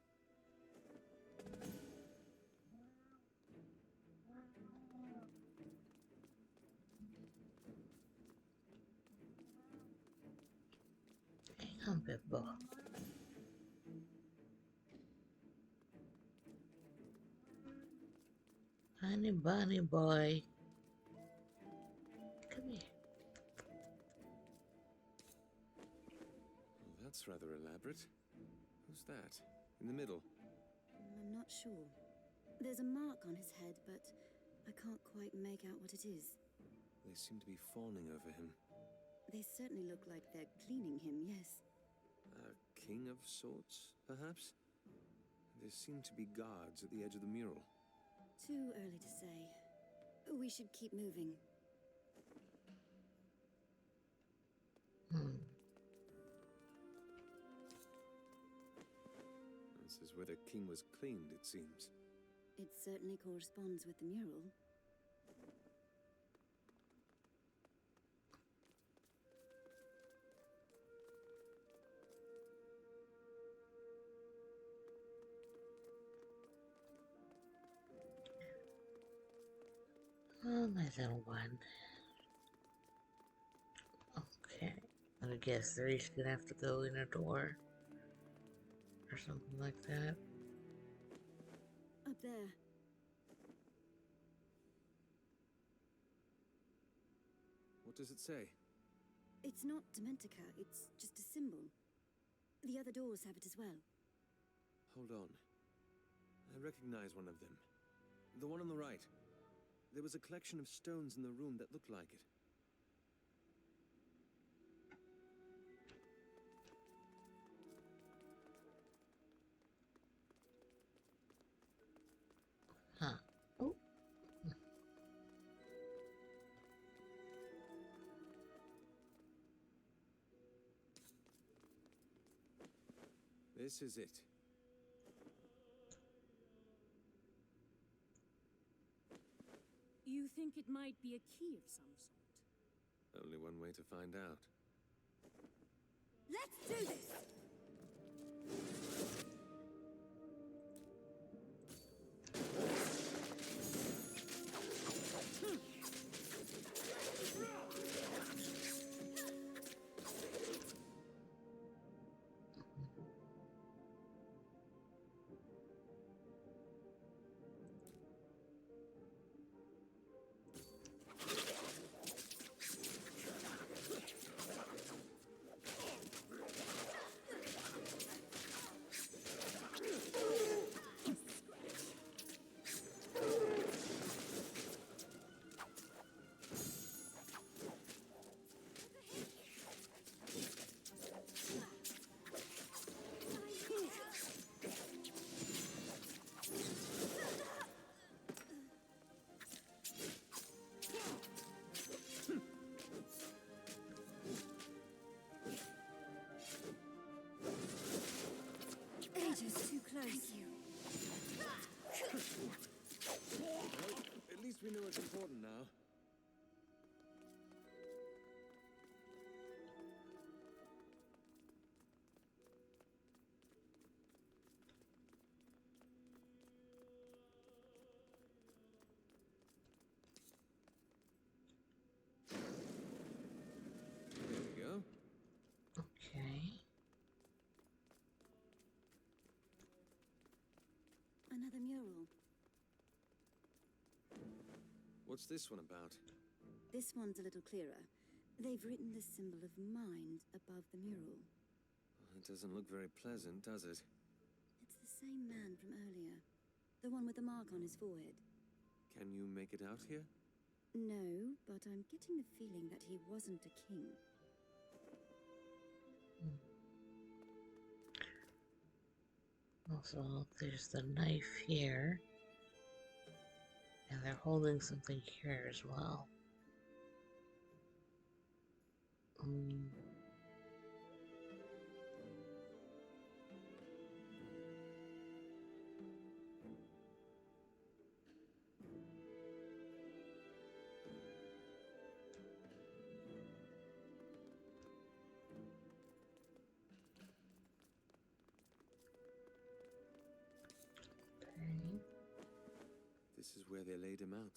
Hang on, Bimbo. Honey bunny boy. Come here. Well, that's rather elaborate. Who's that? In the middle? I'm not sure. There's a mark on his head, but I can't quite make out what it is. They seem to be fawning over him. They certainly look like they're cleaning him, yes. A king of sorts, perhaps? There seem to be guards at the edge of the mural. Too early to say. We should keep moving. This is where the king was cleaned, it seems. It certainly corresponds with the mural. Oh, my little one. Okay. I guess they're each gonna have to go in a door. Or something like that. Up there. What does it say? It's not Dementica, it's just a symbol. The other doors have it as well. Hold on. I recognize one of them. The one on the right. There was a collection of stones in the room that looked like it. Huh. Oh. This is it. You think it might be a key of some sort? Only one way to find out. Let's do this! Ages too close. Well, at least we know it's important now. There we go. Okay. Another mural. What's this one about? This one's a little clearer. They've written the symbol of mind above the mural. It doesn't look very pleasant, does it? It's the same man from earlier. The one with the mark on his forehead. Can you make it out here? No, but I'm getting the feeling that he wasn't a king. Also, there's the knife here. And they're holding something here as well. where they laid him out.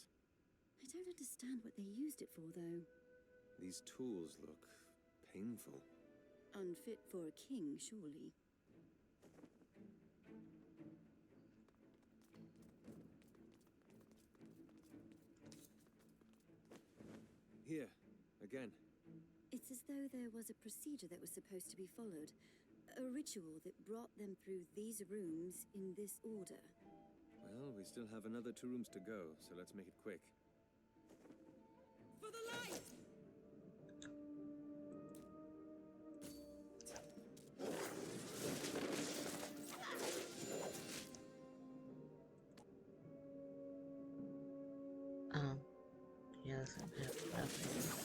I don't understand what they used it for, though. These tools look painful. Unfit for a king, surely. Here, again. It's as though there was a procedure that was supposed to be followed. A ritual that brought them through these rooms in this order. Well, we still have another 2 rooms to go, so let's make it quick. For the light! Yes, I have nothing.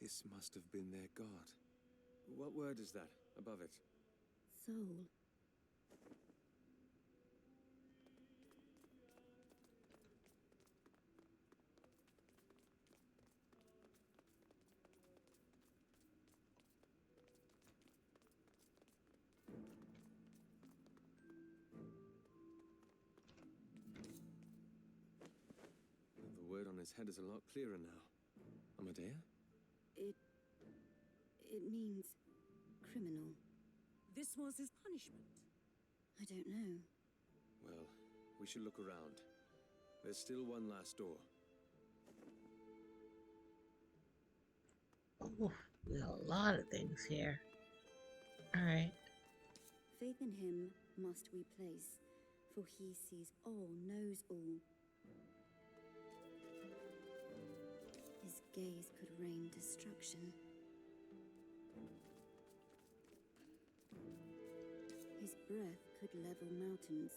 This must have been their god. What word is that, above it? Soul. The word on his head is a lot clearer now. Amadea? It means criminal. This was his punishment. I don't know. Well, we should look around. There's still one last door. Oh, there's a lot of things here. Alright. Faith in him must we place, for he sees all, knows all. His gaze could rain destruction. His breath could level mountains.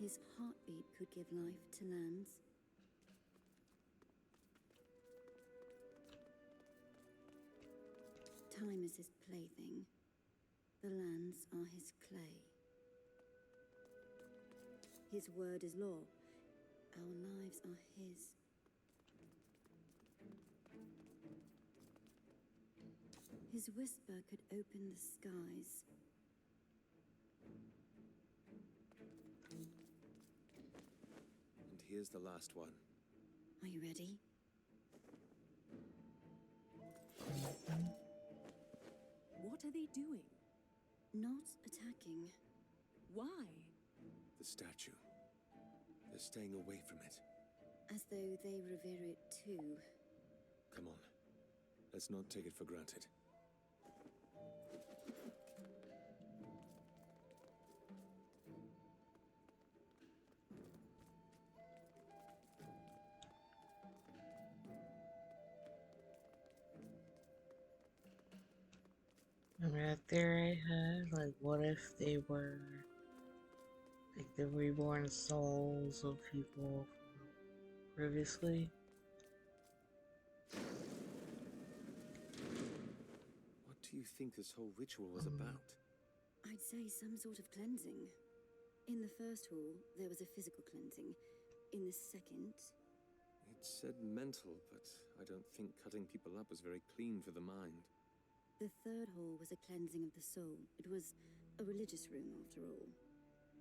His heartbeat could give life to lands. Time is his plaything. The lands are his clay. His word is law. Our lives are his. His whisper could open the skies. And here's the last one. Are you ready? What are they doing? Not attacking. Why? The statue. They're staying away from it. As though they revere it too. Come on. Let's not take it for granted. Remember that theory I had? Like, what if they were like the reborn souls of people previously? What do you think this whole ritual was about? I'd say some sort of cleansing. In the first hall, there was a physical cleansing. In the second... It said mental, but I don't think cutting people up was very clean for the mind. The third hall was a cleansing of the soul. It was a religious room, after all.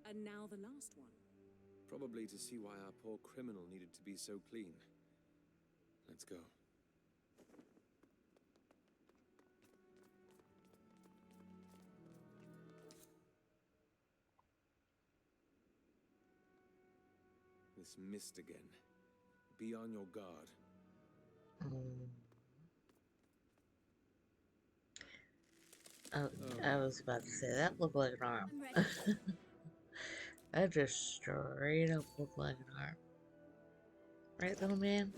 And now the last one. Probably to see why our poor criminal needed to be so clean. Let's go. This mist again. Be on your guard. Oh, I was about to say, that looked like an arm. I'm ready. That just straight up looked like an arm. Right, little man?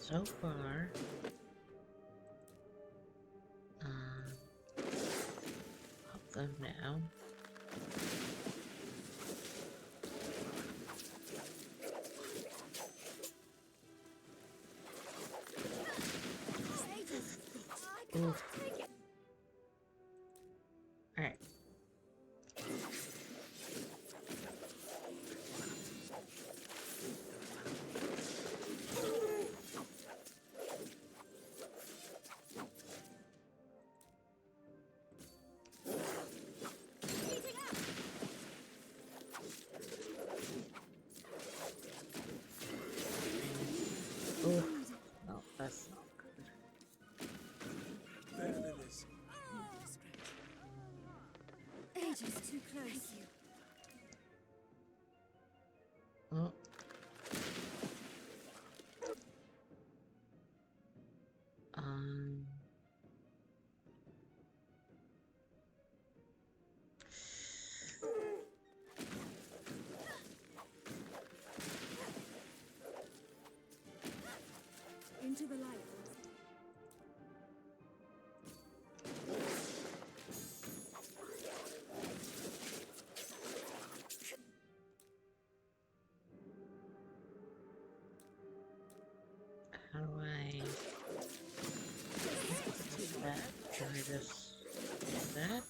So far, pop them now. Ooh. Alright. Ooh. No, that's not good. Better than this. Agents too close. Oh. Um. Into the light. How do I do that? Can I just do that?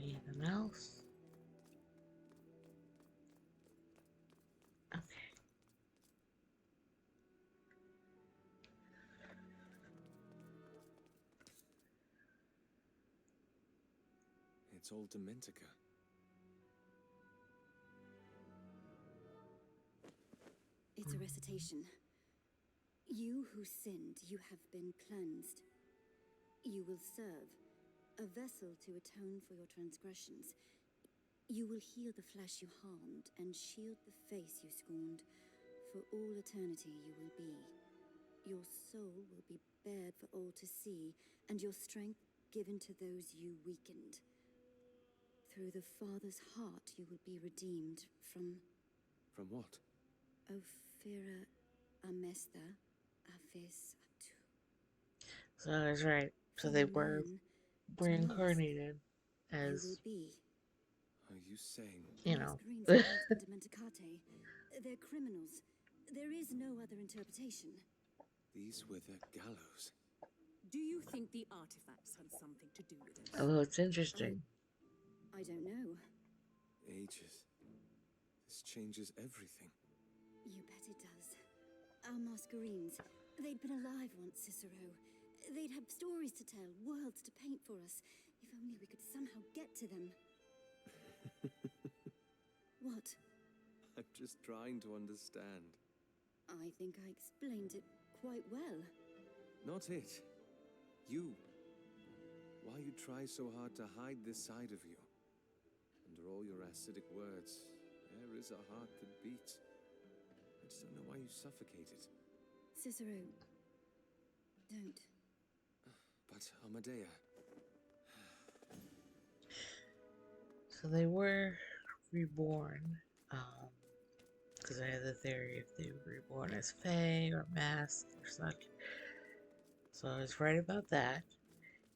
Anything else? Okay. It's old Dementica. It's a recitation. You who sinned, you have been cleansed. You will serve, a vessel to atone for your transgressions. You will heal the flesh you harmed and shield the face you scorned. For all eternity you will be. Your soul will be bared for all to see, and your strength given to those you weakened. Through the Father's heart you will be redeemed from... From what? Ophira Amesta Aphis Atu. So I was right. So they were reincarnated as, you will be. Are you saying? you know. Masquerades are held in Dementicate. They're criminals. There is no other interpretation. These were the gallows. Do you think the artifacts had something to do with it? Oh, it's interesting. I don't know. Ages. This changes everything. You bet it does. Our Masquerades, they'd been alive once, Cicero. They'd have stories to tell, worlds to paint for us. If only we could somehow get to them. What? I'm just trying to understand. I think I explained it quite well. Not it. You. Why you try so hard to hide this side of you. Under all your acidic words, there is a heart that beats. I just don't know why you suffocate it. Cicero, don't. But Amadea... So they were reborn, because I had the theory if they were reborn as Fae or masked or such. So I was right about that.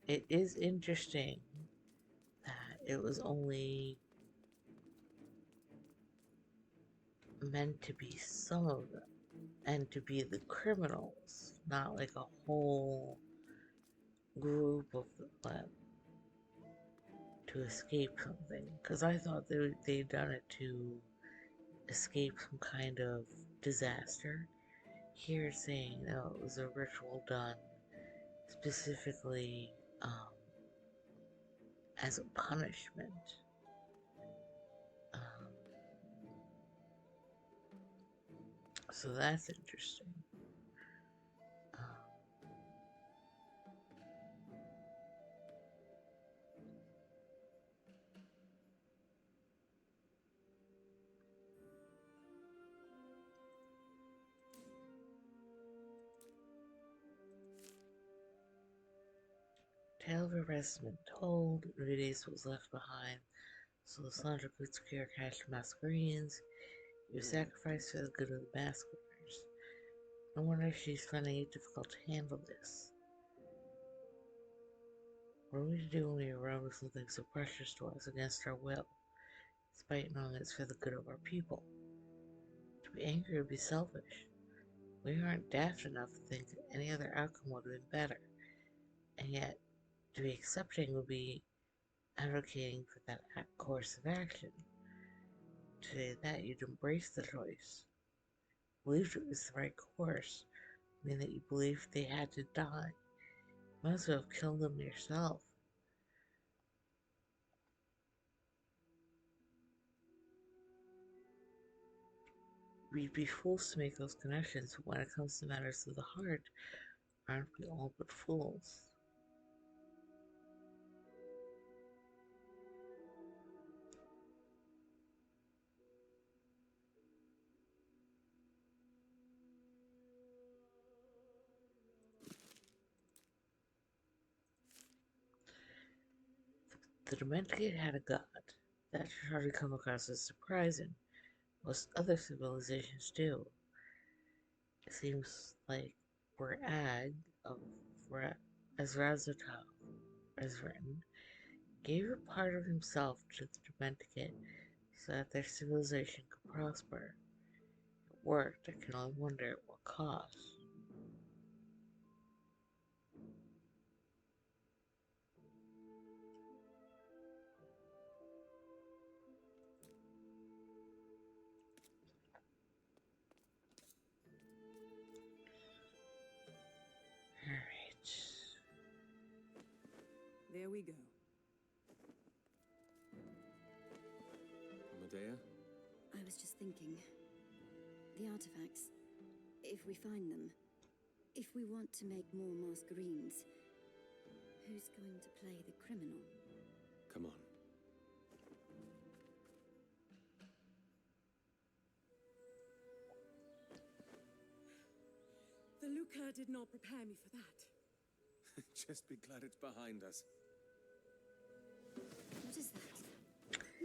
It is interesting that it was only meant to be some of them, and to be the criminals, not like a whole group of them to escape something. Because I thought they'd done it to escape some kind of disaster. Here it's saying, no, it was a ritual done specifically as a punishment. Um, so that's interesting. Tale of arrestment told, Rudy's was left behind, so Sandra could secure cash from Masquerades. He was sacrificed for the good of the Masqueraders. No wonder she's finding it difficult to handle this. What are we to do when we arrive with something so precious to us against our will, despite knowing it's for the good of our people? To be angry would be selfish. We aren't daft enough to think that any other outcome would have been better, and yet to be accepting would be advocating for that course of action. To say that you'd embrace the choice, believed it was the right course, mean that you believed they had to die. You might as well have killed them yourself. We'd be fools to make those connections, but when it comes to matters of the heart, aren't we all but fools? The Demented had a god. That should hardly come across as surprising. Most other civilizations do. It seems like Brad of Azrazatov, as written, gave a part of himself to the Demented so that their civilization could prosper. It worked. I can only wonder at what cost. Alright. There we go. Medea? I was just thinking. The artifacts, if we find them, if we want to make more Masquerades, who's going to play the criminal? Come on. The Lucre did not prepare me for that. Just be glad it's behind us. What is that?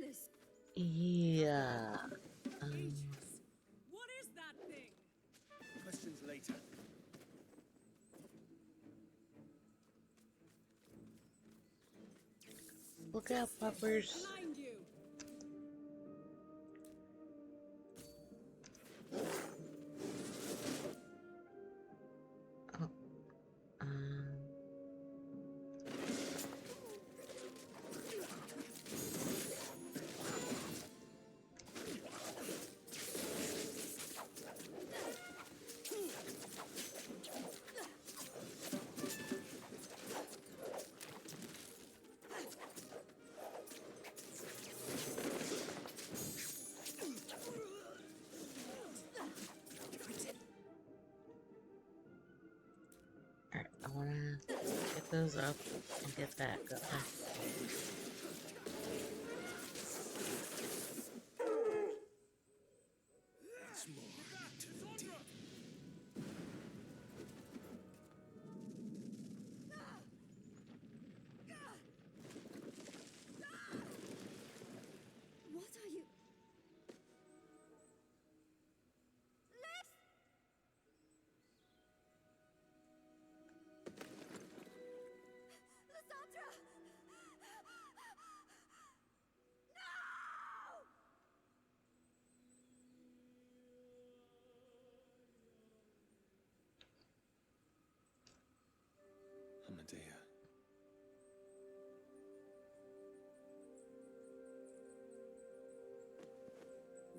This. Yeah. What is that thing? Questions later. Look out, puppers. Behind you. Oh. Alright, I wanna get those up and get that going. Once more into the deep. What are you? Lysandra!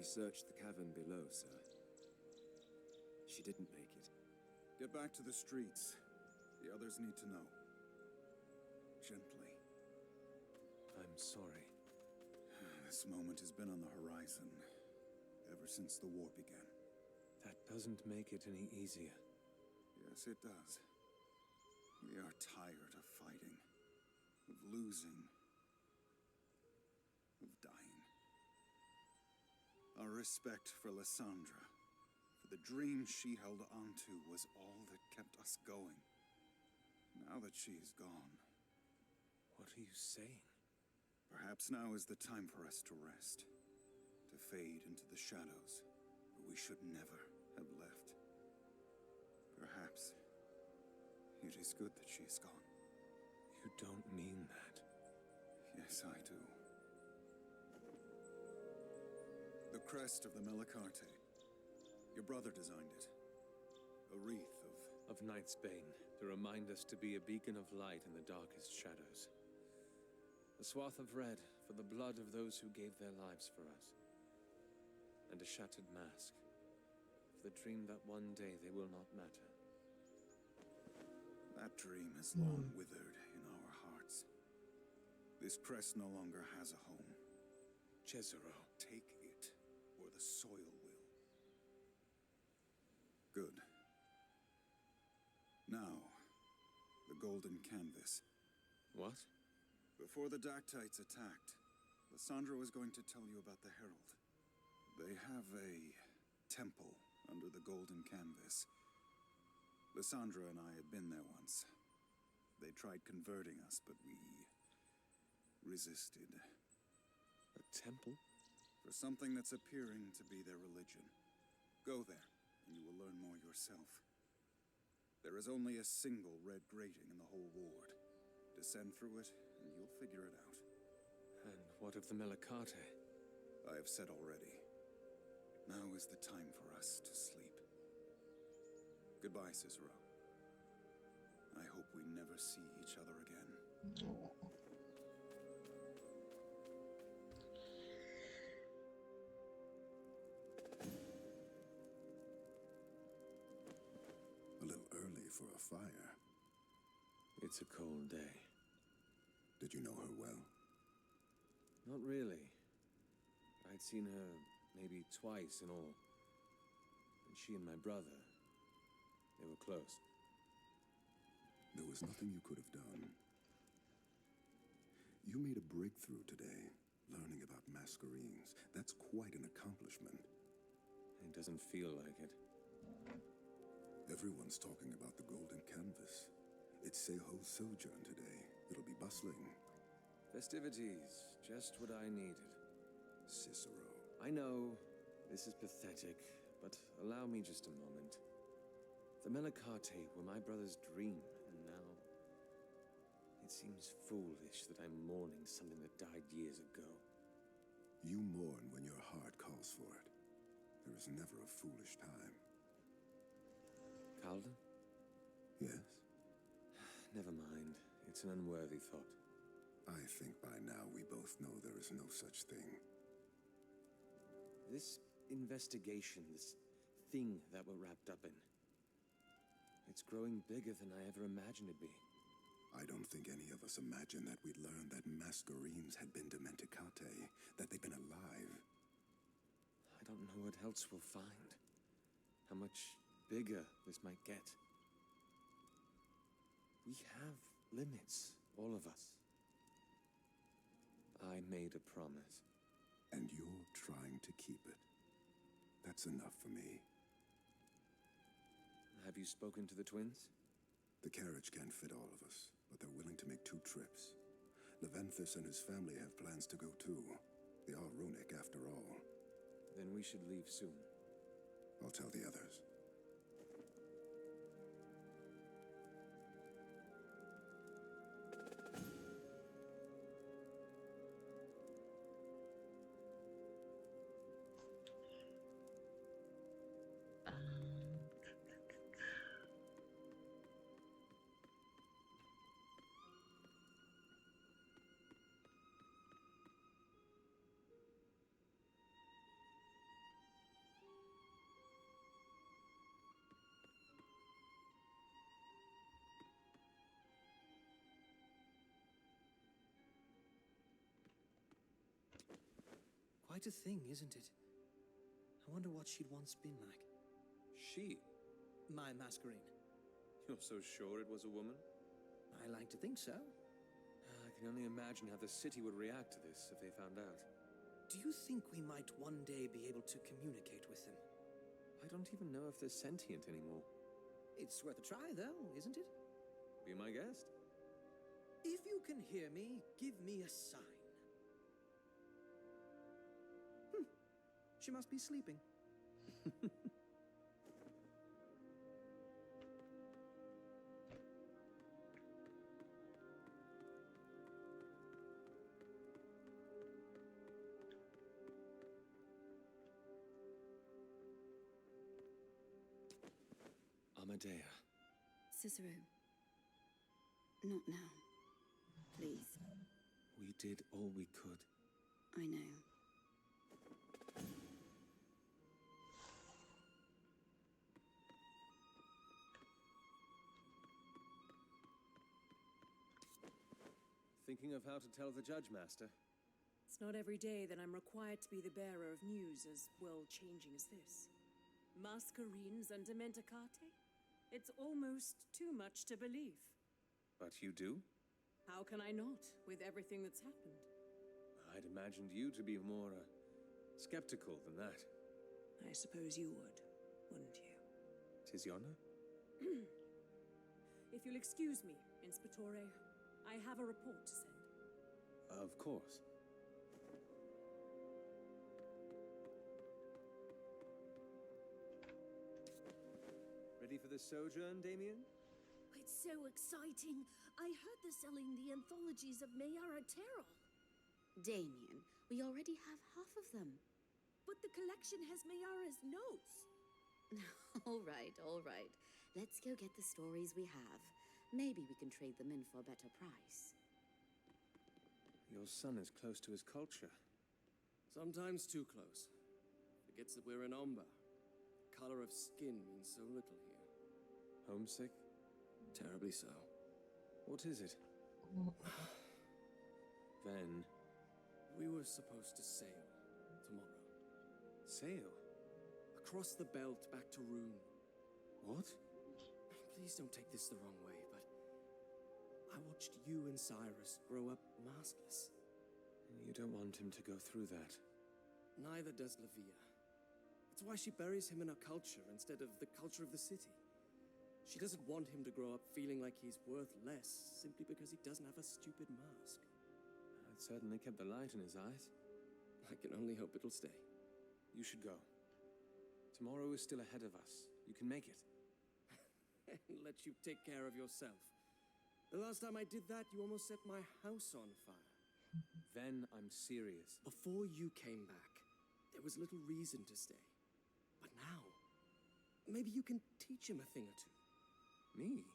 We searched the cavern below, sir. She didn't make it. Get back to the streets. The others need to know. Gently. I'm sorry. This moment has been on the horizon ever since the war began. That doesn't make it any easier. Yes, it does. We are tired of fighting, of losing, of dying. Our respect for Lysandra, for the dream she held onto, was all that kept us going. Now that she is gone... What are you saying? Perhaps now is the time for us to rest, to fade into the shadows, where we should never have left. Perhaps it is good that she is gone. You don't mean that. Yes, I do. The crest of the Masquerada. Your brother designed it. A wreath of Night's Bane, to remind us to be a beacon of light in the darkest shadows. A swath of red for the blood of those who gave their lives for us. And a shattered mask for the dream that one day they will not matter. That dream has long withered in our hearts. This crest no longer has a home. Cesaro. Take it, or the soil will. Good. Now, the golden canvas. What? Before the Dactytes attacked, Lysandra was going to tell you about the Herald. They have a temple under the golden canvas. Lysandra and I had been there once. They tried converting us, but we resisted. A temple? For something that's appearing to be their religion. Go there, and you will learn more yourself. There is only a single red grating in the whole ward. Descend through it, and you'll figure it out. And what of the Masquerada? I have said already. Now is the time for us to sleep. Goodbye, Cicero. I hope we never see each other again. A little early for a fire. It's a cold day. Did you know her well? Not really. I'd seen her maybe twice in all. And she and my brother, they were close. There was nothing you could have done. You made a breakthrough today, learning about Masquerades. That's quite an accomplishment. It doesn't feel like it. Everyone's talking about the golden canvas. It's Seho's sojourn today. It'll be bustling. Festivities, just what I needed. Cicero. I know, this is pathetic, but allow me just a moment. The Masquerada were my brother's dream, and now... It seems foolish that I'm mourning something that died years ago. You mourn when your heart calls for it. There is never a foolish time. Calden? Yes? Never mind. It's an unworthy thought. I think by now we both know there is no such thing. This investigation, this thing that we're wrapped up in, it's growing bigger than I ever imagined it'd be. I don't think any of us imagined that we'd learn that Masquerades had been to Menticate, that they'd been alive. I don't know what else we'll find. How much bigger this might get. We have limits, all of us. I made a promise. And you're trying to keep it. That's enough for me. Have you spoken to the twins? The carriage can't fit all of us, but they're willing to make 2 trips. Leventhus and his family have plans to go too. They are runic after all. Then we should leave soon. I'll tell the others. Quite a thing, isn't it? I wonder what she'd once been like. She? My Masquerade. You're so sure it was a woman? I like to think so. I can only imagine how the city would react to this if they found out. Do you think we might one day be able to communicate with them? I don't even know if they're sentient anymore. It's worth a try, though, isn't it? Be my guest. If you can hear me, give me a sign. She must be sleeping. Amadea. Cicero. Not now. Please. We did all we could. I know. Thinking of how to tell the Judge, Master? It's not every day that I'm required to be the bearer of news as world-changing as this. Masquerines and Dementacate? It's almost too much to believe. But you do? How can I not, with everything that's happened? I'd imagined you to be more, skeptical than that. I suppose you would, wouldn't you? Tis your honor? If you'll excuse me, Inspectore, I have a report to send. Of course. Ready for the sojourn, Damien? It's so exciting. I heard they're selling the anthologies of Mayara Terrell. Damien, we already have half of them. But the collection has Mayara's notes. All right, all right. Let's go get the stories we have. Maybe we can trade them in for a better price. Your son is close to his culture. Sometimes too close. Forgets that we're in Omba. Color of skin means so little here. Homesick? Terribly so. What is it? Then... We were supposed to sail tomorrow. Sail? Across the belt back to Rune. What? Please don't take this the wrong way, but I watched you and Cyrus grow up maskless. You don't want him to go through that. Neither does Lavia. That's why she buries him in her culture instead of the culture of the city. She doesn't want him to grow up feeling like he's worth less simply because he doesn't have a stupid mask. It certainly kept the light in his eyes. I can only hope it'll stay. You should go. Tomorrow is still ahead of us. You can make it. And let you take care of yourself. The last time I did that, you almost set my house on fire. Then I'm serious. Before you came back, there was little reason to stay. But now, maybe you can teach him a thing or two. Me?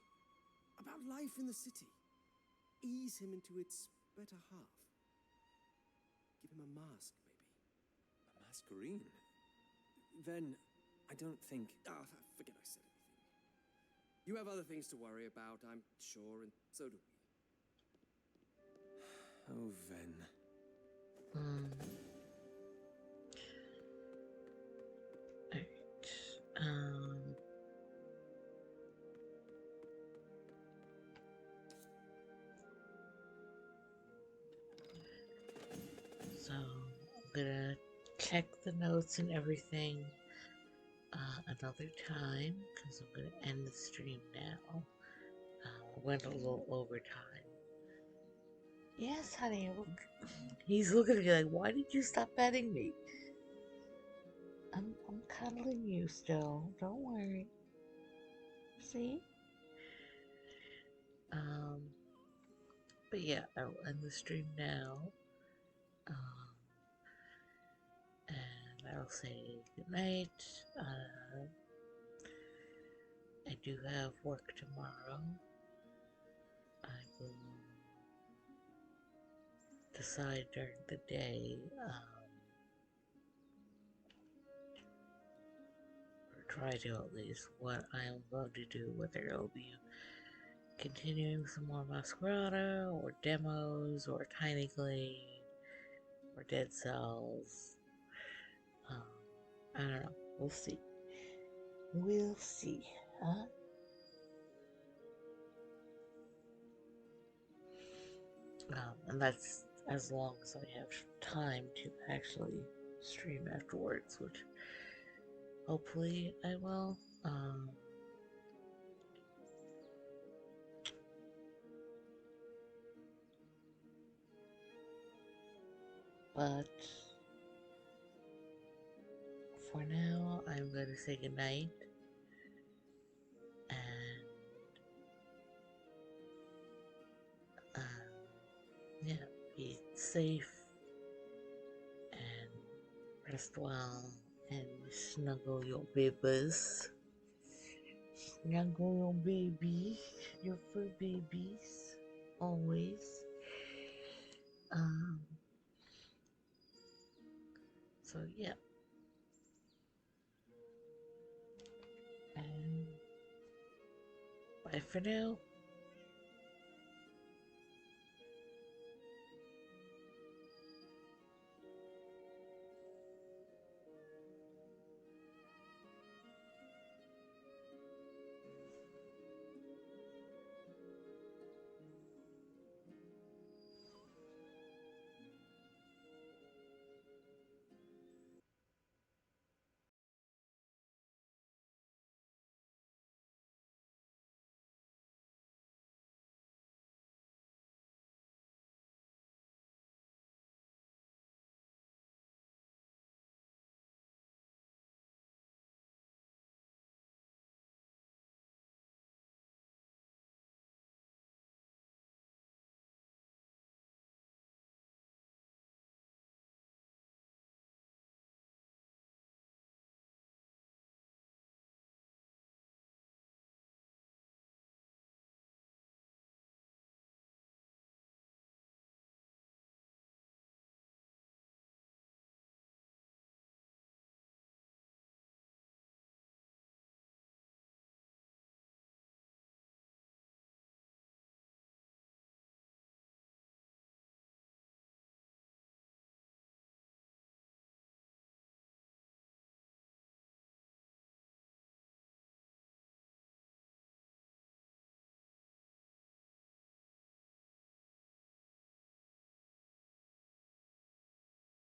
About life in the city. Ease him into its better half. Give him a mask, maybe. A masquerine? Then, I don't think... Forget I said anything. You have other things to worry about, I'm sure, and so do we. Oh, Ven. Alright. So, I'm gonna check the notes and everything another time, because I'm gonna end the stream now. Went a little overtime. Yes, honey. He's looking at me like, why did you stop petting me? I'm cuddling you still. Don't worry. See? But yeah, I'll end the stream now. And I'll say goodnight. I do have work tomorrow. I will decide during the day, or try to at least, what I am going to do, whether it'll be continuing some more Masquerada, or demos, or Tiny Glean, or Dead Cells. I don't know. We'll see. We'll see, huh? And that's as long as I have time to actually stream afterwards, which hopefully I will. But for now, I'm going to say goodnight. And yeah, be safe and rest well and snuggle your babies. Snuggle your babies, your fur babies, always. So yeah. And bye for now.